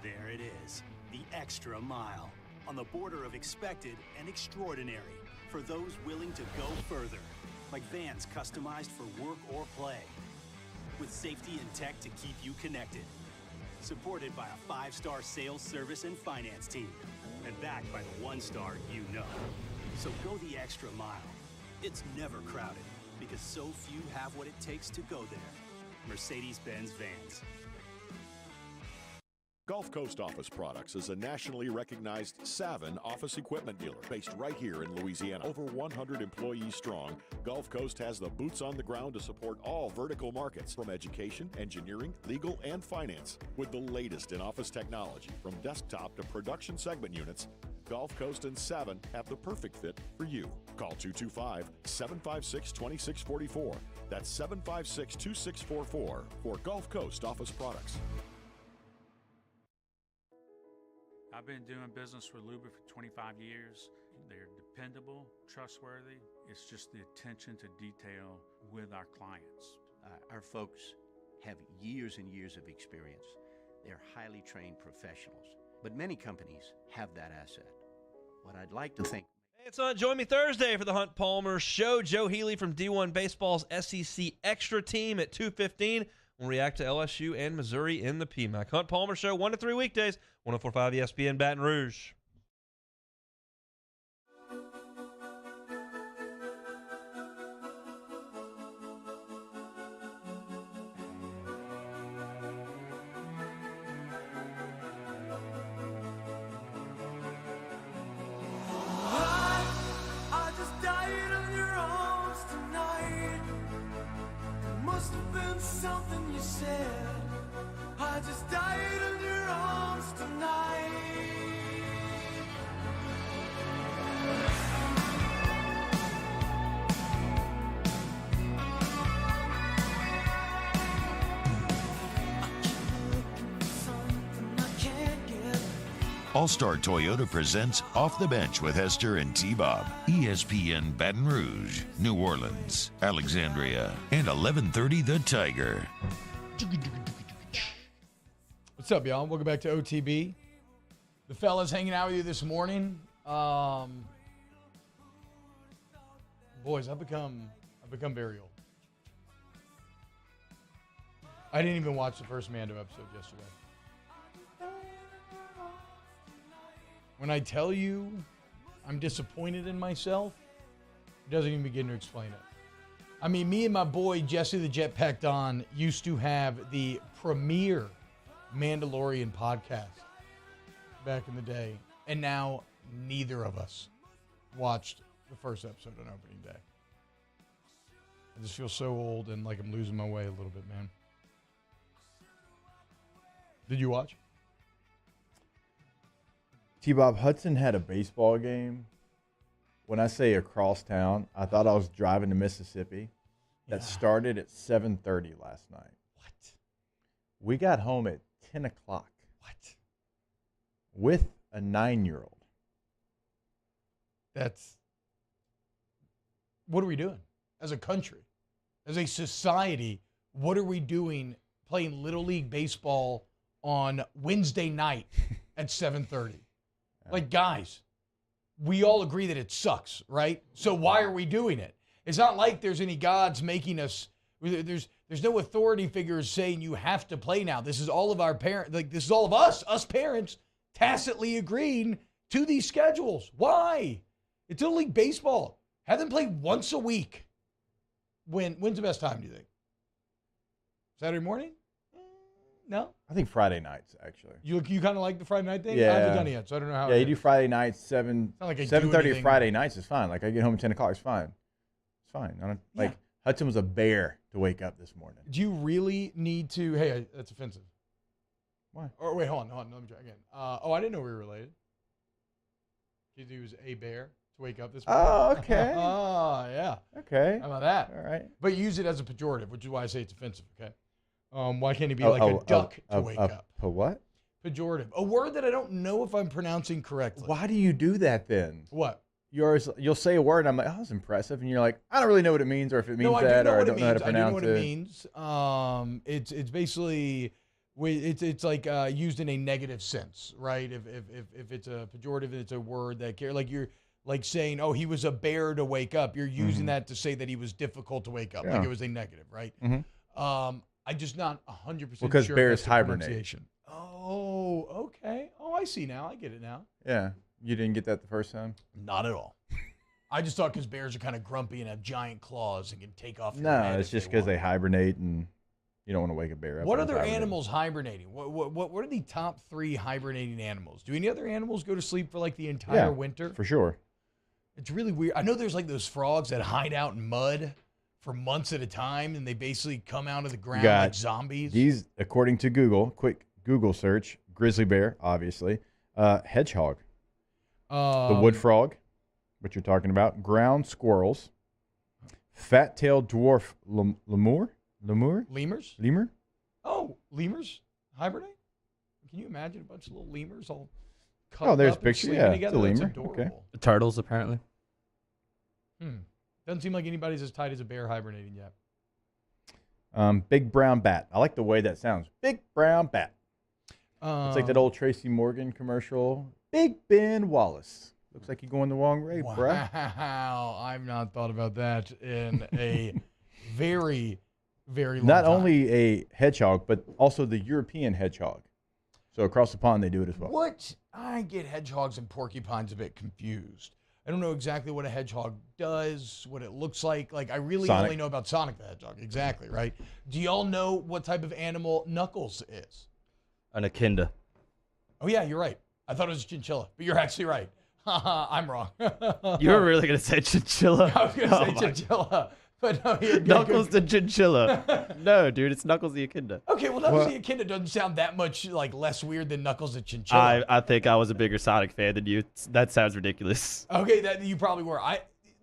There it is, the extra mile, on the border of expected and extraordinary, for those willing to go further, like vans customized for work or play, with safety and tech to keep you connected, supported by a 5-star sales, service, and finance team, and backed by the 1-star you know. So go the extra mile. It's never crowded, because so few have what it takes to go there. Mercedes-Benz Vans. Gulf Coast Office Products is a nationally recognized Savin office equipment dealer based right here in Louisiana. Over 100 employees strong, Gulf Coast has the boots on the ground to support all vertical markets, from education, engineering, legal, and finance. With the latest in office technology, from desktop to production segment units, Gulf Coast and Savin have the perfect fit for you. Call 225-756-2644. That's 756-2644 for Gulf Coast Office Products. I've been doing business with Luba for 25 years. They're dependable, trustworthy. It's just the attention to detail with our clients. Our folks have years and years of experience. They're highly trained professionals, but many companies have that asset. What I'd like to think. It's on. Join me Thursday for the Hunt Palmer Show. Joe Healy from D1 Baseball's SEC Extra Team at 2:15. We'll react to LSU and Missouri in the PMAC. Hunt Palmer Show, 1 to 3 weekdays, 104.5 ESPN Baton Rouge. I just died on your arms tonight. It must have been something you said. I just died on your arms tonight. All-Star Toyota presents Off the Bench with Hester and T-Bob. ESPN Baton Rouge, New Orleans, Alexandria, and 1130 The Tiger. What's up, y'all? Welcome back to OTB. The fellas hanging out with you this morning. Boys, I've become very old. I didn't even watch the first Mando episode yesterday. When I tell you I'm disappointed in myself, it doesn't even begin to explain it. I mean, me and my boy Jesse the Jetpack Don used to have the premier Mandalorian podcast back in the day, and now neither of us watched the first episode on opening day. I just feel so old and like I'm losing my way a little bit, man. Did you watch? T-Bob, Hudson had a baseball game. When I say across town, I thought I was driving to Mississippi. That started at 7:30 last night. What? We got home at 10 o'clock. What? With a 9-year-old. What are we doing as a country? As a society, what are we doing playing Little League Baseball on Wednesday night at 7:30? Like, guys, we all agree that it sucks, right? So why are we doing it? It's not like there's any gods making us. There's no authority figures saying you have to play now. This is all of our parents. Like, this is all of us parents, tacitly agreeing to these schedules. Why? It's Little League Baseball. Have them play once a week. When's the best time, do you think? Saturday morning? No? I think Friday nights, actually. You kind of like the Friday night thing? Yeah. I haven't done it yet, so I don't know how. Yeah, you do Friday nights, 7:30 Friday nights is fine. Like, I get home at 10 o'clock, it's fine. It's fine. I don't, like, Hudson was a bear to wake up this morning. Do you really need to? Hey, that's offensive. Why? Or wait, hold on. Let me try again. I didn't know we were related. He was a bear to wake up this morning. Oh, okay. Oh, yeah. Okay. How about that? All right. But use it as a pejorative, which is why I say it's offensive, okay? Why can't he be like a duck to wake up? A what? Pejorative. A word that I don't know if I'm pronouncing correctly. Why do you do that then? What? You'll say a word, and I'm like, oh, that's impressive. And you're like, I don't really know what it means, or if it means that, or I don't know how to pronounce it. I do know what it means. It's basically, it's like used in a negative sense, right? If it's a pejorative, it's a word that, like, you're like saying, oh, he was a bear to wake up. You're using that to say that he was difficult to wake up. Yeah. Like, it was a negative, right? I'm just not 100% sure. Because bears that's the hibernate. pronunciation. Oh, okay. Oh, I see now. I get it now. Yeah. You didn't get that the first time? Not at all. I just thought because bears are kind of grumpy and have giant claws and can take off your No, head it's if just because they hibernate and, You don't want to wake a bear up. What when it's other hibernating. animals hibernating? What are the top 3 hibernating animals? Do any other animals go to sleep for like the entire winter? For sure. It's really weird. I know there's like those frogs that hide out in mud for months at a time, and they basically come out of the ground like zombies. These, according to Google, quick Google search, grizzly bear, obviously, hedgehog, the wood frog, what you're talking about, ground squirrels, fat-tailed dwarf lemur? Lemurs? Lemur? Oh, lemurs hibernate? Can you imagine a bunch of little lemurs all Oh, cuddled there's up and picture. sleeping Yeah, together? the That's lemur. adorable. Okay. Turtles, apparently. Doesn't seem like anybody's as tight as a bear hibernating yet. Big brown bat. I like the way that sounds. Big brown bat. It's like that old Tracy Morgan commercial. Big Ben Wallace. Looks like you're going the wrong way, bruh. Wow, I've not thought about that in a very, very long Not time. only a hedgehog, but also the European hedgehog. So across the pond, they do it as well. What? I get hedgehogs and porcupines a bit confused. I don't know exactly what a hedgehog does, what it looks like. Like, I really Sonic. only know about Sonic the Hedgehog. Exactly, right? Do y'all know what type of animal Knuckles is? An echidna. Oh, yeah, you're right. I thought it was a chinchilla, but you're actually right. I'm wrong. You were really going to say chinchilla? I was going to say chinchilla. But no, you're good, Knuckles good. the chinchilla. No, dude, it's Knuckles the echidna. Okay, well, Knuckles the Echidna doesn't sound that much like less weird than Knuckles the Chinchilla. I think I was a bigger Sonic fan than you. That sounds ridiculous. Okay, that you probably were.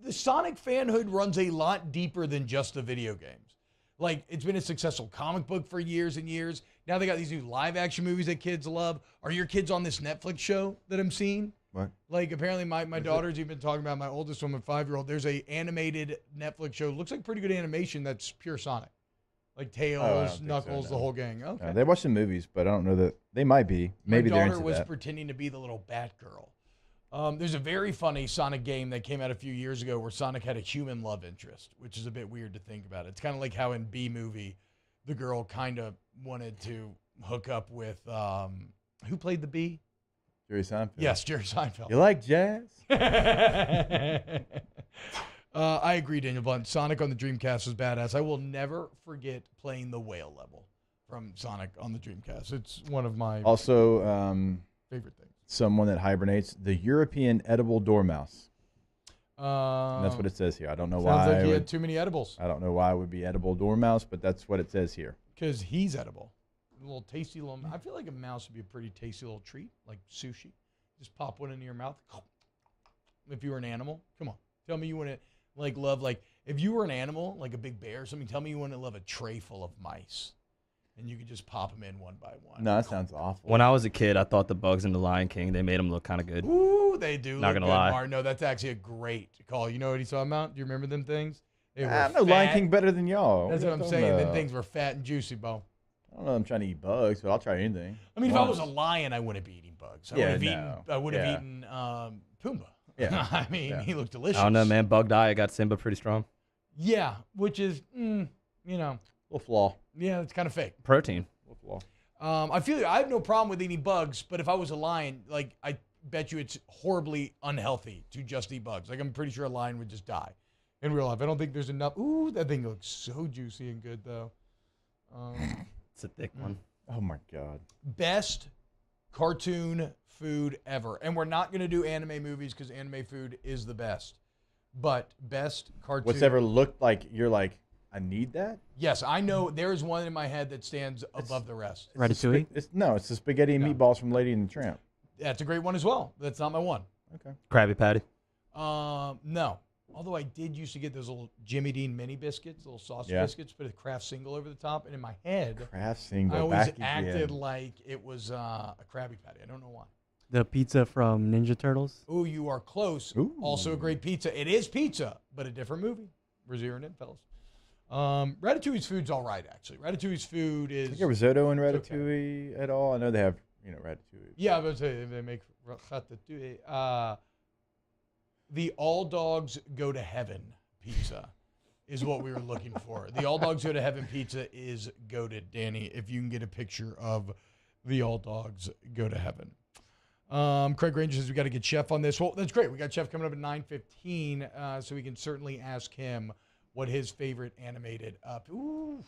The Sonic fanhood runs a lot deeper than just the video games. Like, it's been a successful comic book for years and years. Now they got these new live action movies that kids love. Are your kids on this Netflix show that I'm seeing? What? Like, apparently my daughters even talking about, my oldest one, my 5-year-old. There's a animated Netflix show. Looks like pretty good animation that's pure Sonic. Like Tails, Knuckles, the whole gang. Okay. They watch the movies, but I don't know that they might be. Maybe my they're daughter into was that. pretending to be the little Batgirl. There's a very funny Sonic game that came out a few years ago where Sonic had a human love interest, which is a bit weird to think about. It's kind of like how in B-Movie, the girl kind of wanted to hook up with, who played the bee? Jerry Seinfeld. Yes, Jerry Seinfeld. You like jazz? I agree, Daniel Blunt. Sonic on the Dreamcast was badass. I will never forget playing the whale level from Sonic on the Dreamcast. It's one of my Also, favorite things. Someone that hibernates, the European edible dormouse. And that's Um, what it says here. I don't know Sounds why. like he it had would- too many edibles. I don't know why it would be edible dormouse, but that's what it says here. Because he's edible. A little tasty little. I feel like a mouse would be a pretty tasty little treat, like sushi. Just pop one into your mouth. If you were an animal, come on, tell me you want to love if you were an animal, like a big bear or something. Tell me you want to love a tray full of mice, and you could just pop them in one by one. No, that sounds awful. When I was a kid, I thought the bugs in The Lion King, they made them look kind of good. Ooh, they do. Not look gonna good, lie. Martin. No, that's actually a great call. You know what he's talking about? Do you remember them things? They were I know Lion fat. King better than y'all. That's what I'm Don't saying. Them know. things were fat and juicy, Bo. I don't know. I'm trying to eat bugs, but I'll try anything. I mean, if I was a lion, I wouldn't be eating bugs. I would have Yeah. eaten Pumbaa. Yeah. I mean, he looked delicious. I don't know, man. Bug diet got Simba pretty strong. Yeah, which is, little flaw. Yeah, it's kind of fake. Protein. Little flaw. I feel I have no problem with eating bugs, but if I was a lion, I bet you it's horribly unhealthy to just eat bugs. Like, I'm pretty sure a lion would just die in real life. I don't think there's enough. Ooh, that thing looks so juicy and good, though. It's a thick one. Oh, my God. Best cartoon food ever. And we're not going to do anime movies because anime food is the best. But best cartoon. What's ever looked like you're like, I need that? Yes, I know there is one in my head that stands above the rest. Ratatouille? It's the spaghetti and meatballs from Lady and the Tramp. That's a great one as well. That's not my one. Okay. Krabby Patty. No. Although I did used to get those little Jimmy Dean mini biscuits, little sausage biscuits, but a Kraft single over the top. And in my head, Kraft single. I always back acted again. like it was a Krabby Patty. I don't know why. The pizza from Ninja Turtles. Ooh, you are close. Also a great pizza. It is pizza, but a different movie. We're zeroing in, fellas. Ratatouille's food's all right, actually. Ratatouille's food is... Is there risotto in Ratatouille at all? I know they have, Ratatouille. Yeah, I was going to say, they make Ratatouille. The All Dogs Go to Heaven pizza is what we were looking for. The All Dogs Go to Heaven pizza is goated, Danny, if you can get a picture of the All Dogs Go to Heaven. Craig Ranger says we got to get Chef on this. Well, that's great. We got Chef coming up at 9:15, so we can certainly ask him what his favorite animated up. Ooh,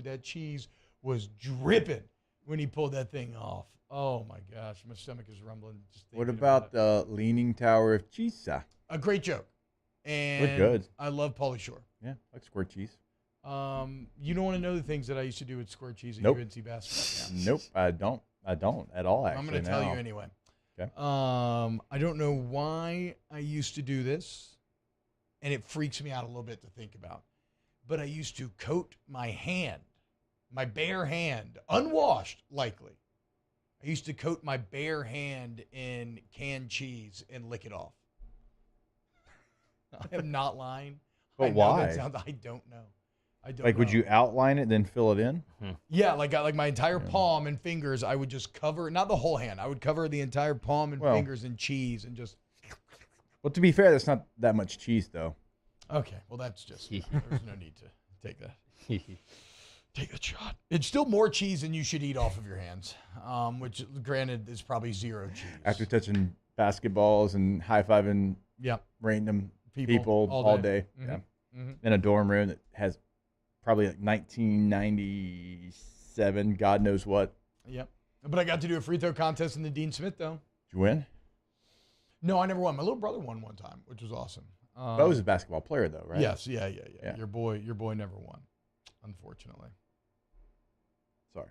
that cheese was dripping when he pulled that thing off. Oh my gosh, my stomach is rumbling. What about the Leaning Tower of Cheesa? A great joke. And Look good. I love Pauly Shore. Yeah, like squirt cheese. You don't want to know the things that I used to do with squirt cheese at Nope. UNC basketball. Nope, I don't at all, actually. I'm going to tell you anyway. Okay. I don't know why I used to do this, and it freaks me out a little bit to think about. But I used to coat my hand, my bare hand, unwashed likely. I used to coat my bare hand in canned cheese and lick it off. I am not lying. But I know why? that sounds, I don't know. I don't Like, know. would you outline it, then fill it in? Yeah, like my entire palm and fingers, I would just cover, not the whole hand. I would cover the entire palm and fingers in cheese and just. Well, to be fair, that's not that much cheese, though. Okay, well, that's just, there's no need to take that. Take a shot. It's still more cheese than you should eat off of your hands, which, granted, is probably zero cheese. After touching basketballs and high-fiving random people all day. Mm-hmm. Yeah. Mm-hmm. In a dorm room that has probably like 1997, God knows what. Yep. But I got to do a free throw contest in the Dean Smith, though. Did you win? No, I never won. My little brother won one time, which was awesome. Bo was a basketball player, though, right? Yes. Yeah. Your boy never won, unfortunately. Sorry.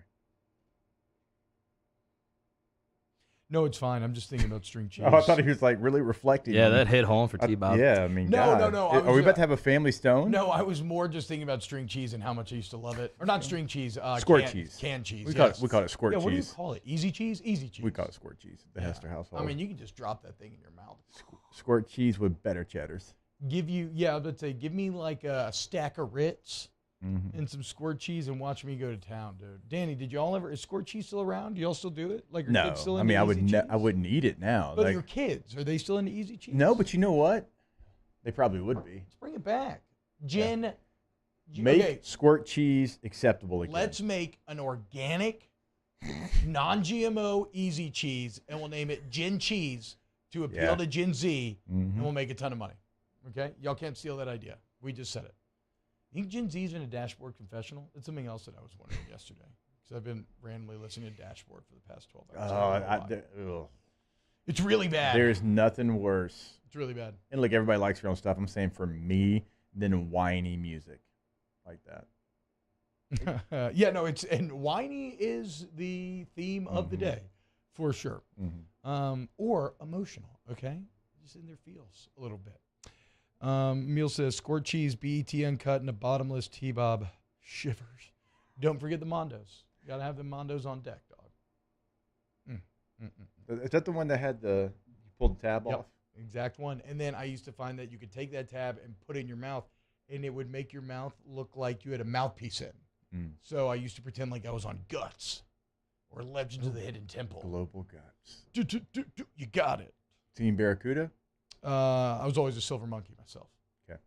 No, it's fine. I'm just thinking about string cheese. Oh, I thought he was like really reflecting. Yeah, that hit home for T-Bob. Yeah, I mean, No. God. I Are we about to have a family stone? No, I was more just thinking about string cheese and how much I used to love it. Or not string cheese. Squirt cheese. Canned cheese. We call it squirt cheese. What do you call it? Easy cheese? Easy cheese. We call it squirt cheese at the Hester household. I mean, you can just drop that thing in your mouth. Squirt cheese with better cheddars. Give me like a stack of Ritz and some squirt cheese and watch me go to town, dude. Danny, is squirt cheese still around? Do y'all still do it? Like, your kids still I into mean, easy cheese? I wouldn't eat it now. But Like, your kids, are they still into easy cheese? no, but you know what? They probably would be. Let's bring it back. Jen, Make squirt cheese acceptable again. let's make an organic, non-GMO easy cheese, and we'll name it Gen Cheese to appeal to Gen Z, and we'll make a ton of money. Okay? Y'all can't steal that idea. We just said it. You think Gen Z's in a dashboard confessional? It's something else that I was wondering yesterday, because I've been randomly listening to Dashboard for the past 12 hours. It's really bad. There's nothing worse. It's really bad. And look, everybody likes their own stuff. I'm saying for me, than whiny music like that. And whiny is the theme of the day, for sure. Or emotional, okay? Just in their feels a little bit. Meal says, squirt cheese, BET uncut, and a bottomless T-Bob. Shivers. Don't forget the Mondos. You got to have the Mondos on deck, dog. Is that the one that had you pulled the tab off? Exact one. And then I used to find that you could take that tab and put it in your mouth, and it would make your mouth look like you had a mouthpiece in. So I used to pretend like I was on Guts or Legends of the Hidden Temple. Global Guts. You got it. Team Barracuda? I was always a silver monkey myself. Okay.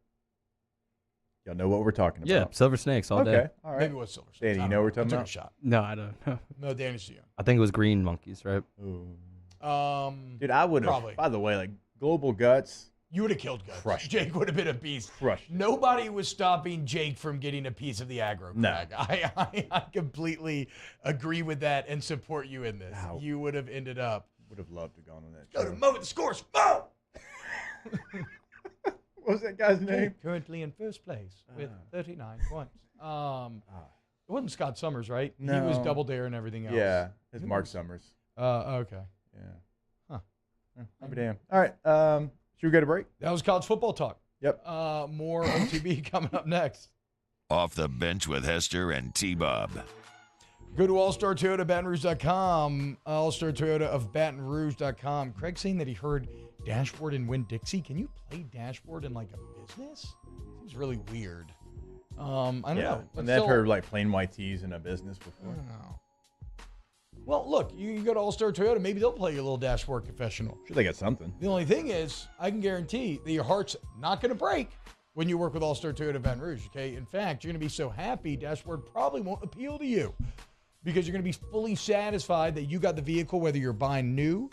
Y'all know what we're talking about. Yeah, silver snakes all day. Okay, all right. Maybe it was silver snakes. Danny, you know what we're talking I about? took a shot. No, I don't know. No, Danny's to you. I think it was green monkeys, right? Dude, I would have. Probably. By the way, like Global Guts. You would have killed Guts. Crushed. Jake would have been a beast. Crushed. Nobody was stopping Jake from getting a piece of the aggro crag. I completely agree with that and support you in this. Wow. You would have ended up. Would have loved to have gone on that Go show. to Mo with the scores. Mo! What was that guy's name? Currently in first place with 39 points. It wasn't Scott Summers, right? No. He was Double Dare and everything else. Yeah, it's Mark Summers. Okay. Yeah. Huh. I'll be damned. All right. Should we go to break? That was college football talk. Yep. More OTB coming up next. Off the Bench with Hester and T-Bob. Go to allstartoyotabatonrouge.com, All-Star Toyota of BatonRouge.com. Craig saying that he heard Dashboard in Winn-Dixie. Can you play Dashboard in like a business? Seems really weird. I don't know. But And I've heard like plain white tees in a business before. I don't know. Well, look, you go to All-Star Toyota, maybe they'll play you a little Dashboard confessional. Sure, they got something. The only thing is, I can guarantee that your heart's not going to break when you work with All-Star Toyota Baton Rouge, okay? In fact, you're going to be so happy, Dashboard probably won't appeal to you because you're going to be fully satisfied that you got the vehicle, whether you're buying new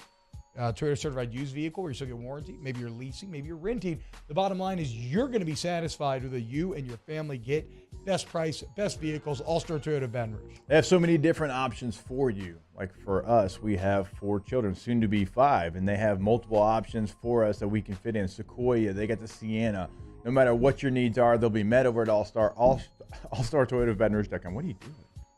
Toyota certified used vehicle where you still get warranty. Maybe you're leasing, maybe you're renting. The bottom line is you're going to be satisfied with you and your family get best price, best vehicles, All-Star Toyota Baton Rouge. They have so many different options for you. Like for us, we have 4 children, soon to be 5, and they have multiple options for us that we can fit in. Sequoia, they got the Sienna. No matter what your needs are, they'll be met over at All-Star Toyota Baton Rouge.com. What are you doing?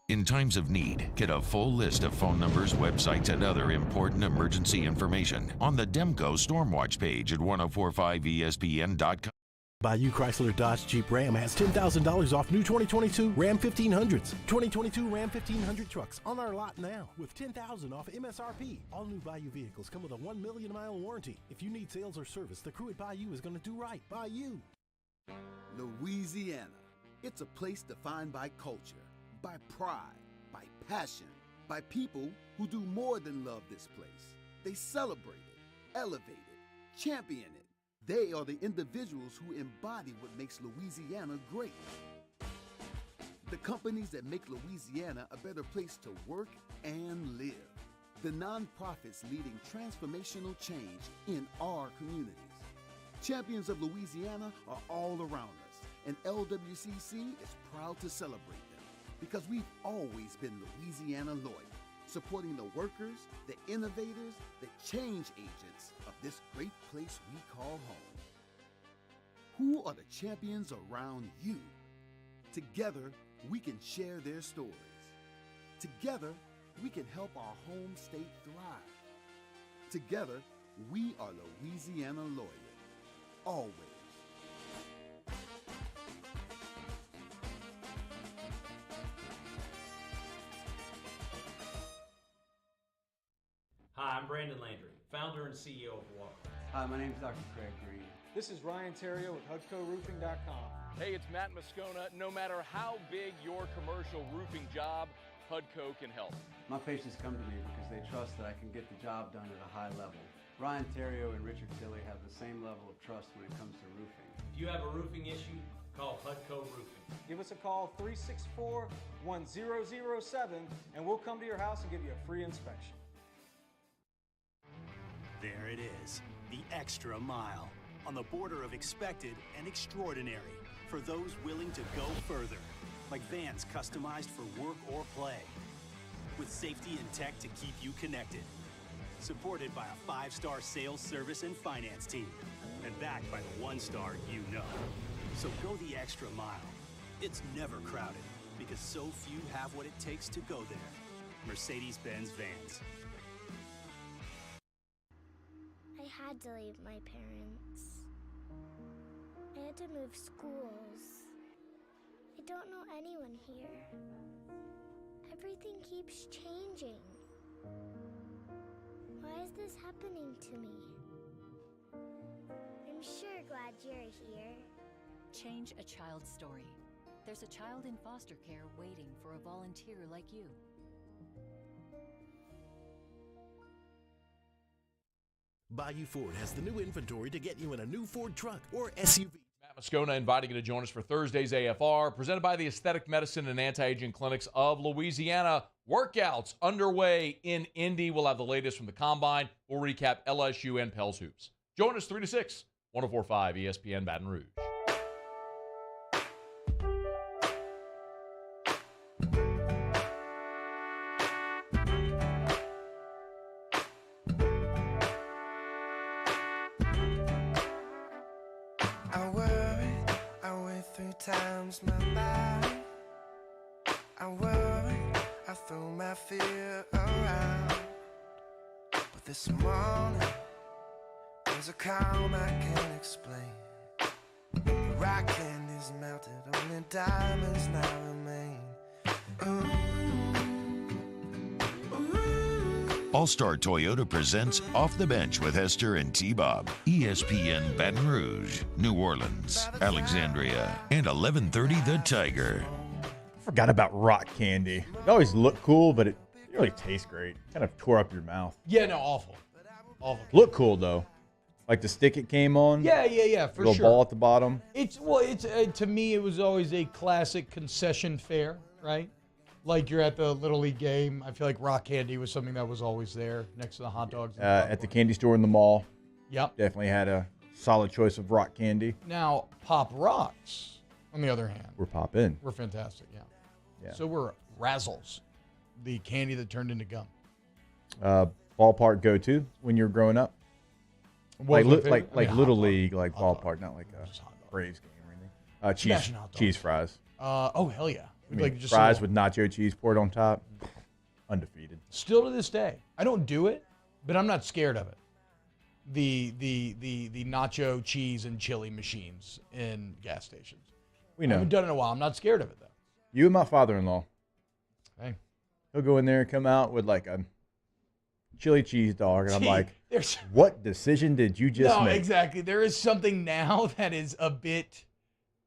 In times of need, get a full list of phone numbers, websites, and other important emergency information on the Demco Stormwatch page at 1045ESPN.com. Bayou Chrysler Dodge Jeep Ram has $10,000 off new 2022 Ram 1500s. 2022 Ram 1500 trucks on our lot now with $10,000 off MSRP. All new Bayou vehicles come with a 1 million mile warranty. If you need sales or service, the crew at Bayou is going to do right by you. Louisiana. It's a place defined by culture, by pride, by passion, by people who do more than love this place. They celebrate it, elevate it, champion it. They are the individuals who embody what makes Louisiana great. The companies that make Louisiana a better place to work and live. The nonprofits leading transformational change in our communities. Champions of Louisiana are all around us, and LWCC is proud to celebrate them because we've always been Louisiana loyal, supporting the workers, the innovators, the change agents of this great place we call home. Who are the champions around you? Together, we can share their stories. Together, we can help our home state thrive. Together, we are Louisiana loyal. Always. Hi, I'm Brandon Landry, founder and CEO of Walker. Hi, my name is Dr. Craig Green. This is Ryan Terrio with HUDCORoofing.com. Hey, it's Matt Moscona. No matter how big your commercial roofing job, HUDCO can help. My patients come to me because they trust that I can get the job done at a high level. Ryan Terrio and Richard Tilley have the same level of trust when it comes to roofing. If you have a roofing issue, call HUDCO Roofing. Give us a call, 364-1007, and we'll come to your house and give you a free inspection. There it is, the extra mile, on the border of expected and extraordinary, for those willing to go further, like vans customized for work or play, with safety and tech to keep you connected, supported by a 5-star sales, service, and finance team, and backed by the 1-star you know. So go the extra mile. It's never crowded, because so few have what it takes to go there. Mercedes-Benz Vans. I had to leave my parents. I had to move schools. I don't know anyone here. Everything keeps changing. Why is this happening to me? I'm sure glad you're here. Change a child's story. There's a child in foster care waiting for a volunteer like you. Bayou Ford has the new inventory to get you in a new Ford truck or SUV. Matt Moscona inviting you to join us for Thursday's AFR, presented by the Aesthetic Medicine and Anti-Aging Clinics of Louisiana. Workouts underway in Indy. We'll have the latest from the Combine. We'll recap LSU and Pels Hoops. Join us 3 to 6, 1045 ESPN Baton Rouge. Times my body, I worry, I throw my fear around. But this morning, there's a calm I can't explain. The rock candy's melted, only diamonds now remain. All-Star Toyota presents Off the Bench with Hester and T-Bob. ESPN Baton Rouge, New Orleans, Alexandria, and 1130 The Tiger. I forgot about rock candy. It always looked cool, but it didn't really taste great. Kind of tore up your mouth. Yeah, no, awful. Awful. Looked cool, though. Like the stick it came on. Yeah, for little sure. Ball at the bottom. It's to me, it was always a classic concession fare, right? Like you're at the Little League game. I feel like rock candy was something that was always there next to the hot dogs. And At the candy store in the mall. Yep. Definitely had a solid choice of rock candy. Now, Pop Rocks, on the other hand. We're Pop In. We're fantastic, yeah. Yeah. So we're Razzles, the candy that turned into gum. Ballpark go-to when you were growing up? What was my Like favorite? Little League, like ballpark, not like a Braves game or anything. Smashing hot dogs. Cheese fries. Oh, hell yeah. I mean, Like just fries a with nacho cheese poured on top. Undefeated. Still to this day, I don't do it, but I'm not scared of it. The nacho cheese and chili machines in gas stations. We know. I haven't done it in a while. I'm not scared of it though. You and my father-in-law. Hey. He'll go in there and come out with like a chili cheese dog, and I'm like, there's what decision did you just no, make? exactly. There is something now that is a bit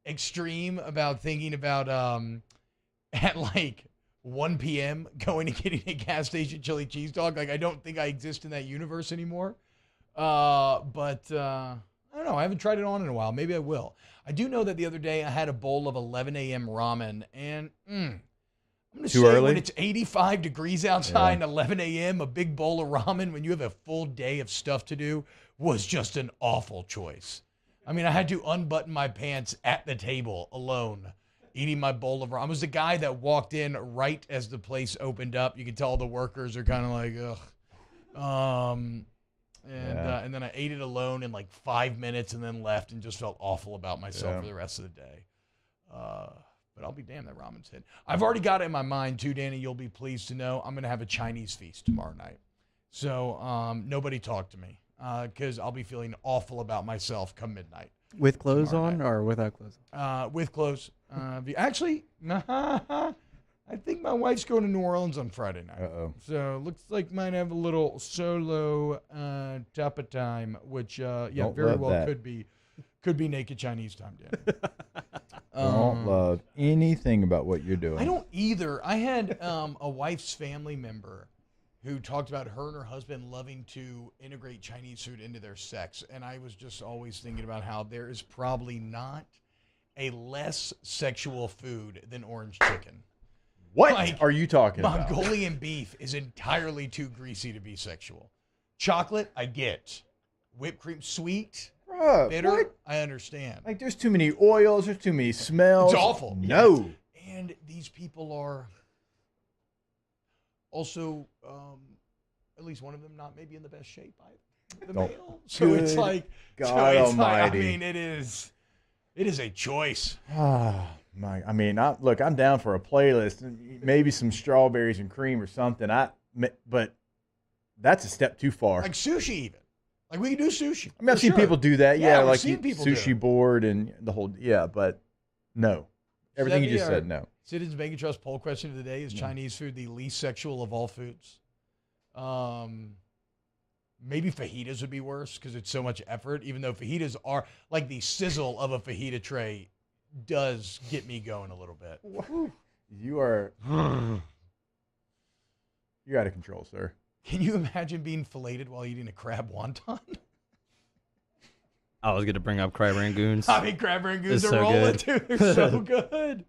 extreme about thinking about at like 1 p.m. going and getting a gas station chili cheese dog. Like I don't think I exist in that universe anymore. But I don't know. I haven't tried it on in a while. Maybe I will. I do know that the other day I had a bowl of 11 a.m. ramen, and I'm going to say when it's 85 degrees outside and 11 a.m., a big bowl of ramen when you have a full day of stuff to do was just an awful choice. I mean, I had to unbutton my pants at the table alone, eating my bowl of ramen. I was the guy that walked in right as the place opened up. You could tell the workers are kind of like, ugh. And then I ate it alone in like 5 minutes and then left and just felt awful about myself for the rest of the day. But I'll be damned, that ramen's hit. I've already got it in my mind too, Danny. You'll be pleased to know I'm going to have a Chinese feast tomorrow night. So nobody talk to me because I'll be feeling awful about myself come midnight. With clothes on or without clothes on? With clothes. Actually, I think my wife's going to New Orleans on Friday night. Uh-oh. So looks like might have a little solo tapa time, which Don't very love well that. could be naked Chinese time, Danny. Don't love anything about what you're doing. I don't either. I had a wife's family member who talked about her and her husband loving to integrate Chinese food into their sex, and I was just always thinking about how there is probably not a less sexual food than orange chicken. What are you talking about? Mongolian beef is entirely too greasy to be sexual. Chocolate, I get. Whipped cream, sweet, Bruh, bitter, what? I understand. Like, there's too many oils. There's too many smells. It's awful. No. And these people are also, at least one of them, not maybe in the best shape either. The male. So it's like, God Almighty. I mean, it is a choice. I mean, I'm down for a playlist, maybe some strawberries and cream or something. But that's a step too far. Like sushi, even. Like we can do sushi. I mean, I've seen people do that. Yeah, we've like seen people do sushi it. board and the whole. Yeah, but no. Everything you just said, no. Citizens Bank and Trust poll question of the day: is Chinese food the least sexual of all foods? Maybe fajitas would be worse because it's so much effort. Even though fajitas are like the sizzle of a fajita tray does get me going a little bit. You're out of control, sir. Can you imagine being filleted while eating a crab wonton? I was going to bring up crab rangoons. I mean, crab rangoons It's are so rolling good. too. They're so good.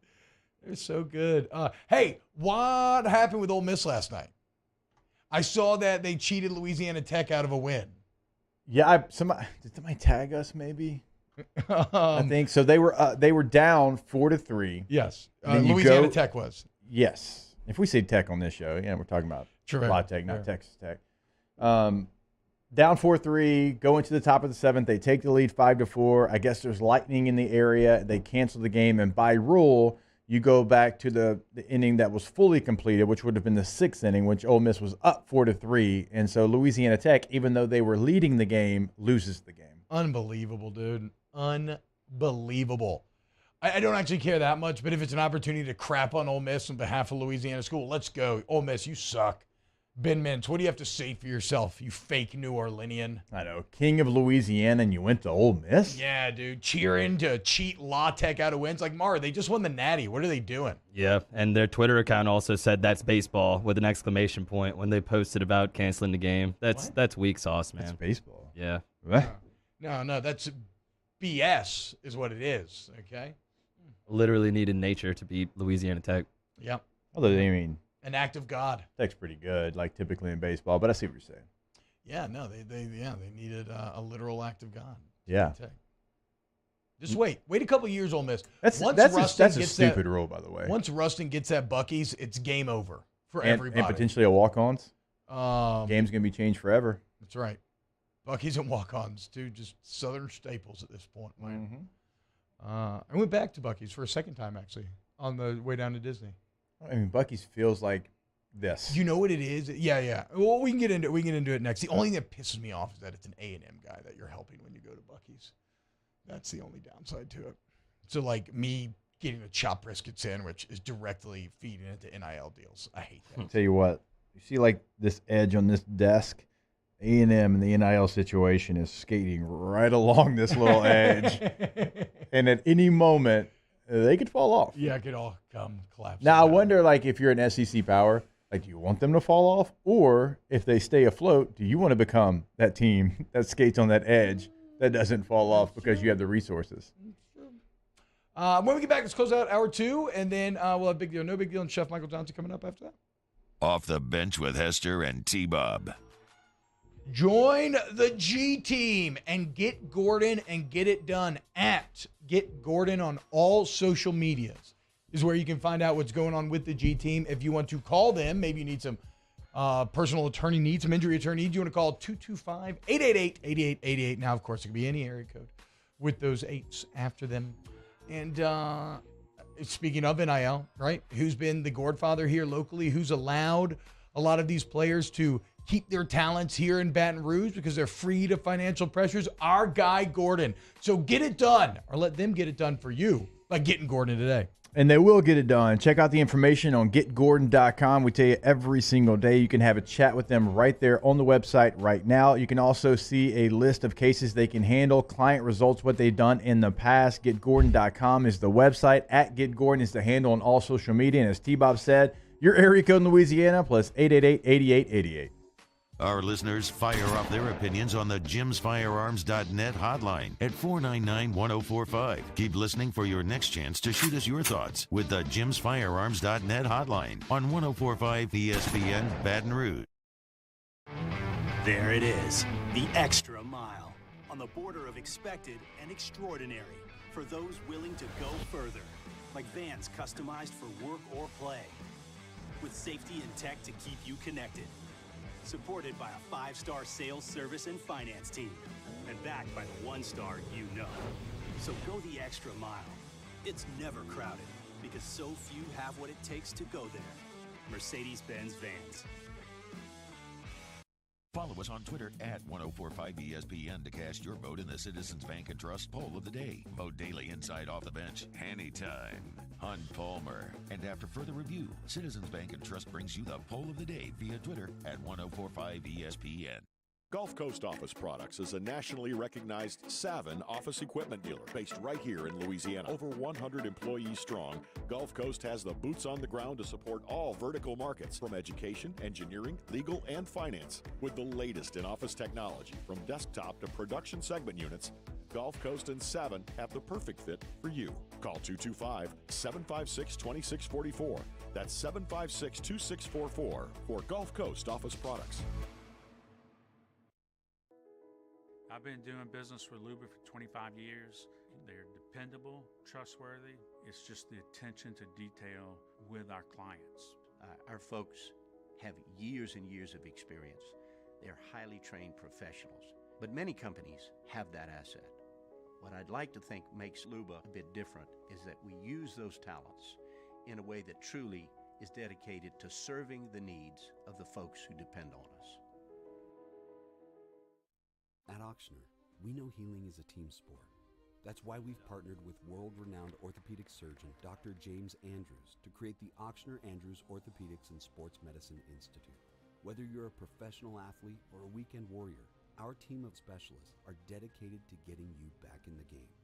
They're so good. Hey, what happened with Ole Miss last night? I saw that they cheated Louisiana Tech out of a win. Yeah, did somebody tag us? Maybe. I think so. They were down 4-3. Yes, And then Louisiana Tech was. Yes. If we say Tech on this show, we're talking about La Tech, not Texas Tech. Down 4-3, going to the top of the seventh. They take the lead 5-4. I guess there's lightning in the area. They cancel the game, and by rule, you go back to the inning that was fully completed, which would have been the sixth inning, which Ole Miss was up 4-3. And so Louisiana Tech, even though they were leading the game, loses the game. Unbelievable, dude. Unbelievable. I don't actually care that much, but if it's an opportunity to crap on Ole Miss on behalf of Louisiana school, let's go. Ole Miss, you suck. Ben Mintz, what do you have to say for yourself, you fake New Orleanian? I know. King of Louisiana, and you went to Ole Miss? Yeah, dude. Cheering to cheat La Tech out of wins. Like, Mara, they just won the Natty. What are they doing? Yeah, and their Twitter account also said that's baseball with an exclamation point when they posted about canceling the game. That's weak sauce, man. That's baseball. Yeah. No, that's BS is what it is, okay? Literally needed nature to beat Louisiana Tech. Yep. Although, I mean, an act of God. Tech's pretty good, like typically in baseball, but I see what you're saying. Yeah, no, they needed a literal act of God. Yeah. Just wait a couple years, Ole Miss. That's a stupid rule, by the way. Once Rustin gets that Buc-ee's, it's game over for everybody. And potentially a walk-ons. Game's gonna be changed forever. That's right. Buc-ee's and walk-ons, dude, just Southern staples at this point, man. I went back to Buc-ee's for a second time, actually, on the way down to Disney. I mean, Buc-ee's feels like this. You know what it is? Yeah. Well, we can get into it next. The only thing that pisses me off is that it's an A&M guy that you're helping when you go to Buc-ee's. That's the only downside to it. So, like, me getting a chopped brisket sandwich is directly feeding into NIL deals. I hate that. I'll tell you what, you see, like, this edge on this desk, A&M and the NIL situation is skating right along this little edge. And at any moment, they could fall off. Yeah, it could all come collapse. Now, I wonder, like, if you're an SEC power, like, do you want them to fall off? Or if they stay afloat, do you want to become that team that skates on that edge that doesn't fall off because you have the resources? When we get back, let's close out hour 2, and then we'll have Big Deal, No Big Deal, and Chef Michael Johnson coming up after that. Off the Bench with Hester and T-Bob. Join the G Team and get Gordon and get it done at Get Gordon on all social medias is where you can find out what's going on with the G Team. If you want to call them, maybe you need some personal attorney needs, some injury attorney needs, you want to call 225-888-8888. Now, of course, it could be any area code with those 8s after them. And speaking of NIL, right, who's been the godfather here locally, who's allowed a lot of these players to keep their talents here in Baton Rouge because they're free to financial pressures? Our guy, Gordon. So get it done, or let them get it done for you by getting Gordon today. And they will get it done. Check out the information on getgordon.com. We tell you every single day you can have a chat with them right there on the website right now. You can also see a list of cases they can handle, client results, what they've done in the past. Getgordon.com is the website. At getgordon is the handle on all social media. And as T-Bob said, your area code in Louisiana plus 888-8888. Our listeners fire off their opinions on the jimsfirearms.net hotline at 499-1045. Keep listening for your next chance to shoot us your thoughts with the jimsfirearms.net hotline on 1045 ESPN Baton Rouge. There it is, the extra mile, on the border of expected and extraordinary, for those willing to go further, like vans customized for work or play, with safety and tech to keep you connected. Supported by a 5-star sales, service, and finance team. And backed by the 1-star you know. So go the extra mile. It's never crowded because so few have what it takes to go there. Mercedes-Benz Vans. Follow us on Twitter at 1045ESPN to cast your vote in the Citizens Bank and Trust Poll of the Day. Vote daily inside Off the Bench, anytime. Hunt Palmer. And after further review, Citizens Bank and Trust brings you the Poll of the Day via Twitter at 1045ESPN. Gulf Coast Office Products is a nationally recognized Savin office equipment dealer based right here in Louisiana. Over 100 employees strong, Gulf Coast has the boots on the ground to support all vertical markets, from education, engineering, legal, and finance. With the latest in office technology, from desktop to production segment units, Gulf Coast and Savin have the perfect fit for you. Call 225-756-2644. That's 756-2644 for Gulf Coast Office Products. I've been doing business with Luba for 25 years. They're dependable, trustworthy. It's just the attention to detail with our clients. Our folks have years and years of experience. They're highly trained professionals, but many companies have that asset. What I'd like to think makes Luba a bit different is that we use those talents in a way that truly is dedicated to serving the needs of the folks who depend on us. At Auctioner, we know healing is a team sport. That's why we've partnered with world-renowned orthopedic surgeon Dr. James Andrews to create the Auctioner Andrews Orthopedics and Sports Medicine Institute. Whether you're a professional athlete or a weekend warrior, our team of specialists are dedicated to getting you back in the game.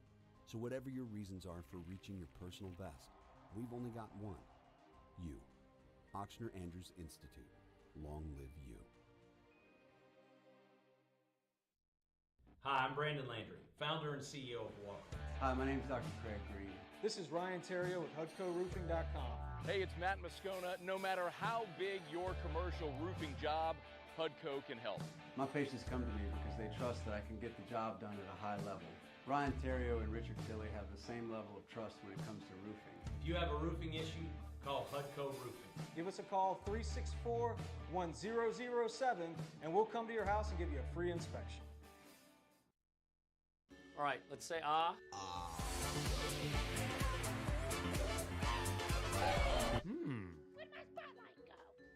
So whatever your reasons are for reaching your personal best, we've only got one. You. Auctioner Andrews Institute. Long live you. Hi, I'm Brandon Landry, founder and CEO of Walker. Hi, my name is Dr. Craig Green, This is Ryan Terrio with HUDCORoofing.com. Hey, it's Matt Moscona. No matter how big your commercial roofing job, HUDCO can help. My patients come to me because they trust that I can get the job done at a high level. Ryan Terrio and Richard Tilley have the same level of trust when it comes to roofing. If you have a roofing issue, call HUDCO Roofing. Give us a call, 364-1007, and we'll come to your house and give you a free inspection. All right, let's say ah. Where'd my spotlight go?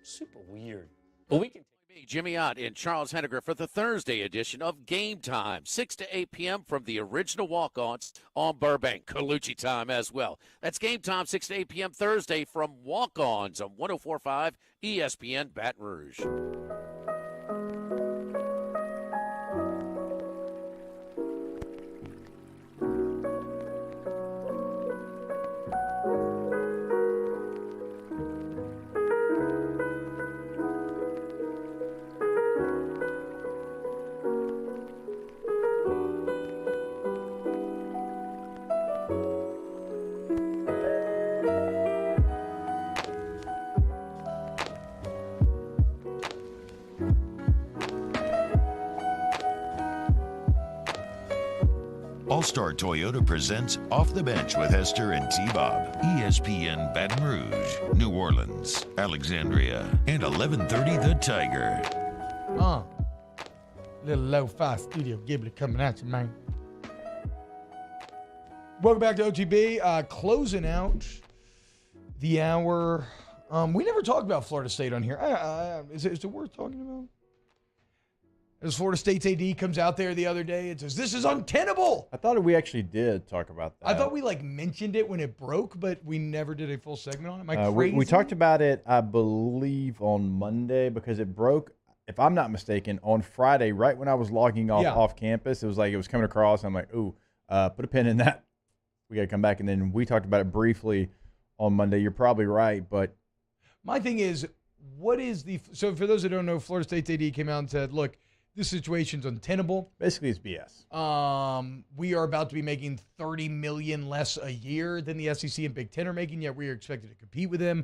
Super weird. But we can. Jimmy Ott and Charles Henniger for the Thursday edition of Game Time, 6 to 8 p.m. from the original walk-ons on Burbank. Colucci time as well. That's Game Time, 6 to 8 p.m. Thursday from walk-ons on 104.5 ESPN Baton Rouge. All-Star Toyota presents Off the Bench with Hester and T-Bob. ESPN Baton Rouge, New Orleans, Alexandria, and 1130 The Tiger. Little lo-fi studio Ghibli coming at you, man. Welcome back to OTB. Closing out the hour. We never talked about Florida State on here. Is it worth talking about? As Florida State's AD comes out there the other day and says, "This is untenable." I thought we actually did talk about that. I thought we mentioned it when it broke, but we never did a full segment on it. Am I crazy? We talked about it, I believe, on Monday because it broke, if I'm not mistaken, on Friday, right when I was logging off campus. It was like it was coming across. And I'm like, ooh, put a pin in that. We got to come back. And then we talked about it briefly on Monday. You're probably right, but my thing is, so for those that don't know, Florida State's AD came out and said, look, this situation's untenable. Basically, it's BS. We are about to be making $30 million less a year than the SEC and Big Ten are making, yet we are expected to compete with them.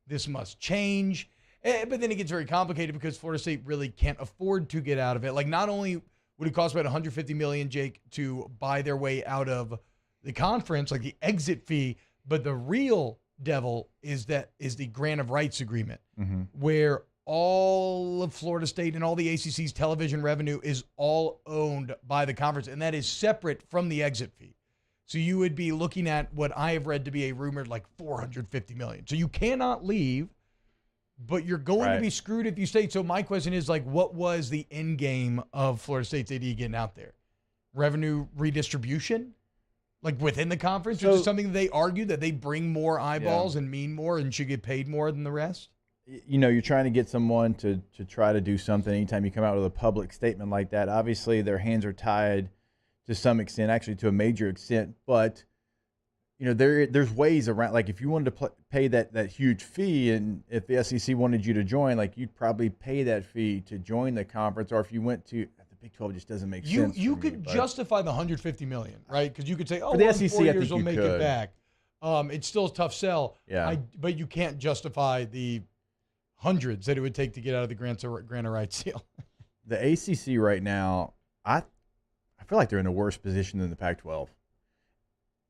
This must change. But then it gets very complicated because Florida State really can't afford to get out of it. Like, not only would it cost about $150 million, Jake, to buy their way out of the conference, like the exit fee, but the real devil is the grant of rights agreement, where all of Florida State and all the ACC's television revenue is all owned by the conference, and that is separate from the exit fee. So you would be looking at what I have read to be a rumored like $450 million. So you cannot leave, but you're going to be screwed if you stay. So my question is, like, what was the end game of Florida State's AD getting out there? Revenue redistribution? Like within the conference? Or is it something they argue that they bring more eyeballs and mean more and should get paid more than the rest? You know, you're trying to get someone to try to do something. Anytime you come out with a public statement like that, obviously their hands are tied to some extent, actually to a major extent. But, you know, there's ways around. Like if you wanted to pay that huge fee, and if the SEC wanted you to join, like you'd probably pay that fee to join the conference. Or if you went to the Big 12, just doesn't make sense. You could justify the $150 million, right? Because you could say, oh, for the well, SEC, 4 I years think will you make could. it back. It's still a tough sell. Yeah. But you can't justify the hundreds that it would take to get out of the grant of rights deal. The ACC right now, I feel like they're in a worse position than the Pac-12.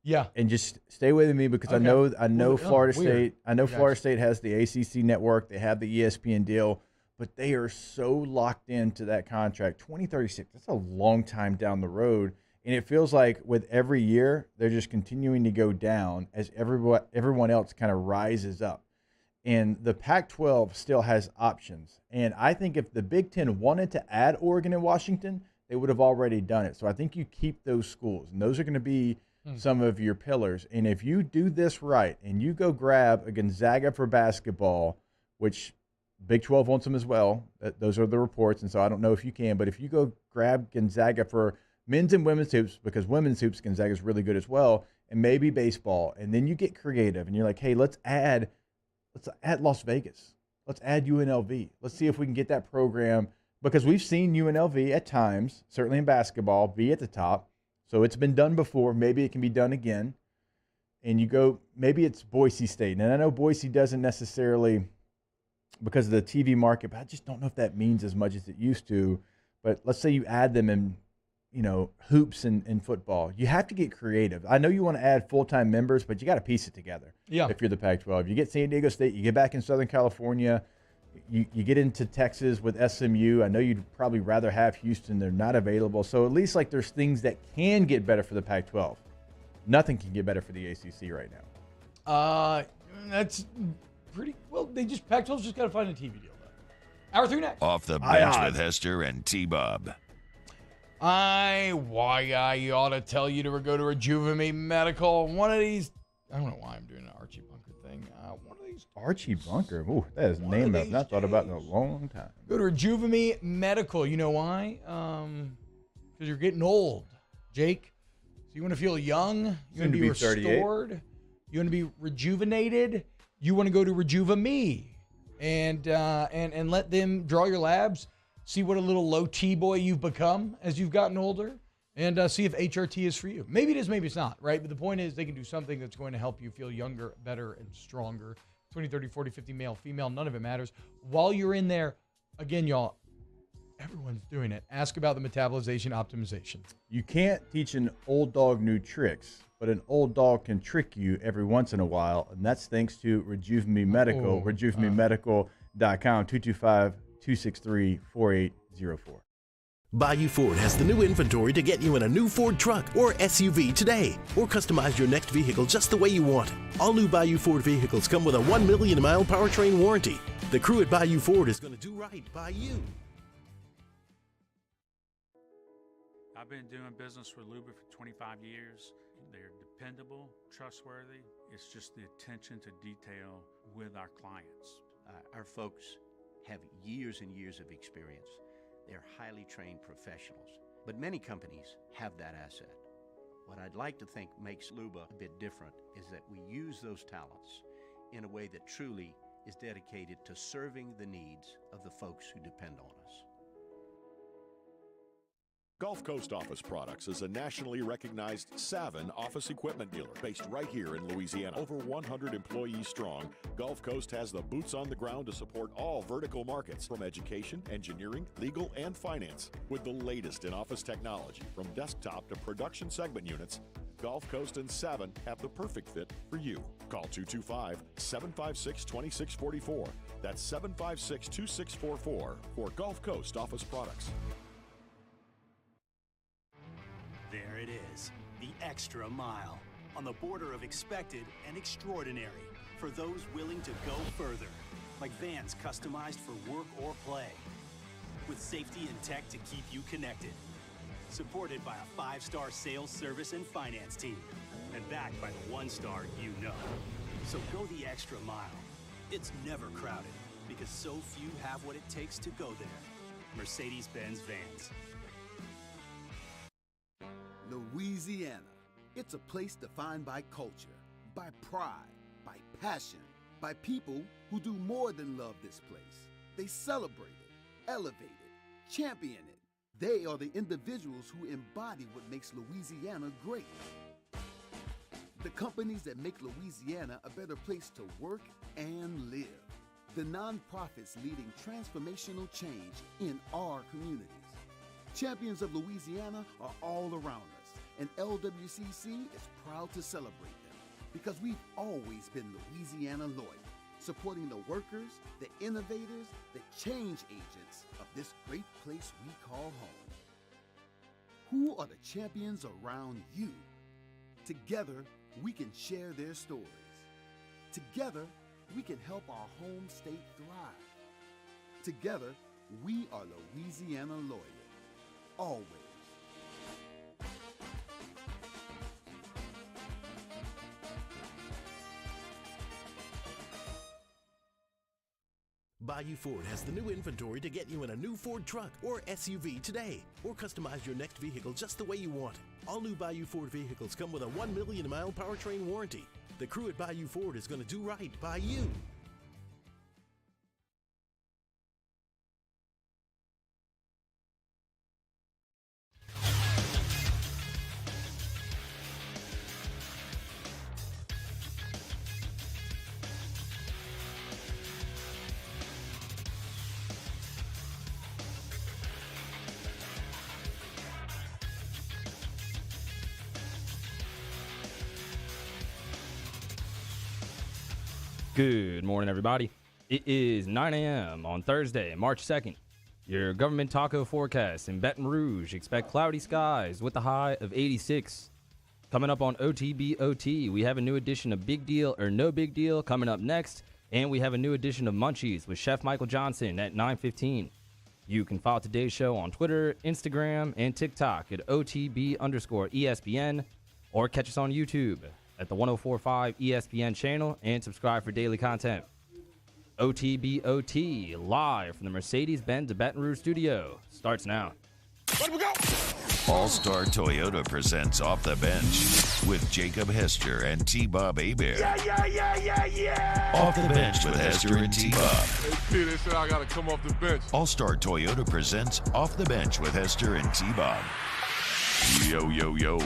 Yeah. And just stay with me because I know Florida State. I know Florida State has the ACC network. They have the ESPN deal, but they are so locked into that contract. 2036. That's a long time down the road, and it feels like with every year they're just continuing to go down as everyone else kind of rises up. And the Pac-12 still has options. And I think if the Big Ten wanted to add Oregon and Washington, they would have already done it. So I think you keep those schools, and those are going to be some of your pillars. And if you do this right and you go grab a Gonzaga for basketball, which Big 12 wants them as well, those are the reports, and so I don't know if you can, but if you go grab Gonzaga for men's and women's hoops, because women's hoops, Gonzaga is really good as well, and maybe baseball, and then you get creative, and you're like, hey, let's add Las Vegas. Let's add UNLV. Let's see if we can get that program, because we've seen UNLV at times, certainly in basketball, be at the top. So it's been done before. Maybe it can be done again. and you go, maybe it's Boise State. And I know Boise doesn't necessarily, because of the TV market, but I just don't know if that means as much as it used to. But let's say you add them in, hoops and football. You have to get creative. I know you want to add full-time members, but you got to piece it together. Yeah. If you're the Pac-12. You get San Diego State, you get back in Southern California, you get into Texas with SMU. I know you'd probably rather have Houston. They're not available. So at least there's things that can get better for the Pac-12. Nothing can get better for the ACC right now. That's pretty well. Pac-12's just got to find a TV deal. Hour 3 next. Off the bench with Hester and T-Bob. I ought to tell you to go to Rejuvenate Medical. One of these, I don't know why I'm doing an Archie Bunker thing. One of these. Archie Bunker. Ooh, that is a name I've not thought about in a long time. Go to Rejuvenate Medical. You know why? Because you're getting old, Jake. So you want to feel young. You want to be restored. 38. You want to be rejuvenated. You want to go to Rejuva-Me and let them draw your labs. See what a little low T boy you've become as you've gotten older, and see if HRT is for you. Maybe it is, maybe it's not, right? But the point is they can do something that's going to help you feel younger, better, and stronger. 20, 30, 40, 50, male, female, none of it matters. While you're in there, again, y'all, everyone's doing it. Ask about the metabolization optimization. You can't teach an old dog new tricks, but an old dog can trick you every once in a while, and that's thanks to Rejuve-Me Medical, RejuveMeMedical.com, 225-263-4804. Bayou Ford has the new inventory to get you in a new Ford truck or SUV today, or customize your next vehicle just the way you want it. All new Bayou Ford vehicles come with a 1 million mile powertrain warranty. The crew at Bayou Ford is going to do right by you. I've been doing business with Luba for 25 years. They're dependable, trustworthy. It's just the attention to detail with our clients. Our folks have years and years of experience. They're highly trained professionals, but many companies have that asset. What I'd like to think makes Luba a bit different is that we use those talents in a way that truly is dedicated to serving the needs of the folks who depend on us. Gulf Coast Office Products is a nationally recognized Savin office equipment dealer based right here in Louisiana. Over 100 employees strong, Gulf Coast has the boots on the ground to support all vertical markets from education, engineering, legal, and finance. With the latest in office technology from desktop to production segment units, Gulf Coast and Savin have the perfect fit for you. Call 225-756-2644. That's 756-2644 for Gulf Coast Office Products. There it is, the extra mile, on the border of expected and extraordinary, for those willing to go further, like vans customized for work or play, with safety and tech to keep you connected, supported by a 5-star sales, service, and finance team, and backed by the 1-star you know. So go the extra mile. It's never crowded, because so few have what it takes to go there. Mercedes-Benz Vans. Louisiana. It's a place defined by culture, by pride, by passion, by people who do more than love this place. They celebrate it, elevate it, champion it. They are the individuals who embody what makes Louisiana great. The companies that make Louisiana a better place to work and live. The nonprofits leading transformational change in our communities. Champions of Louisiana are all around us, and LWCC is proud to celebrate them because we've always been Louisiana loyal, supporting the workers, the innovators, the change agents of this great place we call home. Who are the champions around you? Together, we can share their stories. Together, we can help our home state thrive. Together, we are Louisiana loyal. Always. Bayou Ford has the new inventory to get you in a new Ford truck or SUV today, or customize your next vehicle just the way you want it. All new Bayou Ford vehicles come with a 1 million mile powertrain warranty. The crew at Bayou Ford is going to do right by you. Good morning, everybody. It is 9 a.m. on Thursday, March 2nd. Your government taco forecast in Baton Rouge. Expect cloudy skies with a high of 86. Coming up on OTBOT, we have a new edition of Big Deal or No Big Deal coming up next. And we have a new edition of Munchies with Chef Michael Johnson at 9:15. You can follow today's show on Twitter, Instagram, and TikTok at OTB_ESPN, or catch us on YouTube at the 104.5 ESPN channel and subscribe for daily content. OTBOT, live from the Mercedes-Benz Baton Rouge studio, starts now. Let we go! All-Star Toyota presents Off the Bench with Jacob Hester and T-Bob Hebert. Yeah. Off the Bench with Hester and T-Bob. Hey, P, they said I got to come off the bench. All-Star Toyota presents Off the Bench with Hester and T-Bob. Yo, yo, yo.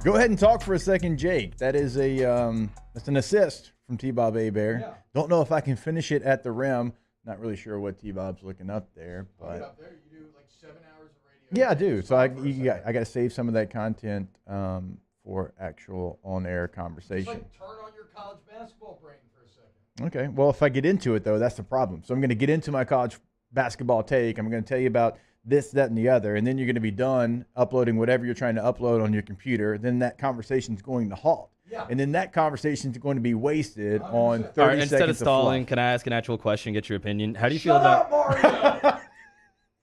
Go ahead and talk for a second, Jake. That is that's an assist from T-Bob Hebert. Yeah. Don't know if I can finish it at the rim. Not really sure what T-Bob's looking up there, but Up there, you do like 7 hours of radio. yeah, I do. So I got to save some of that content for actual on-air conversation. Just like turn on your college basketball brain for a second. Okay. Well, if I get into it, though, that's the problem. So I'm going to get into my college basketball take. I'm going to tell you about this, that, and the other, and then you're going to be done uploading whatever you're trying to upload on your computer. Then that conversation is going to halt. Yeah. And then that conversation is going to be wasted 100%. on 30 All right, instead seconds of stalling, fluff. can I ask an actual question, get your opinion? How do you feel about Mario!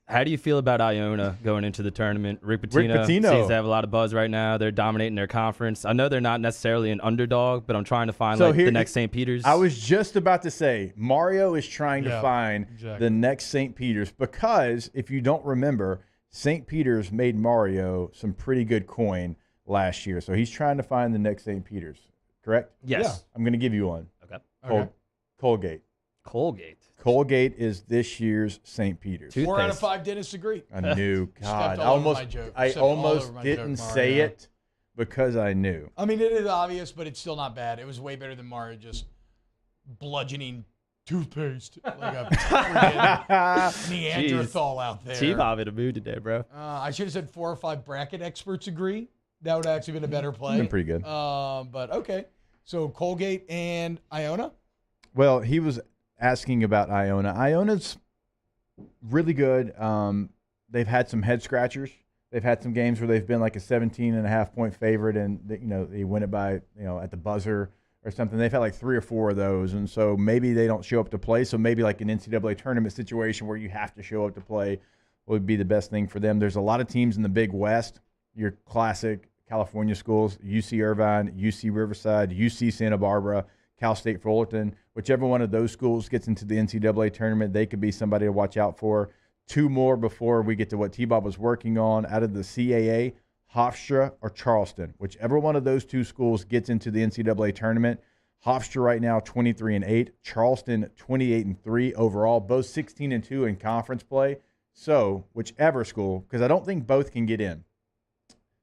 How do you feel about Iona going into the tournament? Rick Pitino seems to have a lot of buzz right now. They're dominating their conference. I know they're not necessarily an underdog, but I'm trying to find the next St. Peter's. I was just about to say, Mario is trying to find the next St. Peter's because if you don't remember, St. Peter's made Mario some pretty good coin last year. So he's trying to find the next St. Peter's, correct? Yes. Yeah. I'm going to give you one. Okay. Colgate. Colgate is this year's St. Peter's. 4 out of 5 dentists agree. I knew. God, I almost didn't say it because I knew. I mean, it is obvious, but it's still not bad. It was way better than Mario just bludgeoning toothpaste like a freaking Neanderthal out there. T-Bob in a mood today, bro. I should have said 4 or 5 bracket experts agree. That would have actually been a better play. Been pretty good. But okay. So Colgate and Iona? Well, he was asking about Iona. Iona's really good. They've had some head scratchers. They've had some games where they've been like a 17.5-point favorite, and they win it by at the buzzer or something. They've had like 3 or 4 of those, and so maybe they don't show up to play. So maybe like an NCAA tournament situation where you have to show up to play would be the best thing for them. There's a lot of teams in the Big West, your classic California schools, UC Irvine, UC Riverside, UC Santa Barbara, Cal State Fullerton. Whichever one of those schools gets into the NCAA tournament, they could be somebody to watch out for. 2 more before we get to what T-Bob was working on out of the CAA, Hofstra or Charleston. Whichever one of those 2 schools gets into the NCAA tournament. Hofstra right now 23-8, Charleston 28-3 overall, both 16-2 in conference play. So whichever school, because I don't think both can get in.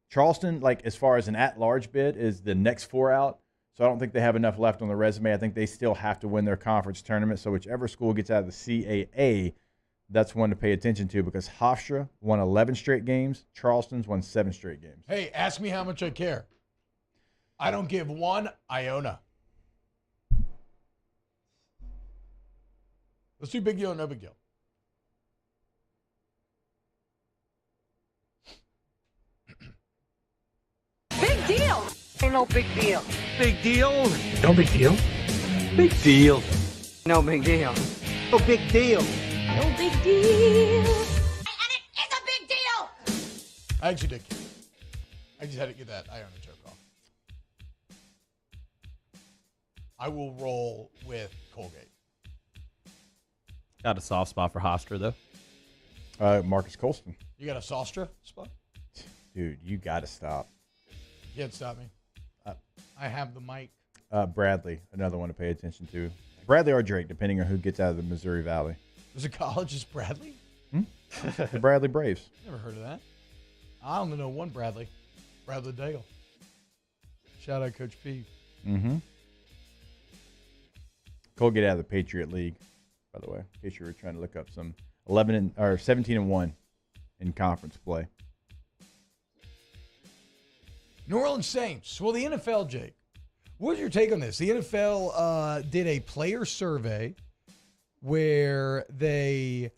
Charleston, like as far as an at-large bid, is the next 4 out. So I don't think they have enough left on the resume. I think they still have to win their conference tournament. So whichever school gets out of the CAA, that's one to pay attention to because Hofstra won 11 straight games. Charleston's won 7 straight games. Hey, ask me how much I care. I don't give 1 iota. Let's do big deal or no big deal. Big deal. Ain't no big deal. Big deal. No big deal. Big deal. No big deal. No big deal. No big deal. And it is a big deal. I actually did. I just had to get that Iona joke off. I will roll with Colgate. Got a soft spot for Hofstra, though. Marcus Colston. You got a Sostra spot? Dude, you got to stop. You can't stop me. I have the mic. Bradley, another one to pay attention to. Bradley or Drake, depending on who gets out of the Missouri Valley. Was it college? Is Bradley? The Bradley Braves. Never heard of that. I only know one Bradley. Bradley Dale. Shout out Coach P. Mm-hmm. Colgate out of the Patriot League, by the way, in case you were trying to look up some 17-1 in conference play. New Orleans Saints. Well, the NFL, Jake. What's your take on this? The NFL did a player survey where they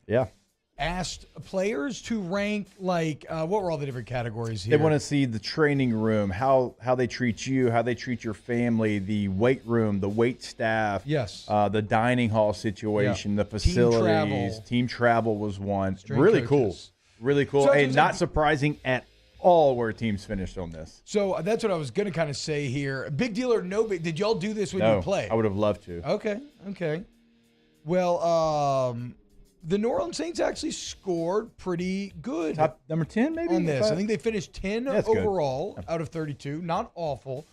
asked players to rank, like, what were all the different categories here? They want to see the training room, how they treat you, how they treat your family, the weight room, the weight staff, the dining hall situation, the facilities. Team travel was one. Really cool. Really cool. So and not surprising at all where teams finished on this. So that's what I was going to kind of say here. Big deal or no big? Did y'all do this when you played? I would have loved to. Okay. Well, the New Orleans Saints actually scored pretty good. Top number 10 maybe? On this. I think they finished 10 overall out of 32. Not awful.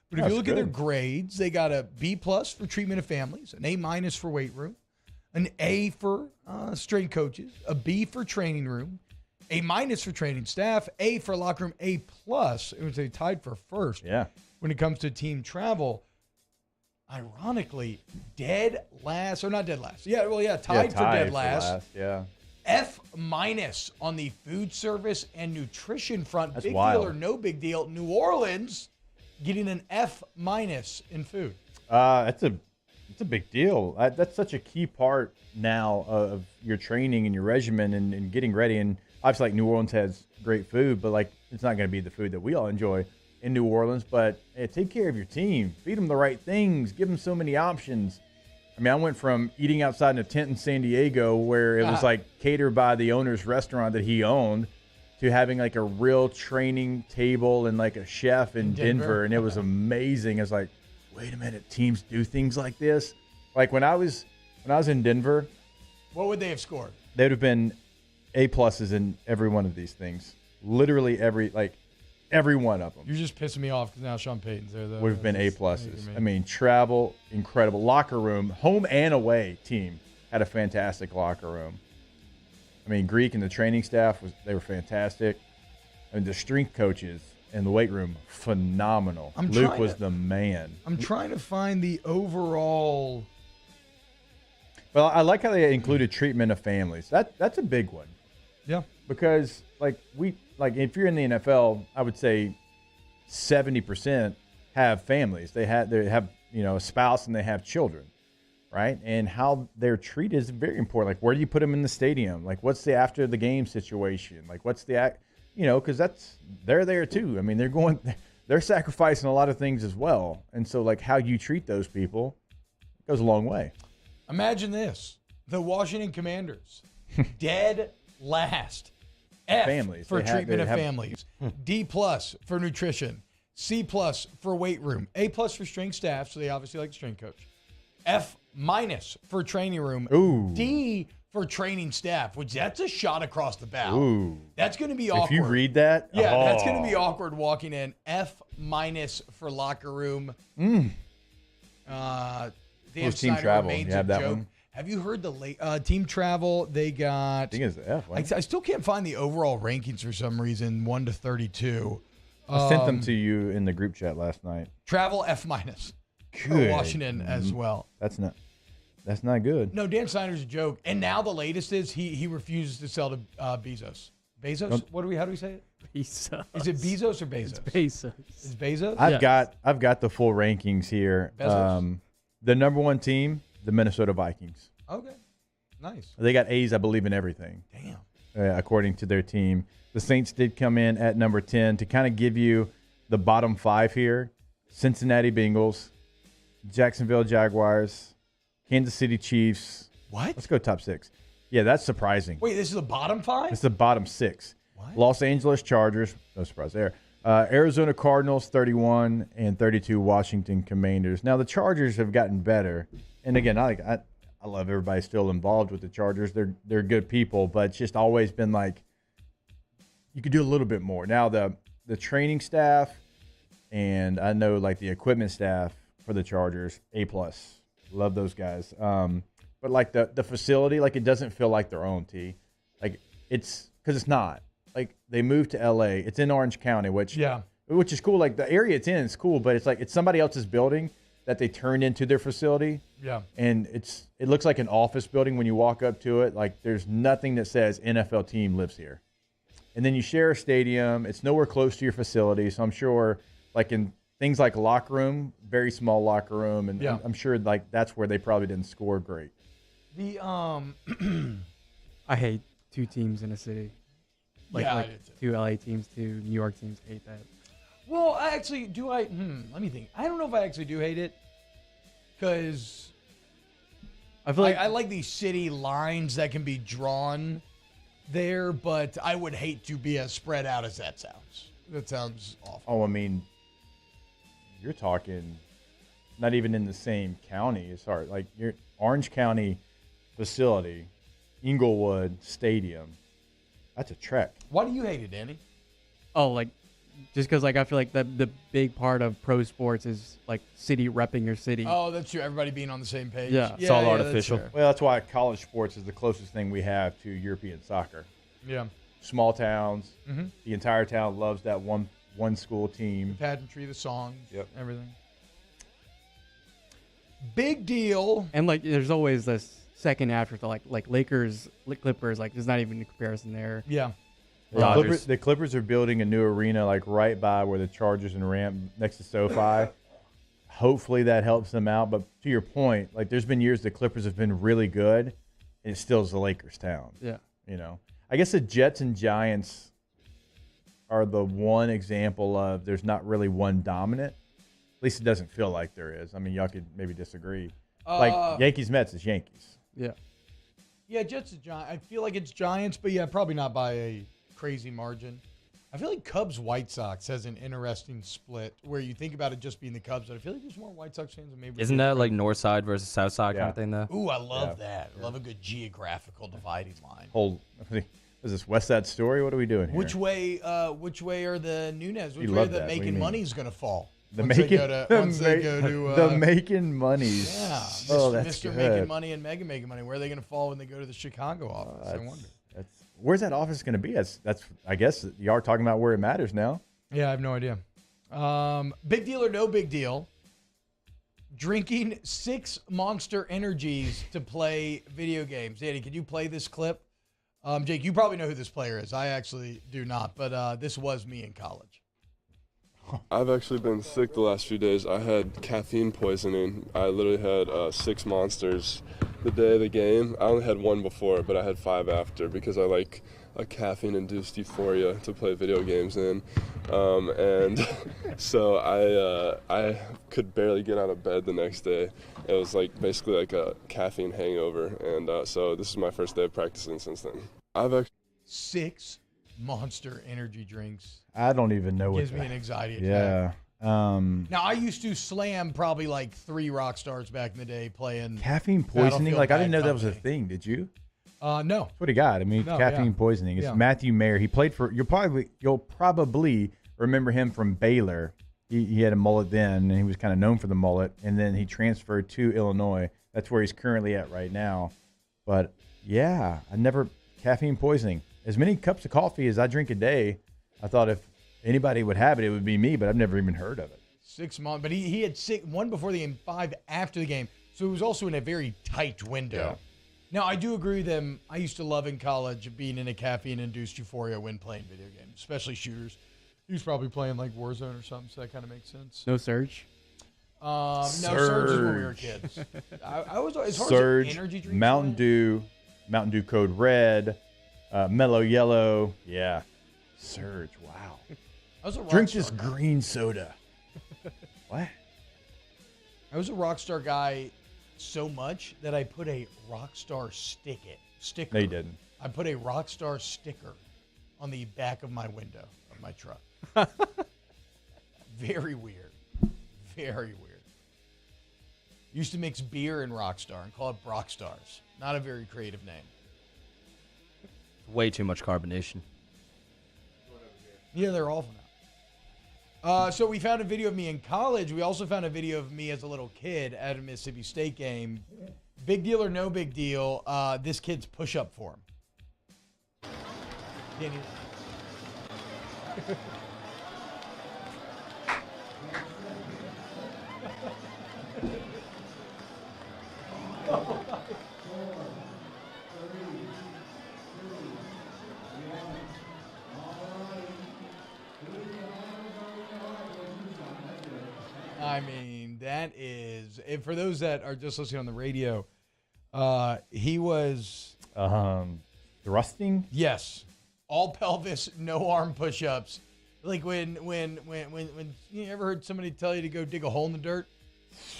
But if you look at their grades, they got a B+ for treatment of families, an A- for weight room, an A for strength coaches, a B for training room, A- for training staff, A for locker room, A+. It was they tied for first. Yeah. When it comes to team travel. Ironically, dead last, or not dead last. Tied for dead last. F- on the food service and nutrition front. That's big wild. deal or no big deal. New Orleans getting an F- in food. It's a big deal. That's such a key part now of your training and your regimen and getting ready. And obviously, like, New Orleans has great food, but like it's not going to be the food that we all enjoy in New Orleans. But hey, take care of your team. Feed them the right things. Give them so many options. I mean, I went from eating outside in a tent in San Diego where it was like catered by the owner's restaurant that he owned to having like a real training table and like a chef in Denver. And it was amazing. It's like, wait a minute, teams do things like this? Like when I was in Denver, what would they have scored? They would have been A+ in every one of these things. Literally every one of them. You're just pissing me off because now Sean Payton's there, though. Would have been A+. I mean, travel, incredible. Locker room, home and away team had a fantastic locker room. I mean, Greek and the training staff, they were fantastic. I mean, the strength coaches in the weight room, phenomenal. Luke was the man. I'm trying to find the overall. Well, I like how they included treatment of families. That's a big one. Yeah. Because if you're in the NFL, I would say 70% have families. They have a spouse and they have children, right? And how they're treated is very important. Like, where do you put them in the stadium? Like, what's the after the game situation? Like, what's the because they're there too. I mean, they're sacrificing a lot of things as well. And so, like, how you treat those people goes a long way. Imagine this: the Washington Commanders, dead last. F families. For treatment of families. D+ for nutrition. C+ for weight room. A+ for strength staff, so they obviously like the strength coach. F- for training room. Ooh. D for training staff, which that's a shot across the bow. Ooh. That's going to be awkward. If you read that, that's going to be awkward walking in. F- for locker room. Dan team Snyder travel. remains You have a that joke. one? Have you heard the team travel? They got. I think it's F. I still can't find the overall rankings for some reason. 1 to 32. I sent them to you in the group chat last night. Travel F-. For Washington as well. That's not good. No, Dan Snyder's a joke. And now the latest is he refuses to sell to Bezos. Bezos? How do we say it? Bezos. Is it Bezos or Bezos? It's Bezos. Is Bezos? I've got the full rankings here. The number one team, the Minnesota Vikings. Okay. Nice. They got A's, I believe, in everything. Damn. According to their team. The Saints did come in at number 10 to kind of give you the bottom 5 here. Cincinnati Bengals, Jacksonville Jaguars, Kansas City Chiefs. What? Let's go top 6. Yeah, that's surprising. Wait, this is the bottom 5? It's the bottom 6. What? Los Angeles Chargers, no surprise there. Arizona Cardinals, 31, and 32 Washington Commanders. Now, the Chargers have gotten better. And again, I love everybody still involved with the Chargers. They're good people, but it's just always been like you could do a little bit more. Now, the training staff and I know like the equipment staff for the Chargers, A+. Love those guys. But like the facility, like it doesn't feel like their own, T. Like it's because it's not. Like they moved to LA. It's in Orange County, which is cool. Like the area it's in is cool, but it's like it's somebody else's building that they turned into their facility. Yeah. And it looks like an office building when you walk up to it. Like there's nothing that says NFL team lives here. And then you share a stadium. It's nowhere close to your facility. So I'm sure like in things like locker room, very small locker room. And I'm sure like that's where they probably didn't score great. The I hate two teams in a city. Like two LA teams, two New York teams. I hate that. Well, I actually do. Let me think. I don't know if I actually do hate it, because I feel like I like these city lines that can be drawn there, but I would hate to be as spread out as that sounds. That sounds awful. Oh, I mean, you're talking not even in the same county. It's hard. Like your Orange County facility, Inglewood Stadium. That's a trek. Why do you hate it, Danny? Oh, like just because like I feel like the big part of pro sports is like city repping your city. Oh, that's true. Everybody being on the same page. Yeah. It's all artificial. Well, that's why college sports is the closest thing we have to European soccer. Yeah. Small towns. Mhm. The entire town loves that one school team. The pageantry, the songs, Yep. everything. Big deal. And like there's always this second afterthought, like Lakers, Clippers. Like there's not even a comparison there. Yeah. The Clippers are building a new arena like right by where the Chargers and Rams next to SoFi. Hopefully that helps them out. But to your point, like there's been years the Clippers have been really good, and it still is the Lakers town. Yeah. You know, I guess the Jets and Giants are the one example of there's not really one dominant. At least it doesn't feel like there is. I mean, y'all could maybe disagree. Like Yankees Mets is Yankees. Yeah. Yeah, Jets is Giants. I feel like it's Giants, but yeah, probably not by a crazy margin. I feel like Cubs White Sox has an interesting split where you think about it just being the Cubs, but I feel like there's more White Sox fans than maybe. Isn't that like north side versus south side kind of thing though? Ooh, I love that. I love a good geographical dividing line. Is this West Side Story? What are we doing here? Which way are the Nunes? Which You way love the that. What do you making mean? money's going to fall? The once making, they go to the making monies. Yeah. Oh, that's Mr. good. Making Money and Megan Making Money. Where are they going to fall when they go to the Chicago office? I wonder. Where's that office going to be? That's I guess you are talking about where it matters now. Yeah, I have no idea. Big deal or no big deal? Drinking 6 Monster Energies to play video games. Danny, can you play this clip? Jake, you probably know who this player is. I actually do not, but this was me in college. I've actually been sick the last few days. I had caffeine poisoning. I literally had 6 Monsters the day of the game. I only had 1 before, but I had 5 after because I like a caffeine-induced euphoria to play video games in. And so I could barely get out of bed the next day. It was like basically like a caffeine hangover. And so this is my first day of practicing since then. I've actually 6 Monster energy drinks. I don't even know what gives me an anxiety attack. Yeah. Now I used to slam probably like 3 rock stars back in the day playing caffeine poisoning. Battlefield Like I didn't know Bad that was a Company. thing. Did you? No. That's what he got. I mean, No, caffeine yeah. poisoning. It's Yeah. Matthew Mayer. He played for. You'll probably remember him from Baylor. He had a mullet then, and he was kind of known for the mullet. And then he transferred to Illinois. That's where he's currently at right now. But yeah, caffeine poisoning. As many cups of coffee as I drink a day, I thought if anybody would have it, it would be me. But I've never even heard of it. 6 months, but he had 1 before the game, 5 after the game. So it was also in a very tight window. Yeah. Now, I do agree with them. I used to love in college being in a caffeine-induced euphoria when playing video games, especially shooters. He was probably playing like Warzone or something, so that kind of makes sense. No Surge. No, Surge is when we were kids. I was as far Surge, as energy drinks. Mountain Dew Code Red, Mellow Yellow. Yeah. Surge. Wow. I was a rock Drink star this guy. green soda. What? I was a Rockstar guy so much that I put a Rockstar sticker. No, you didn't. I put a Rockstar sticker on the back of my window of my truck. Very weird. Very weird. Used to mix beer and Rockstar and call it Brockstars. Not a very creative name. Way too much carbonation. Yeah, they're awful now. So we found a video of me in college. We also found a video of me as a little kid at a Mississippi State game. Big deal or no big deal, this kid's push-up form. Danny. I mean, that is, and for those that are just listening on the radio, he was thrusting. Yes, all pelvis, no arm push-ups. Like when you ever heard somebody tell you to go dig a hole in the dirt?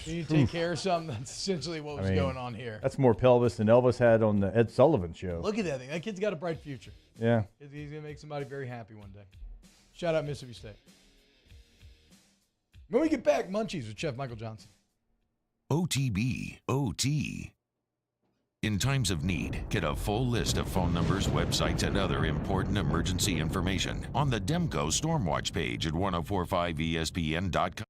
You take care of something. That's essentially what was going on here. That's more pelvis than Elvis had on the Ed Sullivan show. Look at that thing. That kid's got a bright future. Yeah. He's going to make somebody very happy one day. Shout out Mississippi State. When we get back, Munchies with Chef Michael Johnson. OTB, OT. In times of need, get a full list of phone numbers, websites, and other important emergency information on the Demco Stormwatch page at 1045ESPN.com.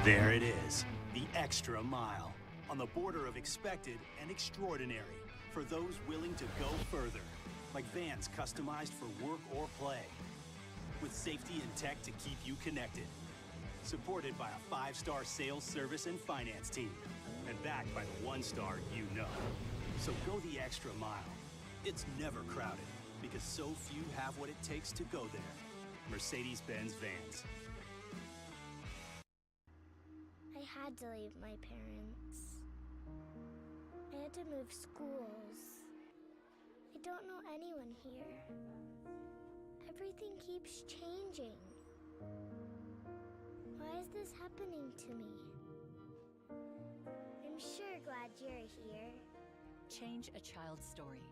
There it is, the extra mile, on the border of expected and extraordinary, for those willing to go further, like vans customized for work or play, with safety and tech to keep you connected, supported by a 5-star sales, service, and finance team, and backed by the 1-star you know. So go the extra mile. It's never crowded, because so few have what it takes to go there. Mercedes-Benz Vans. I had to leave my parents. I had to move schools. I don't know anyone here. Everything keeps changing. Why is this happening to me? I'm sure glad you're here. Change a child's story.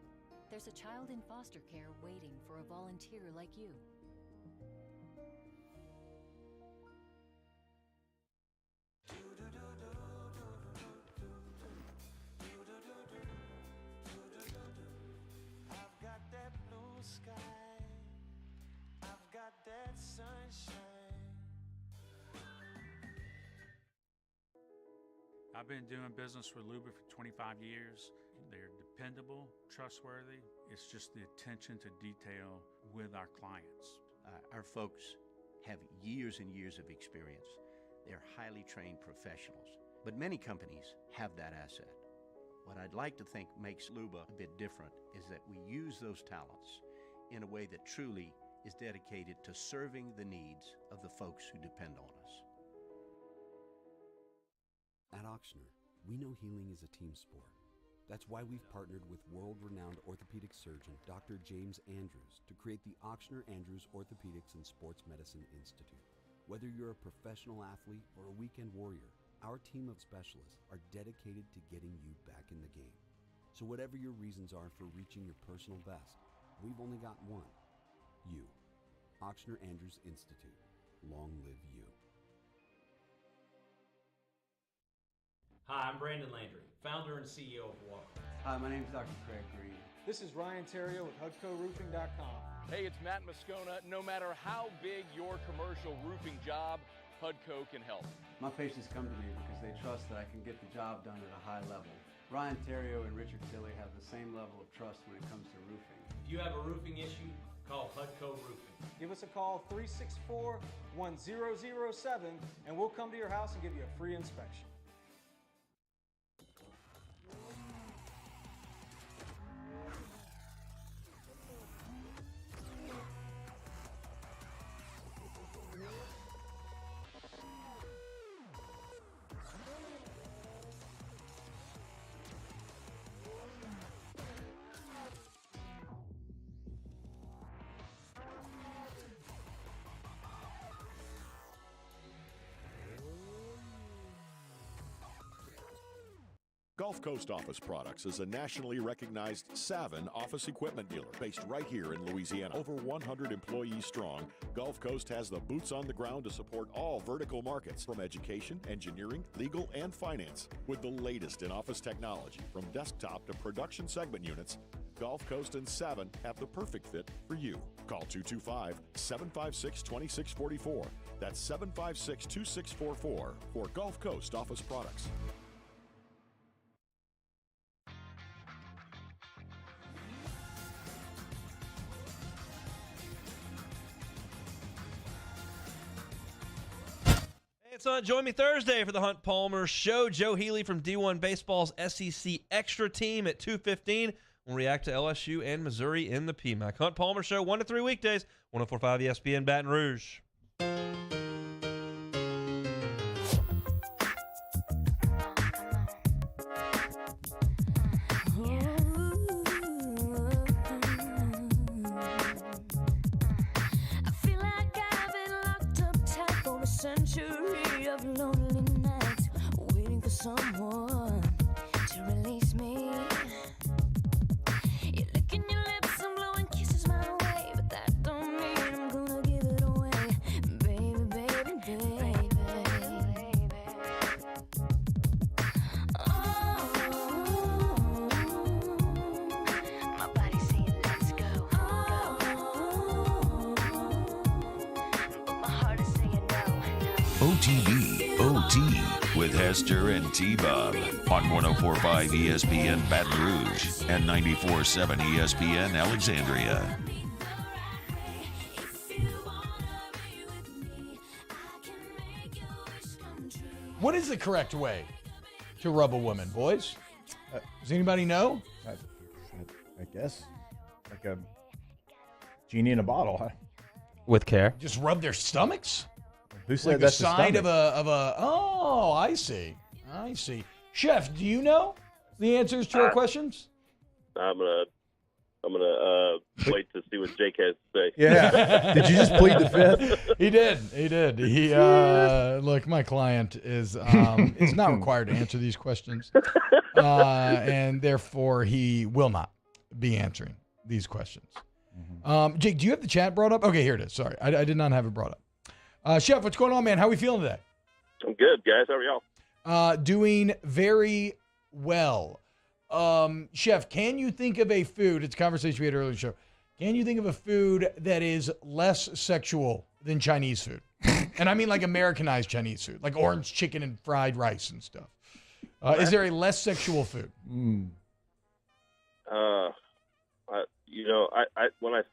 There's a child in foster care waiting for a volunteer like you. I've got that blue sky. I've got that sunshine. I've been doing business with Luba for 25 years. They're dependable, trustworthy. It's just the attention to detail with our clients. Our folks have years and years of experience. They're highly trained professionals, but many companies have that asset. What I'd like to think makes Luba a bit different is that we use those talents in a way that truly is dedicated to serving the needs of the folks who depend on us. At Auctioner, we know healing is a team sport. That's why we've partnered with world-renowned orthopedic surgeon Dr. James Andrews to create the Auctioner Andrews Orthopedics and Sports Medicine Institute. Whether you're a professional athlete or a weekend warrior, our team of specialists are dedicated to getting you back in the game. So whatever your reasons are for reaching your personal best, we've only got one. You. Auctioner Andrews Institute. Long live you. Hi, I'm Brandon Landry, founder and CEO of Walker. Hi, my name is Dr. Craig Green. This is Ryan Terrio with HUDCORoofing.com. Hey, it's Matt Moscona. No matter how big your commercial roofing job, HUDCO can help. My patients come to me because they trust that I can get the job done at a high level. Ryan Terrio and Richard Tilley have the same level of trust when it comes to roofing. If you have a roofing issue, call HUDCO Roofing. Give us a call, 364-1007, and we'll come to your house and give you a free inspection. Gulf Coast Office Products is a nationally recognized Savin office equipment dealer based right here in Louisiana. Over 100 employees strong, Gulf Coast has the boots on the ground to support all vertical markets, from education, engineering, legal, and finance. With the latest in office technology, from desktop to production segment units, Gulf Coast and Savin have the perfect fit for you. Call 225-756-2644. That's 756-2644 for Gulf Coast Office Products. Sports Hunt. Join me Thursday for the Hunt Palmer Show. Joe Healy from D1 Baseball's SEC Extra Team at 2:15. We'll react to LSU and Missouri in the PMAC. Hunt Palmer Show, 1 to 3 weekdays, 104.5 ESPN Baton Rouge. Century of lonely nights, waiting for someone to release me. You're licking your lips and blowing kisses my way, but that don't mean I'm gonna give it away, baby, baby, baby. Oh, my body's saying let's go, but my heart is saying no. OTB, OT, with Hester and T-Bob on 104.5 ESPN Baton Rouge and 94.7 ESPN Alexandria. What is the correct way to rub a woman, boys? Does anybody know? I guess. Like a genie in a bottle, huh? With care. Just rub their stomachs? Who said like that's a sign of a oh, I see. Chef, do you know the answers to our questions? I'm gonna wait to see what Jake has to say. Yeah. Did you just plead the fifth? He did. He look, my client is not required to answer these questions. And therefore he will not be answering these questions. Jake, do you have the chat brought up? Okay, here it is. Sorry. I did not have it brought up. Chef, what's going on, man? How are we feeling today? I'm good, guys. How are y'all? Doing very well. Chef, can you think of a food? It's a conversation we had earlier in the show. Can you think of a food that is less sexual than Chinese food? And I mean like Americanized Chinese food, like orange chicken and fried rice and stuff. Is there a less sexual food? When I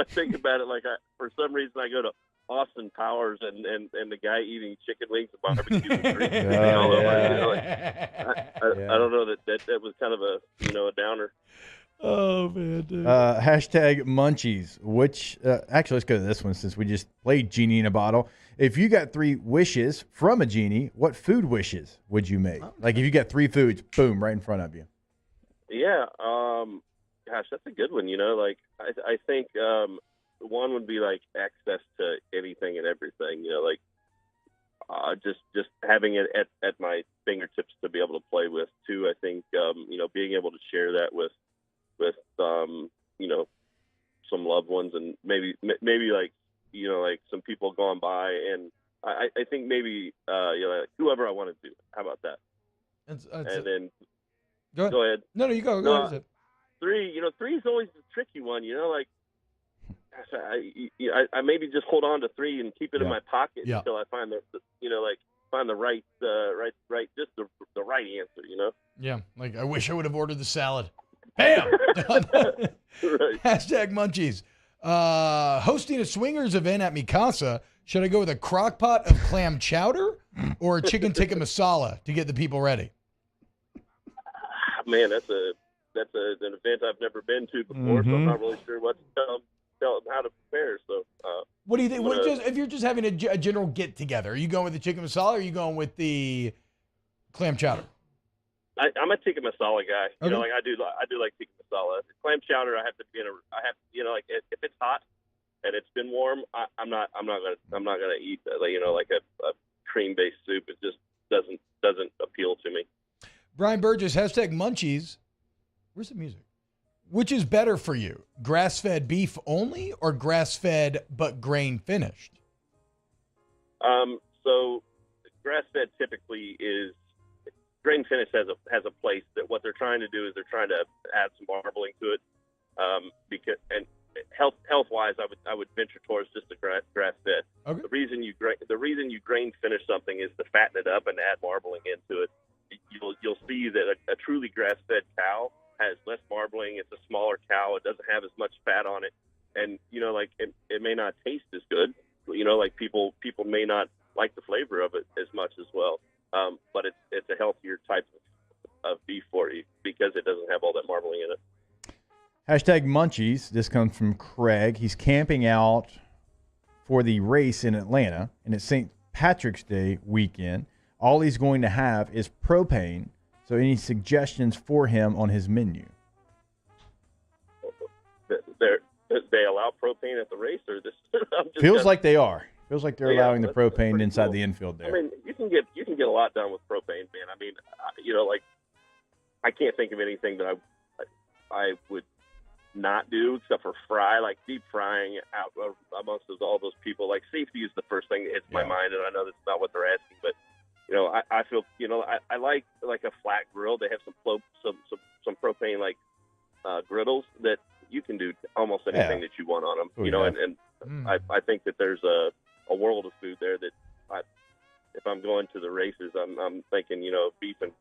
think about it, like for some reason I go to Austin Powers and the guy eating chicken wings and barbecue and grease all over. I don't know that was kind of a downer. Oh man, dude. Hashtag munchies. Which actually, let's go to this one since we just played Genie in a Bottle. If you got 3 wishes from a genie, what food wishes would you make? Like if you got 3 foods, boom, right in front of you. Yeah. Gosh, that's a good one. I think one would be like access to anything and everything. Just having it at my fingertips to be able to play with. 2, I think being able to share that with some loved ones and maybe like some people gone by, and I think maybe whoever I want to do. How about that? Then go ahead. No, you go. Go ahead. 3, 3 is always the tricky one. I maybe just hold on to 3 and keep it in my pocket until I find the right just the right answer. Yeah, like I wish I would have ordered the salad. Bam! Done. Right. Hashtag munchies. Hosting a swingers event at Mikasa. Should I go with a crock pot of clam chowder or a chicken tikka masala to get the people ready? Man, that's an event I've never been to before, so I'm not really sure what to tell them how to prepare. So, what do you think? If you're just having a general get together, are you going with the chicken masala or are you going with the clam chowder? I'm a tikka masala guy. Okay. I do like tikka masala. Clam chowder, I have to if it's hot and it's been warm, I'm not gonna eat like a cream based soup. It just doesn't appeal to me. Brian Burgess, hashtag munchies. Where's the music? Which is better for you, grass-fed beef only or grass-fed but grain finished? So grass-fed typically is grain finished has a place that what they're trying to do is they're trying to add some marbling to it. Because health-wise, I would venture towards just the grass-fed. Okay. The reason you grain finish something is to fatten it up and add marbling into it. You'll see that a truly grass-fed cow has less marbling. It's a smaller cow. It doesn't have as much fat on it, and it may not taste as good, you know, like people may not like the flavor of it as much as well. But it's a healthier type of beef for you because it doesn't have all that marbling in it. Hashtag Munchies. This comes from Craig. He's camping out for the race in Atlanta, and it's St. Patrick's Day weekend. All he's going to have is propane. So any suggestions for him on his menu? They allow propane at the race, or this? Feels like they are. Feels like they're allowing the propane inside cool. the infield there. I mean, you can get a lot done with propane, man. I mean, you know, like I can't think of anything that I would not do except for fry, like deep frying out amongst all those people. Like safety is the first thing that hits my mind, and I know that's not what they're asking, but you know, I feel, you know, I like a flat grill. They have some propane like griddles that you can do almost anything that you want on them. Oh, you know, and I think that there's a world of food there that if I'm going to the races, I'm thinking, you know, beef and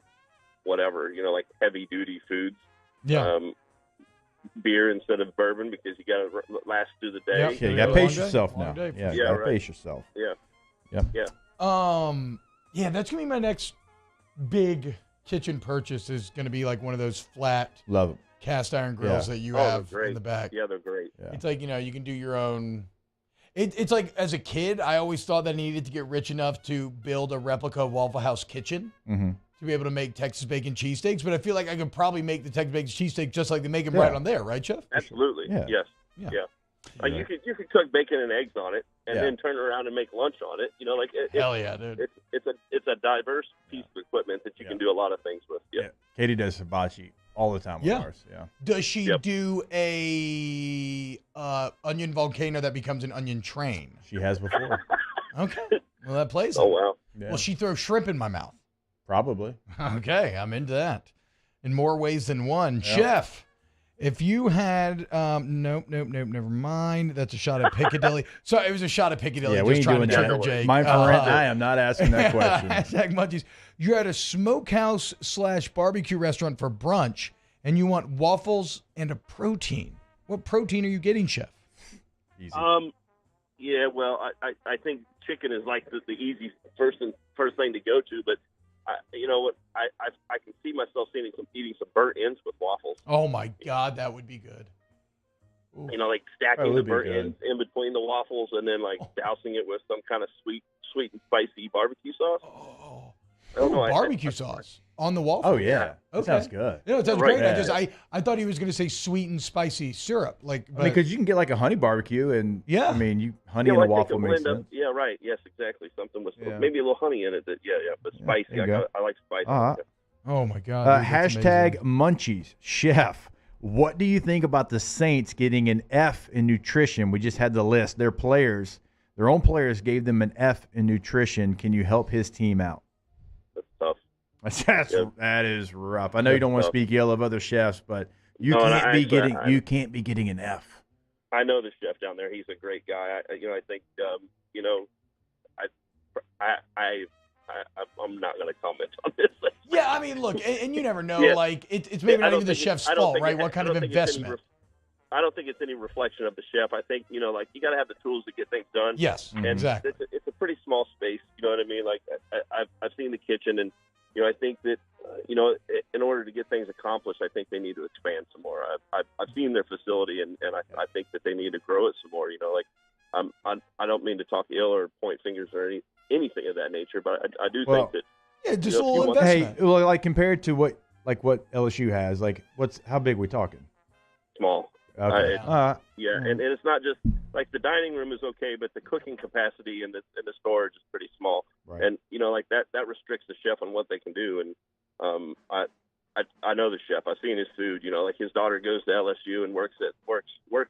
whatever, you know, like heavy duty foods. Yeah. beer instead of bourbon because you got to last through the day. Yep. Yeah, you got to Long pace day. yourself Long now. day. Yeah, Yeah, you got to right. pace yourself. Yeah. Yeah. Yeah. Yeah, that's gonna be my next big kitchen purchase. Is gonna be like one of those flat Love them. cast iron grills that you Oh, they're have great. in the back. Yeah, they're great. It's like, you know, you can do your own. It's like, as a kid, I always thought that I needed to get rich enough to build a replica of Waffle House kitchen Mm-hmm. to be able to make Texas bacon cheesesteaks. But I feel like I could probably make the Texas bacon cheesesteak just like they make them Yeah. right on there, right, Chef? Absolutely. Yeah. Yes. Yeah. Yeah. You could cook bacon and eggs on it, and Yeah. then turn around and make lunch on it. You know, like Hell yeah, dude. It's a diverse piece of equipment that you can do a lot of things with. Yeah. Katie does hibachi all the time with ours. Yeah. Does she do a onion volcano that becomes an onion train? She has before. Okay. Well, that plays. Oh, it. wow. Yeah. Well, she throws shrimp in my mouth. Probably. Okay, I'm into that. In more ways than one. Yeah. Chef, if you had nope, never mind. That's a shot at Piccadilly. So it was a shot at Piccadilly. Yeah, we just ain't trying doing to trigger that. Jake. Mine for rent. I am not asking that question. Hashtag Munchies. You're at a smokehouse / barbecue restaurant for brunch, and you want waffles and a protein. What protein are you getting, Chef? Easy. Yeah. Well, I think chicken is like the easy first thing to go to, but you know what? I can see myself eating some burnt ends with waffles. Oh my God, that would be good. Ooh. You know, like That stacking the would be burnt good. ends in between the waffles, and then like dousing it with some kind of sweet and spicy barbecue sauce. Oh, I don't know. barbecue sauce on the waffle. Oh, yeah. That Okay. sounds good. Yeah, it sounds Right. great. Yeah. I thought he was going to say sweet and spicy syrup. Like, I mean, because you can get like a honey barbecue, and Yeah. I mean, honey Yeah, in well, a I think waffle a makes blend sense. of, yeah, right. Yes, exactly. Something with Yeah. maybe a little honey in it. But spicy. there you go. I like spicy. oh my God. dude, that's Hashtag amazing. Munchies. Chef, what do you think about the Saints getting an F in nutrition? We just had the list. Their own players gave them an F in nutrition. Can you help his team out? That's tough. That is rough. I know you don't want to tough. speak ill of other chefs, but you No, and you can't be getting an F. I know the chef down there. He's a great guy. I think I'm not going to comment on this. Yeah, I mean, look, and you never know. Yeah. Like, it's maybe I not don't even the think chef's I don't fault, think right? it- What kind I of don't think it's any investment? I don't think it's any reflection of the chef. I think, like you got to have the tools to get things done. Yes, and exactly. It's a pretty small space. You know what I mean? Like I've seen the kitchen, and I think that in order to get things accomplished, I think they need to expand some more. I've seen their facility, and I think that they need to grow it some more. I don't mean to talk ill or point fingers or anything of that nature, but I do think that. Yeah, just a if you little want- investment. Hey, well, like compared to what LSU has, like how big we talking? Small. Okay. Yeah, and it's not just like the dining room is okay, but the cooking capacity and the storage is pretty small. Right. And like that restricts the chef on what they can do. And I know the chef. I've seen his food. Like his daughter goes to LSU and works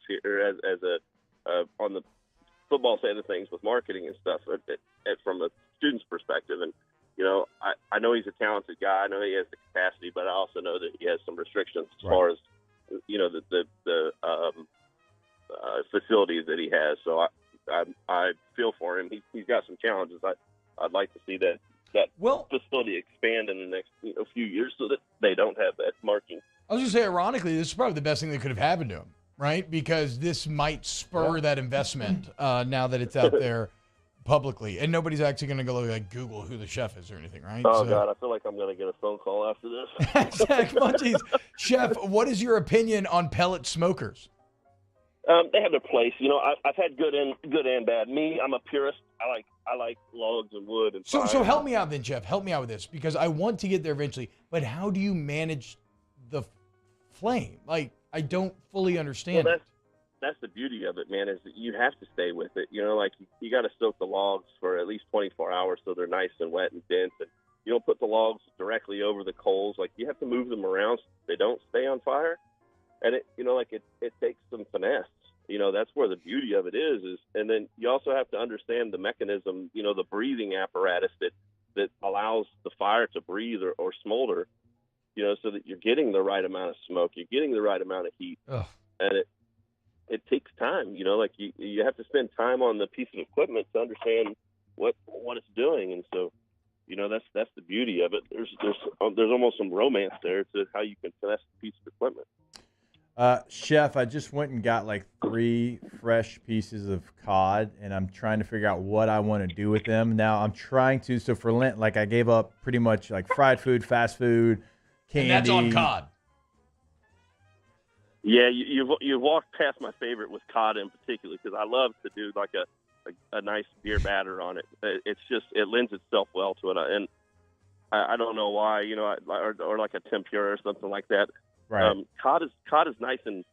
here as a on the football side of things with marketing and stuff from a student's perspective. And I know he's a talented guy. I know he has the capacity, but I also know that he has some restrictions as far as the facilities that he has. So I feel for him. He's got some challenges. I'd like to see that facility expand in the next few years so that they don't have that marking. I was going to say, ironically, this is probably the best thing that could have happened to him, right? Because this might spur that investment now that it's out there publicly. And nobody's actually going to go like Google who the chef is or anything, right? Oh, God, I feel like I'm going to get a phone call after this. Zach Munchies. Chef, what is your opinion on pellet smokers? They have their place. You know, I've had good and bad. Me, I'm a purist. I like logs and wood and fire. So help me out then, Jeff. Help me out with this because I want to get there eventually. But how do you manage the flame? Like, I don't fully understand. Well, that's the beauty of it, man, is that you have to stay with it. You know, like you got to soak the logs for at least 24 hours so they're nice and wet and dense. And you don't put the logs directly over the coals. Like, you have to move them around so they don't stay on fire. And it, you know, like it takes some finesse. You know, that's where the beauty of it is. And then you also have to understand the mechanism, you know, the breathing apparatus that allows the fire to breathe or smolder, you know, so that you're getting the right amount of smoke, you're getting the right amount of heat. Ugh. And it takes time, you know, like you have to spend time on the piece of equipment to understand what it's doing. And so, you know, that's the beauty of it. There's almost some romance there to how you can finesse the piece of equipment. Chef, I just went and got like 3 fresh pieces of cod, and I'm trying to figure out what I want to do with them. Now I'm trying to, so for Lent, like I gave up pretty much like fried food, fast food, candy. And that's on cod. Yeah, you've walked past my favorite with cod in particular, because I love to do like a nice beer batter on it. It's just, it lends itself well to it. And I don't know why, you know, or like a tempura or something like that. Right. Cod is nice, and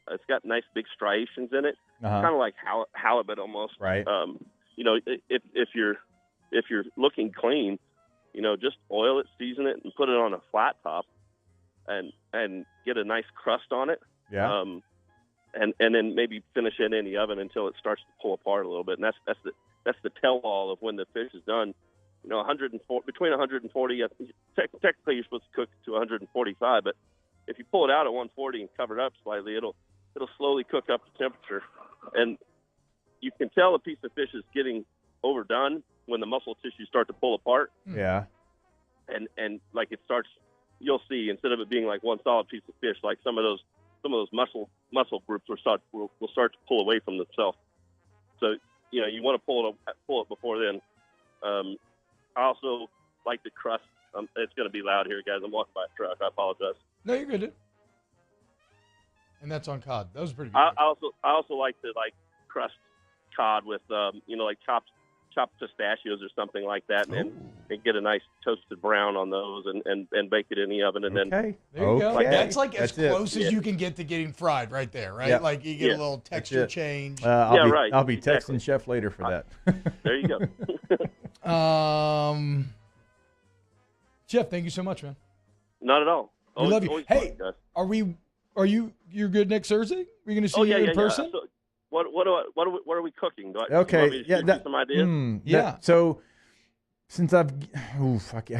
it's got nice big striations in it, kind of like halibut almost. Right. You know, if you're looking clean, you know, just oil it, season it, and put it on a flat top, and get a nice crust on it. Yeah. And then maybe finish it in the oven until it starts to pull apart a little bit, and that's the tell-all of when the fish is done. You know, between 140. Technically, you're supposed to cook to 145, but if you pull it out at 140 and cover it up slightly, it'll slowly cook up the temperature. And you can tell a piece of fish is getting overdone when the muscle tissues start to pull apart. Yeah. And like it starts, you'll see, instead of it being like one solid piece of fish, like some of those muscle groups will start to pull away from themselves. So, you know, you want to pull it before then. I also like the crust. It's going to be loud here, guys. I'm walking by a truck. I apologize. No, you're good, dude. And that's on cod. That was pretty good. I also like to crust cod with you know, like chopped pistachios or something like that, and get a nice toasted brown on those, and bake it in the oven, and then there you go. Like That's like as close as Yeah. you can get to getting fried, right there, right? Yeah. Like you get a little texture change. I'll be texting Chef later for that. There you go. Jeff, thank you so much, man. Not at all. We love you. Always Hey, fun, guys. You're good next Thursday? We're going to see you in person? So what are we cooking? Okay. Some ideas? So since I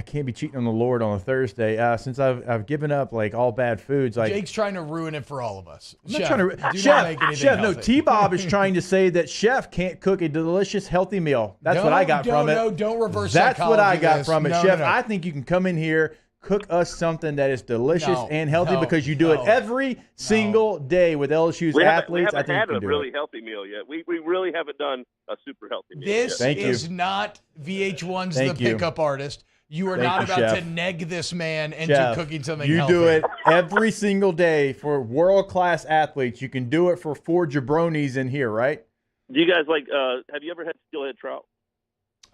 can't be cheating on the Lord on a Thursday. Since I've given up like all bad foods, like Jake's trying to ruin it for all of us. I'm not trying to. Chef, no. T-Bob is trying to say that Chef can't cook a delicious, healthy meal. That's what I got from it. No, don't reverse That's what I got from it, No, Chef. no. I think you can come in here, cook us something that is delicious No, and healthy no, because you do it every single day with LSU's athletes. We I think haven't you had can a do really it. healthy meal yet. We really haven't done a super healthy meal This yet. is not VH1's Thank The you. Pickup Artist. You are Thank not you, about Chef. to neg this man into Chef, cooking something you healthy. do it every single day for world-class athletes. You can do it for 4 jabronis in here, right? Do you guys have you ever had steelhead trout?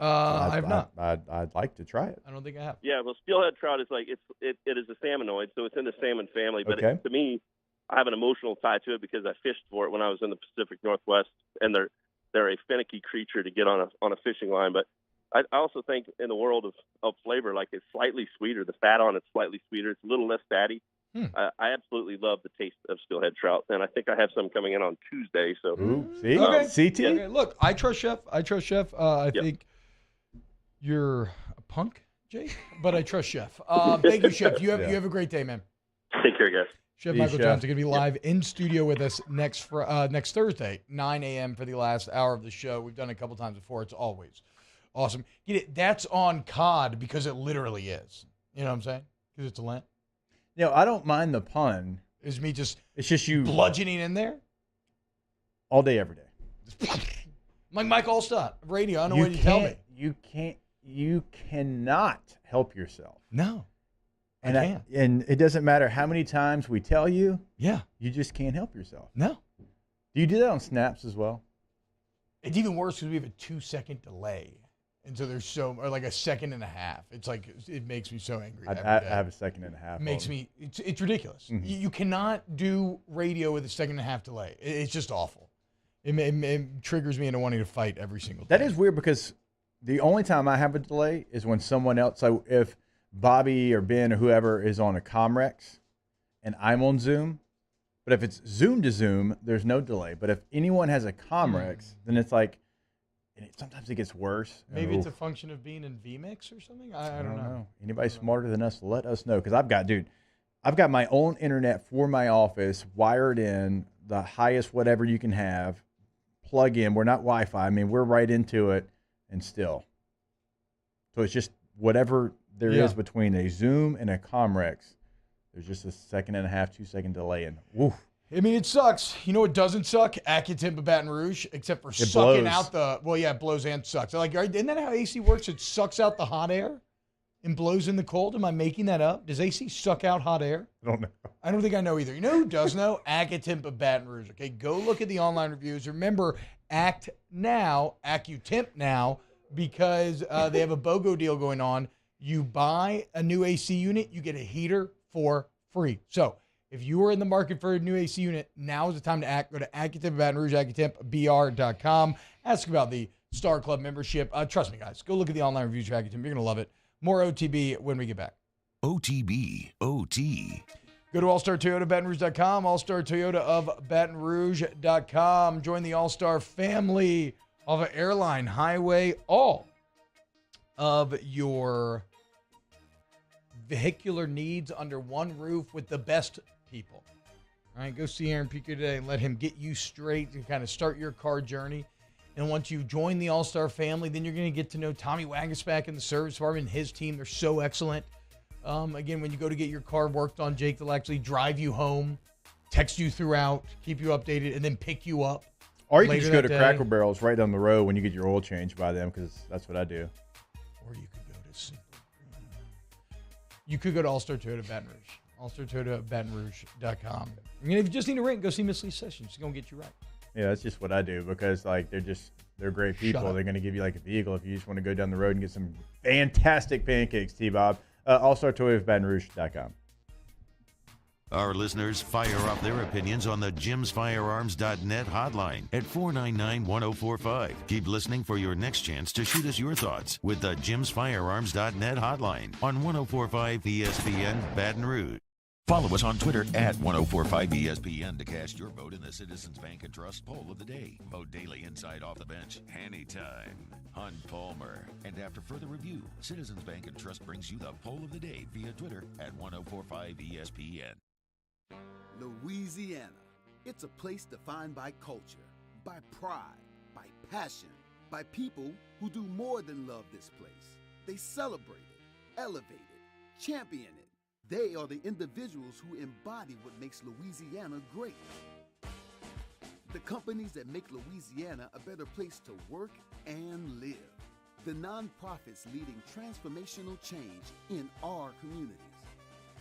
I've not. I'd like to try it. I don't think I have. Yeah, well, steelhead trout is it is a salmonoid, so it's in the salmon family. But Okay. to me, I have an emotional tie to it because I fished for it when I was in the Pacific Northwest, and they're a finicky creature to get on a fishing line. But I also think in the world of flavor, like it's slightly sweeter. The fat on it's slightly sweeter. It's a little less fatty. I absolutely love the taste of steelhead trout, and I think I have some coming in on Tuesday. So, see, CT. Okay, look, I trust Chef. I think you're a punk, Jake, but I trust Chef. Thank you, Chef. You have a great day, man. Take care, guys. Chef See you, Michael Chef. Jones is going to be live in studio with us next Thursday, 9 a.m. for the last hour of the show. We've done it a couple times before. It's always awesome. Get it? That's on cod because it literally is. You know what I'm saying? Because it's a Lent. I don't mind the pun. Is me just It's just you bludgeoning in there? All day, every day. I'm like Mike Allstott, radio. I don't know what you tell me. You cannot help yourself. No. And and it doesn't matter how many times we tell you. Yeah. You just can't help yourself. No. Do you do that on snaps as well? It's even worse because we have a 2-second delay. And so there's or like a second and a half. It's like, it makes me so angry. I have a second and a half. It makes me, it's ridiculous. Mm-hmm. You cannot do radio with a second and a half delay. It's just awful. It triggers me into wanting to fight every single day. That is weird because the only time I have a delay is when someone else, so if Bobby or Ben or whoever is on a Comrex and I'm on Zoom, but if it's Zoom to Zoom, there's no delay. But if anyone has a Comrex, then it's like, sometimes it gets worse. Maybe it's a function of being in VMix or something. I don't know. Anybody smarter than us, let us know. Because I've got my own internet for my office, wired in, the highest whatever you can have, plug in. We're not Wi-Fi. I mean, we're right into it, and still. So it's just whatever there is between a Zoom and a Comrex. There's just a second and a half, 2-second delay, and woof. I mean, it sucks. You know what doesn't suck? Accutemp Baton Rouge, except for sucking out the... Well, yeah, it blows and sucks. Like, isn't that how AC works? It sucks out the hot air and blows in the cold? Am I making that up? Does AC suck out hot air? I don't know. I don't think I know either. You know who does know? Accutemp Baton Rouge. Okay, go look at the online reviews. Remember, Accutemp now, because they have a BOGO deal going on. You buy a new AC unit, you get a heater for free. So... if you are in the market for a new AC unit, now is the time to act. Go to Accutemp Baton Rouge, AccutempBR.com. Ask about the Star Club membership. Trust me, guys. Go look at the online reviews for Accutemp. You're going to love it. More OTB when we get back. OTB, OT. Go to AllStarToyotaBatonRouge.com, All-Star Toyota of BatonRouge.com. Join the All-Star family of an airline, highway, all of your vehicular needs under one roof with the best people. All right, go see Aaron Pico today and let him get you straight and kind of start your car journey. And once you join the All-Star family, then you're going to get to know Tommy Wagasback in the service department and his team. They're so excellent. Again, when you go to get your car worked on, Jake, they'll actually drive you home, text you throughout, keep you updated, and then pick you up. Or you can just go to Cracker Barrel's right down the road when you get your oil changed by them, because that's what I do. Or you could go to Simple. You could go to All-Star Toyota Baton Rouge. AllStarToyotaBatonRouge.com. And if you just need a rent, go see Miss Lee Sessions. She's going to get you right. Yeah, that's just what I do, because like they're great people. They're going to give you like a vehicle if you just want to go down the road and get some fantastic pancakes, T-Bob. AllStarToyotaBatonRouge.com. Our listeners fire off their opinions on the JimsFirearms.net hotline at 499-1045. Keep listening for your next chance to shoot us your thoughts with the JimsFirearms.net hotline on 1045 ESPN Baton Rouge. Follow us on Twitter at 1045ESPN to cast your vote in the Citizens Bank and Trust poll of the day. Vote daily inside Off the Bench, anytime. Hunt Palmer. And after further review, Citizens Bank and Trust brings you the poll of the day via Twitter at 1045ESPN. Louisiana. It's a place defined by culture, by pride, by passion, by people who do more than love this place. They celebrate it, elevate it, champion it. They are the individuals who embody what makes Louisiana great. The companies that make Louisiana a better place to work and live. The nonprofits leading transformational change in our communities.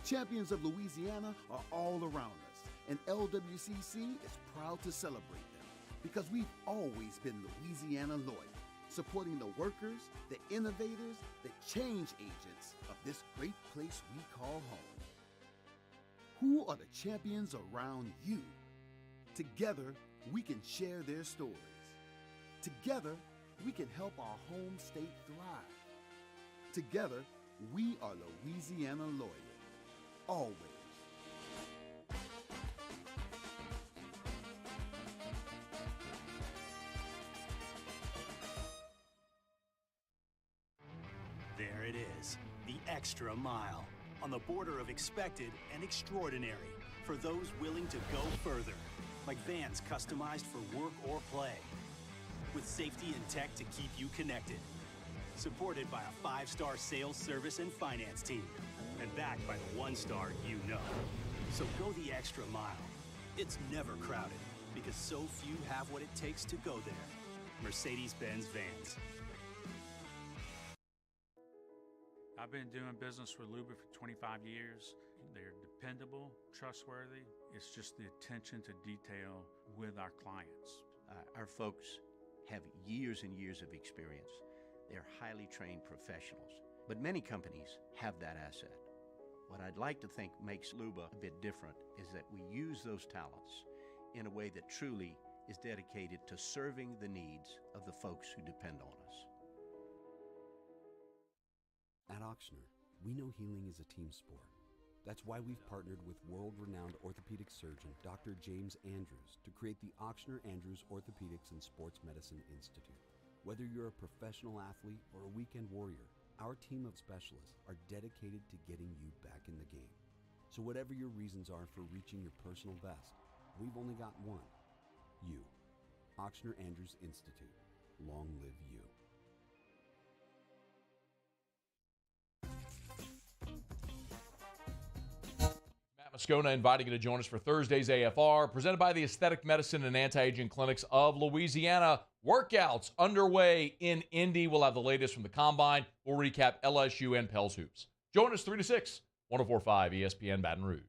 Champions of Louisiana are all around us, and LWCC is proud to celebrate them because we've always been Louisiana loyal, supporting the workers, the innovators, the change agents of this great place we call home. Who are the champions around you? Together, we can share their stories. Together, we can help our home state thrive. Together, we are Louisiana loyal. Always. There it is, the extra mile, on the border of expected and extraordinary, for those willing to go further, like vans customized for work or play, with safety and tech to keep you connected, supported by a 5-star sales, service, and finance team, and backed by the 1-star you know. So go the extra mile. It's never crowded, because so few have what it takes to go there. Mercedes-Benz Vans. I've been doing business with Luba for 25 years. They're dependable, trustworthy. It's just the attention to detail with our clients. Our folks have years and years of experience. They're highly trained professionals, but many companies have that asset. What I'd like to think makes Luba a bit different is that we use those talents in a way that truly is dedicated to serving the needs of the folks who depend on us. At Ochsner, we know healing is a team sport. That's why we've partnered with world-renowned orthopedic surgeon Dr. James Andrews to create the Ochsner Andrews Orthopedics and Sports Medicine Institute. Whether you're a professional athlete or a weekend warrior, our team of specialists are dedicated to getting you back in the game. So whatever your reasons are for reaching your personal best, we've only got one: you. Ochsner Andrews Institute. Long live you. Moscona inviting you to join us for Thursday's AFR, presented by the Aesthetic Medicine and Anti-Aging Clinics of Louisiana. Workouts underway in Indy. We'll have the latest from the Combine. We'll recap LSU and Pels Hoops. Join us 3 to 6, 104.5 ESPN Baton Rouge.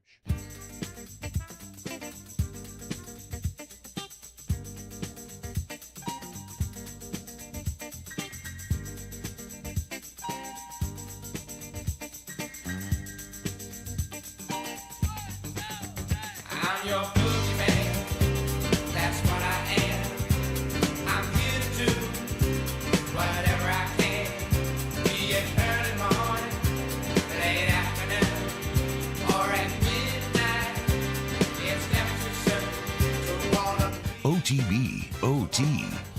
I'm your boogeyman, that's what I am. I'm here to do whatever I can. Be it early morning, late afternoon, or at midnight. It's never too soon to wanna OTB, OT,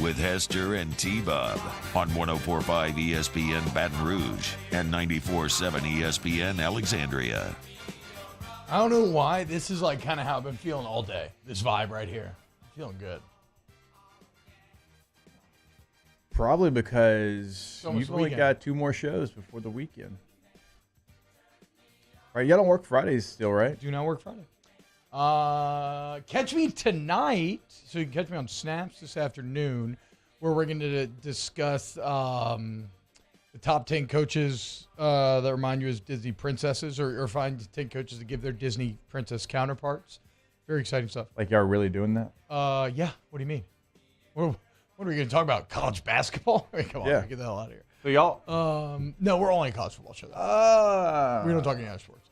with Hester and T-Bob on 104.5 ESPN Baton Rouge and 94.7 ESPN Alexandria. I don't know why. This is like kind of how I've been feeling all day. This vibe right here. Feeling good. Probably because almost you've only weekend. got 2 more shows before the weekend. Right, you don't work Fridays still, right? Do not work Friday. Catch me tonight. So you can catch me on Snaps this afternoon, where we're going to discuss the top 10 coaches that remind you as Disney princesses, or find 10 coaches to give their Disney princess counterparts. Very exciting stuff. Like y'all really doing that? Yeah. What do you mean? What are we going to talk about? College basketball? I mean, come on, Yeah. get the hell out of here. So y'all... No, we're only a college football show. We don't talk any other sports.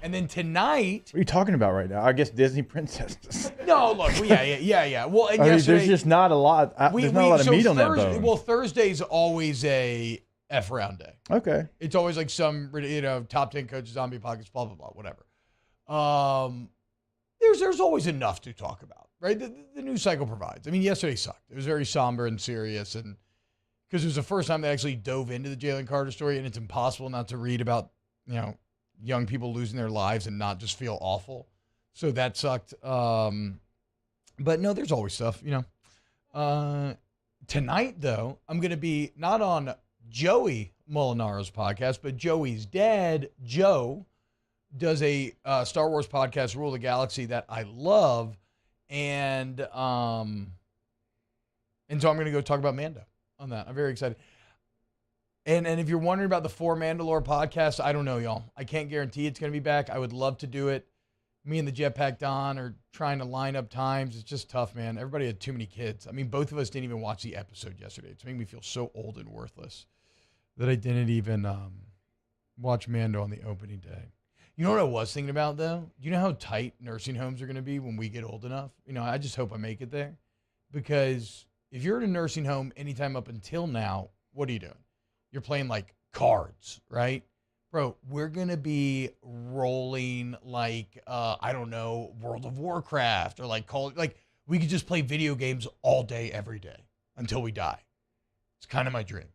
And then tonight... What are you talking about right now? I guess Disney princesses. No, look, yeah. Well, and I mean, yesterday... there's just not a lot. There's not a lot of meat on that bone. Well, Thursday's always a F-round day. Okay. It's always like some, top 10 coaches, zombie pockets, blah, blah, blah, whatever. There's always enough to talk about, right? The news cycle provides. I mean, yesterday sucked. It was very somber and serious, and because it was the first time they actually dove into the Jalen Carter story, and it's impossible not to read about, young people losing their lives and not just feel awful. So that sucked. But no, there's always stuff, Tonight, though, I'm going to be not on Joey Molinaro's podcast, but Joey's dad, Joe, does a Star Wars podcast, Rule of the Galaxy, that I love. And so I'm going to go talk about Mando on that. I'm very excited. And if you're wondering about the 4 Mandalore podcast, I don't know, y'all. I can't guarantee it's going to be back. I would love to do it. Me and the Jetpack Don are trying to line up times. It's just tough, man. Everybody had too many kids. I mean, both of us didn't even watch the episode yesterday. It's making me feel so old and worthless that I didn't even watch Mando on the opening day. You know what I was thinking about, though? Do you know how tight nursing homes are going to be when we get old enough? I just hope I make it there. Because if you're in a nursing home anytime up until now, what are you doing? You're playing like cards, right? Bro, we're going to be rolling like, I don't know, World of Warcraft or we could just play video games all day, every day until we die. It's kind of my dream.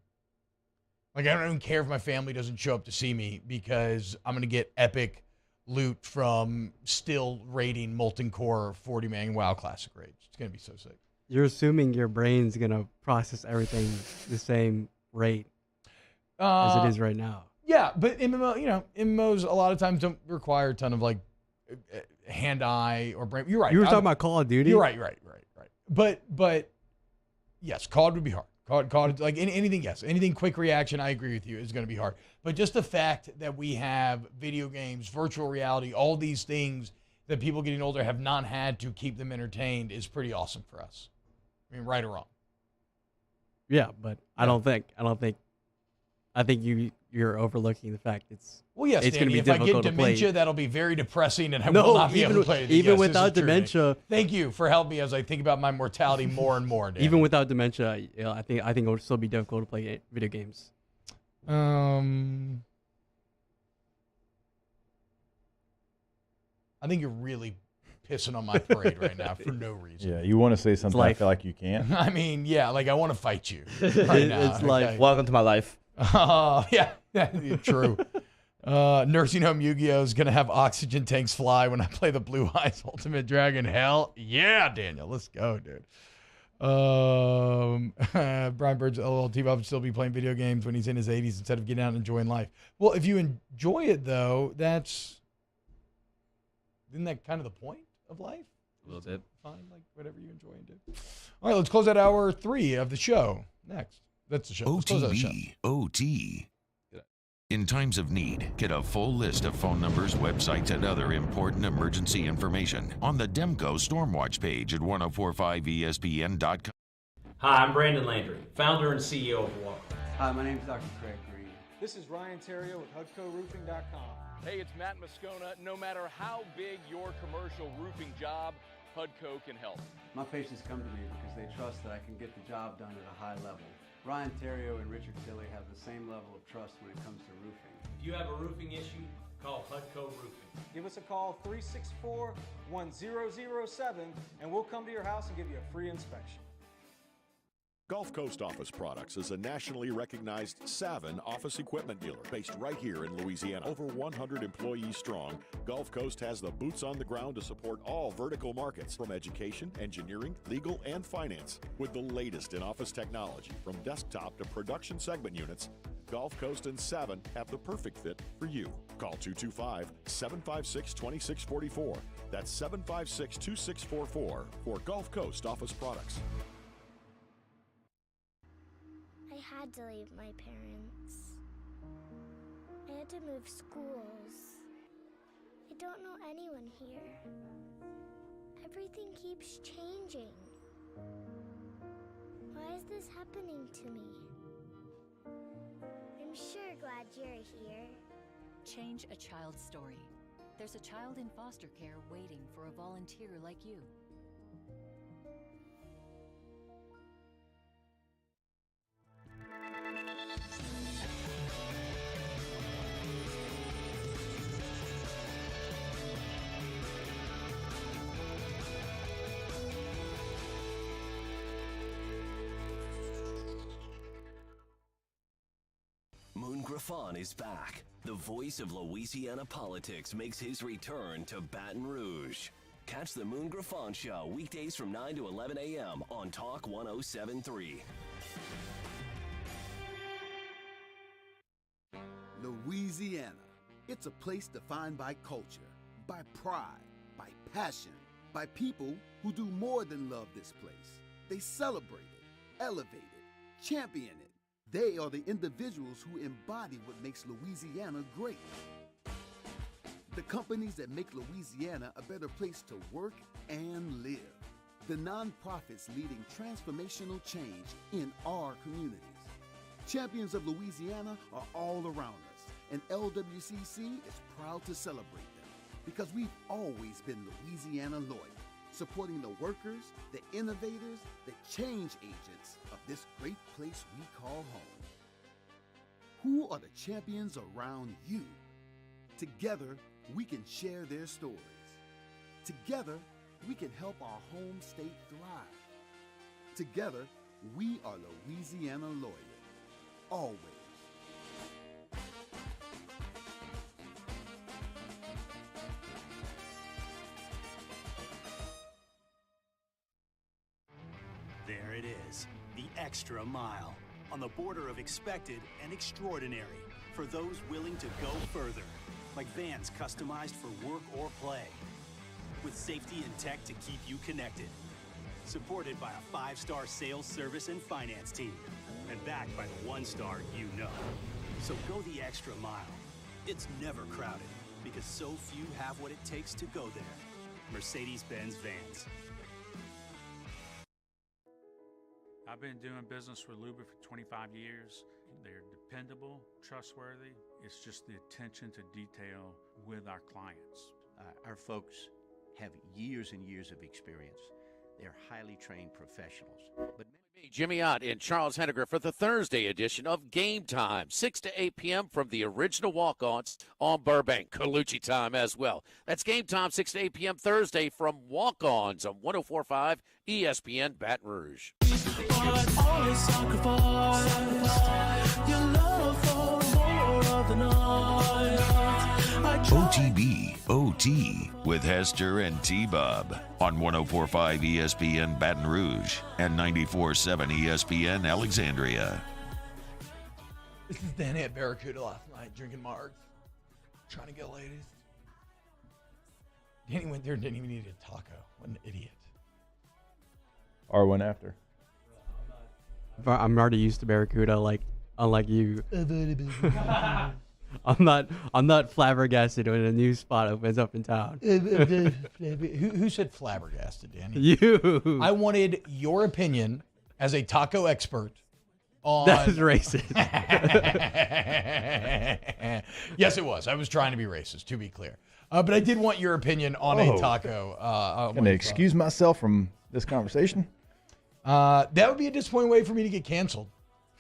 Like, I don't even care if my family doesn't show up to see me because I'm going to get epic loot from still rating Molten Core 40-man WoW Classic raids. It's going to be so sick. You're assuming your brain's going to process everything the same rate as it is right now. Yeah, but MMOs a lot of times don't require a ton of hand-eye or brain. You're right. You were talking about Call of Duty. You're right. But yes, COD would be hard. COD like anything. Yes, anything quick reaction. I agree with you is going to be hard. But just the fact that we have video games, virtual reality, all these things that people getting older have not had to keep them entertained is pretty awesome for us. I mean, right or wrong. Yeah, but I think you're overlooking the fact it's Well, yes, it's Danny, going to be if I difficult get to play. dementia, that'll be very depressing, and I will not be able to play it. Even Yes, this without is true, dementia. Danny. Thank you for helping me as I think about my mortality more and more, Danny. Even without dementia, I think it would still be difficult to play video games. I think you're really pissing on my parade right now for no reason. Yeah, you want to say something, I feel like you can. I mean, yeah, like I want to fight you right now. It's life. Welcome to my life. Yeah, true. Nursing home Yu-Gi-Oh is going to have oxygen tanks fly when I play the Blue Eyes Ultimate Dragon. Hell yeah, Daniel. Let's go, dude. Brian Burge, T-Bob would still be playing video games when he's in his 80s instead of getting out and enjoying life. Well, if you enjoy it, though, isn't that kind of the point of life? A little bit. Fine, like whatever you enjoy and do. All right, let's close out hour 3 of the show. Next. That's the show. Let's close out the show. OT. In times of need, get a full list of phone numbers, websites, and other important emergency information on the Demco Stormwatch page at 1045ESPN.com. Hi, I'm Brandon Landry, founder and CEO of Walk. Hi, my name is Dr. Craig Green. This is Ryan Terrio with HUDCORoofing.com. Hey, it's Matt Moscona. No matter how big your commercial roofing job, HUDCO can help. My patients come to me because they trust that I can get the job done at a high level. Ryan Terrio and Richard Tilley have the same level of trust when it comes to roofing. If you have a roofing issue, call HUDCO Roofing. Give us a call, 364-1007, and we'll come to your house and give you a free inspection. Gulf Coast Office Products is a nationally recognized Savin office equipment dealer based right here in Louisiana. Over 100 employees strong, Gulf Coast has the boots on the ground to support all vertical markets from education, engineering, legal, and finance. With the latest in office technology, from desktop to production segment units, Gulf Coast and Savin have the perfect fit for you. Call 225-756-2644. That's 756-2644 for Gulf Coast Office Products. I had to leave my parents. I had to move schools. I don't know anyone here. Everything keeps changing. Why is this happening to me? I'm sure glad you're here. Change a child's story. There's a child in foster care waiting for a volunteer like you. Moon Griffon is back. The voice of Louisiana politics makes his return to Baton Rouge. Catch the Moon Griffon Show weekdays from 9 to 11 a.m. on Talk 107.3. Louisiana. It's a place defined by culture, by pride, by passion, by people who do more than love this place. They celebrate it, elevate it, champion it. They are the individuals who embody what makes Louisiana great. The companies that make Louisiana a better place to work and live. The nonprofits leading transformational change in our communities. Champions of Louisiana are all around us, and LWCC is proud to celebrate them because we've always been Louisiana loyal, supporting the workers, the innovators, the change agents of this great place we call home. Who are the champions around you? Together, we can share their stories. Together, we can help our home state thrive. Together, we are Louisiana loyal. Always. There it is, the extra mile, on the border of expected and extraordinary, for those willing to go further, like vans customized for work or play. with safety and tech to keep you connected. Supported by a 5-star sales, service, and finance team. And backed by the 1-star you know. So go the extra mile. It's never crowded because so few have what it takes to go there. Mercedes-Benz Vans. I've been doing business with Luba for 25 years. They're dependable, trustworthy. It's just the attention to detail with our clients. Our folks have years and years of experience. They're highly trained professionals. But Jimmy Ott and Charles Henniger for the Thursday edition of Game Time, 6 to 8 p.m. from the original Walk-Ons on Burbank. Colucci time as well. That's Game Time, 6 to 8 p.m. Thursday from Walk-Ons on 104.5 ESPN Baton Rouge. OTB OT with Hester and T-Bob on 104.5 ESPN Baton Rouge and 94.7 ESPN Alexandria. This is Danny at Barracuda last night drinking margs, trying to get ladies. Danny went there and didn't even eat a taco. What an idiot. Or went after. I'm already used to Barracuda, unlike you. I'm not flabbergasted when a new spot opens up in town. Who said flabbergasted, Danny? You. I wanted your opinion as a taco expert on. That was racist. Yes, it was. I was trying to be racist, to be clear. But I did want your opinion on a taco. Can I excuse myself from this conversation? That would be a disappointing way for me to get canceled.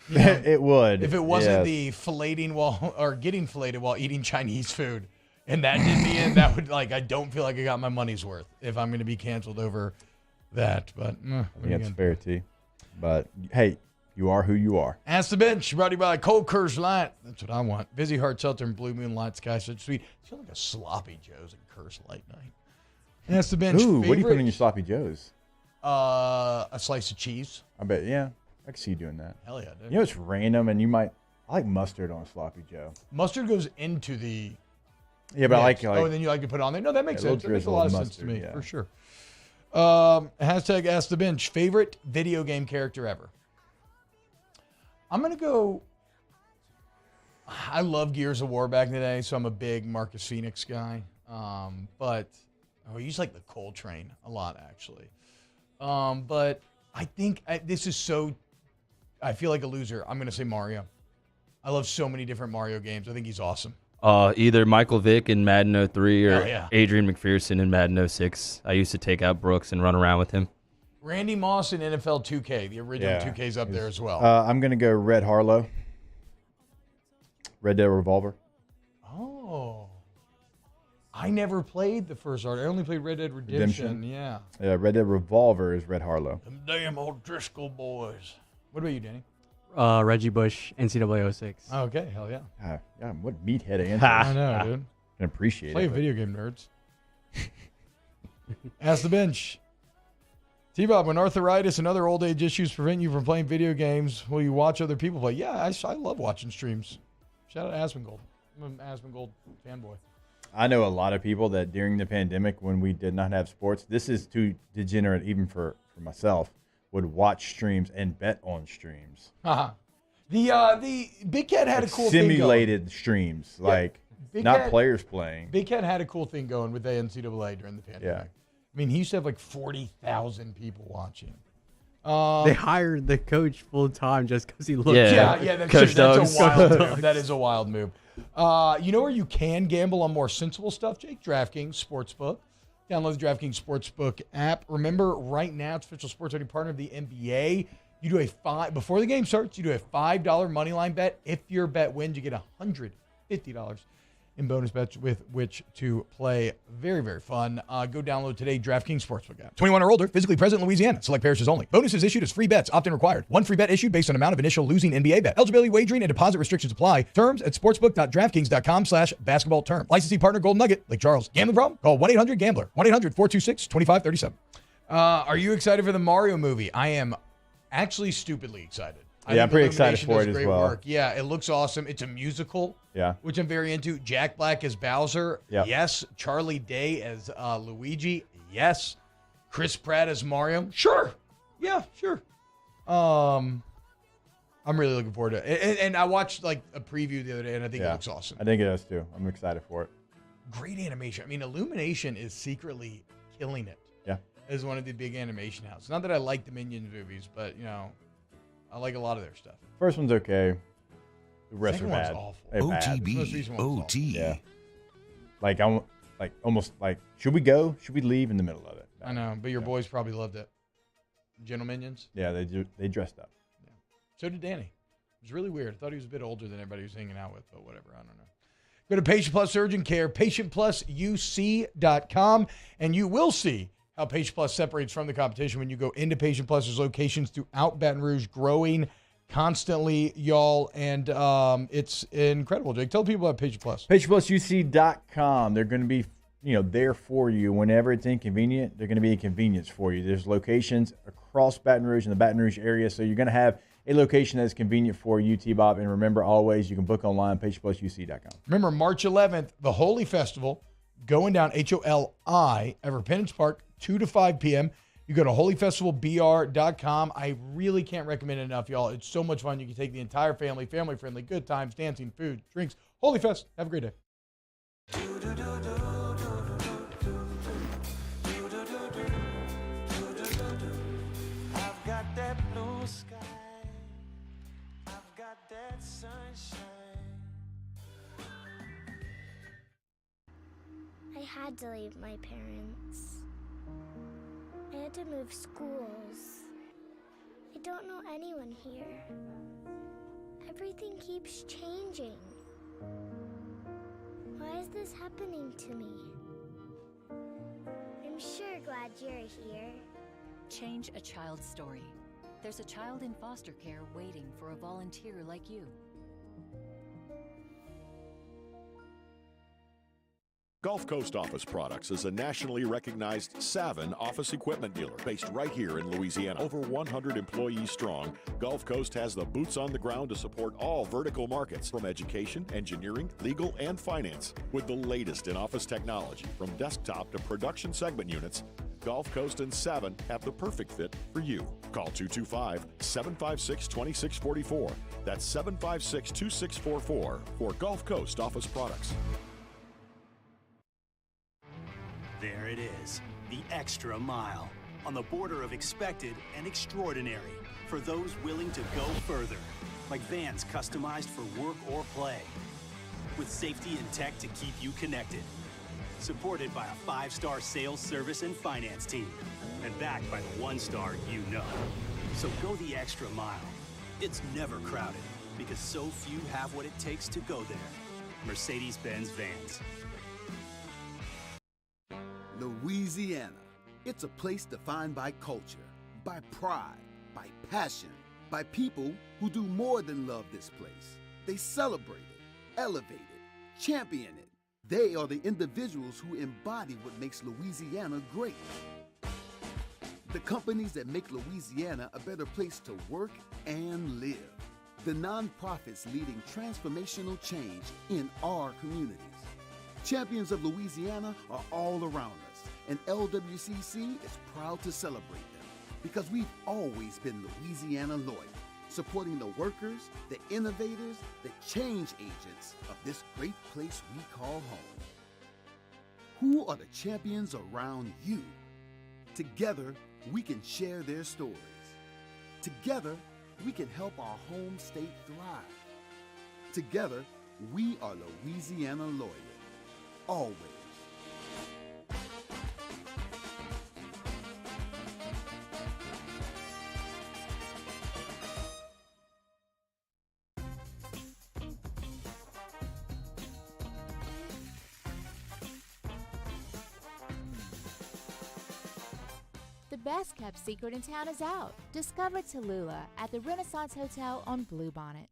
You know, it would. If it wasn't the filleting getting filleted while eating Chinese food, and that did me in, that would I don't feel like I got my money's worth if I'm going to be canceled over that. But I think that's fair, T. But hey, you are who you are. Ask the Bench, brought to you by Cold Curse Light. That's what I want. Busy Hard Seltzer and Blue Moon Light Sky Such Sweet. I feel like a sloppy Joe's and Curse Light night. Ask the Bench. Ooh, what do you put in your sloppy Joes? A slice of cheese. I bet, yeah. I can see you doing that. Hell yeah, dude. You know, it's random, and I like mustard on a sloppy Joe. Mustard goes into the. Yeah, but mix. I like. Oh, and then you like to put it on there? No, that makes sense. That makes a lot of sense to me, for sure. Hashtag Ask the Bench. Favorite video game character ever? I'm going to go. I love Gears of War back in the day, so I'm a big Marcus Phoenix guy. But I use the Coltrane a lot, actually. But I think this is so. I feel like a loser. I'm going to say Mario. I love so many different Mario games. I think he's awesome. Either Michael Vick in Madden 03 or Adrian McPherson in Madden 06. I used to take out Brooks and run around with him. Randy Moss in NFL 2K. The original 2K's up there as well. I'm going to go Red Harlow. Red Dead Revolver. Oh. I never played the first art. I only played Red Dead Redemption. Yeah. Yeah, Red Dead Revolver is Red Harlow. Them damn old Driscoll boys. What about you, Danny? Reggie Bush, NCAA 06. Okay, hell yeah. What meathead answer. I know, dude. Can appreciate Play it. video game nerds. Ask the Bench. T-Bob, when arthritis and other old age issues prevent you from playing video games, will you watch other people play? Yeah, I love watching streams. Shout out to Asmongold. I'm an Asmongold fanboy. I know a lot of people that during the pandemic, when we did not have sports, this is too degenerate even for myself, would watch streams and bet on streams. The Big Cat had a cool thing going. Simulated streams, not players playing. Big Cat had a cool thing going with the NCAA during the pandemic. Yeah. I mean, he used to have 40,000 people watching. They hired the coach full time just because he looked. Yeah, that's a wild move. That is a wild move. You know where you can gamble on more sensible stuff, Jake? DraftKings Sportsbook. Download the DraftKings Sportsbook app. Remember, right now, it's official sports betting partner of the NBA. You do before the game starts, you do a $5 moneyline bet. If your bet wins, you get $150 in bonus bets with which to play. Very, very fun. Go download today, DraftKings Sportsbook app. 21 or older, physically present in Louisiana. Select parishes only. Bonuses issued as free bets, opt-in required. One free bet issued based on amount of initial losing NBA bet. Eligibility, wagering, and deposit restrictions apply. Terms at sportsbook.draftkings.com/basketball term. Licensee partner Golden Nugget, Lake Charles. Gambling problem? Call 1-800-GAMBLER. 1-800-426-2537. Are you excited for the Mario movie? I am actually stupidly excited. I'm pretty excited for it as well. Yeah, it looks awesome. It's a musical. Yeah. Which I'm very into. Jack Black as Bowser. Yeah. Yes. Charlie Day as Luigi. Yes. Chris Pratt as Mario? Sure. Yeah, sure. I'm really looking forward to it. And I watched like a preview the other day, and I think it looks awesome. I think it does too. I'm excited for it. Great animation. I mean, Illumination is secretly killing it. Yeah. As one of the big animation houses. Not that I like the Minions movies, but, you know, I like a lot of their stuff. First one's okay. The rest are Second one's bad. awful. They're bad. The most recent one's awful. Yeah. Like I'm like almost like, should we go? Should we leave in the middle of it? I know, but your boys probably loved it. Gentle Minions? Yeah, they dressed up. Yeah. So did Danny. It was really weird. I thought he was a bit older than everybody was hanging out with, but whatever. I don't know. Go to Patient Plus Urgent Care, patientplusuc.com, and you will see how Patient Plus separates from the competition when you go into Patient Plus's locations throughout Baton Rouge, growing constantly, y'all, and it's incredible. Jake, tell people about Patient Plus. PatientPlusUC.com. They're going to be, there for you whenever it's inconvenient. They're going to be a convenience for you. There's locations across Baton Rouge in the Baton Rouge area, so you're going to have a location that's convenient for you, T-Bob. And remember, always, you can book online, PatientPlusUC.com. Remember, March 11th, the Holy Festival, going down HOLI at Repentance Park, 2 to 5 p.m. You go to holyfestivalbr.com. I really can't recommend it enough, y'all. It's so much fun. You can take the entire family, family-friendly, good times, dancing, food, drinks. Holy Fest. Have a great day. I've got that blue sky. I've got that sunshine. I had to leave my parents. I had to move schools. I don't know anyone here. Everything keeps changing. Why is this happening to me? I'm sure glad you're here. Change a child's story. There's a child in foster care waiting for a volunteer like you. Gulf Coast Office Products is a nationally recognized Savin office equipment dealer based right here in Louisiana. Over 100 employees strong, Gulf Coast has the boots on the ground to support all vertical markets, from education, engineering, legal, and finance. With the latest in office technology, from desktop to production segment units, Gulf Coast and Savin have the perfect fit for you. Call 225-756-2644. That's 756-2644 for Gulf Coast Office Products. There it is, the extra mile, on the border of expected and extraordinary, for those willing to go further, like vans customized for work or play, with safety and tech to keep you connected, supported by a 5-star sales, service, and finance team, and backed by the 1-star you know. So go the extra mile. It's never crowded, because so few have what it takes to go there. Mercedes-Benz Vans. Louisiana. It's a place defined by culture, by pride, by passion, by people who do more than love this place. They celebrate it, elevate it, champion it. They are the individuals who embody what makes Louisiana great. The companies that make Louisiana a better place to work and live. The nonprofits leading transformational change in our communities. Champions of Louisiana are all around us, and LWCC is proud to celebrate them because we've always been Louisiana loyal, supporting the workers, the innovators, the change agents of this great place we call home. Who are the champions around you? Together, we can share their stories. Together, we can help our home state thrive. Together, we are Louisiana loyal. Always. The best kept secret in town is out. Discover Tallulah at the Renaissance Hotel on Bluebonnet.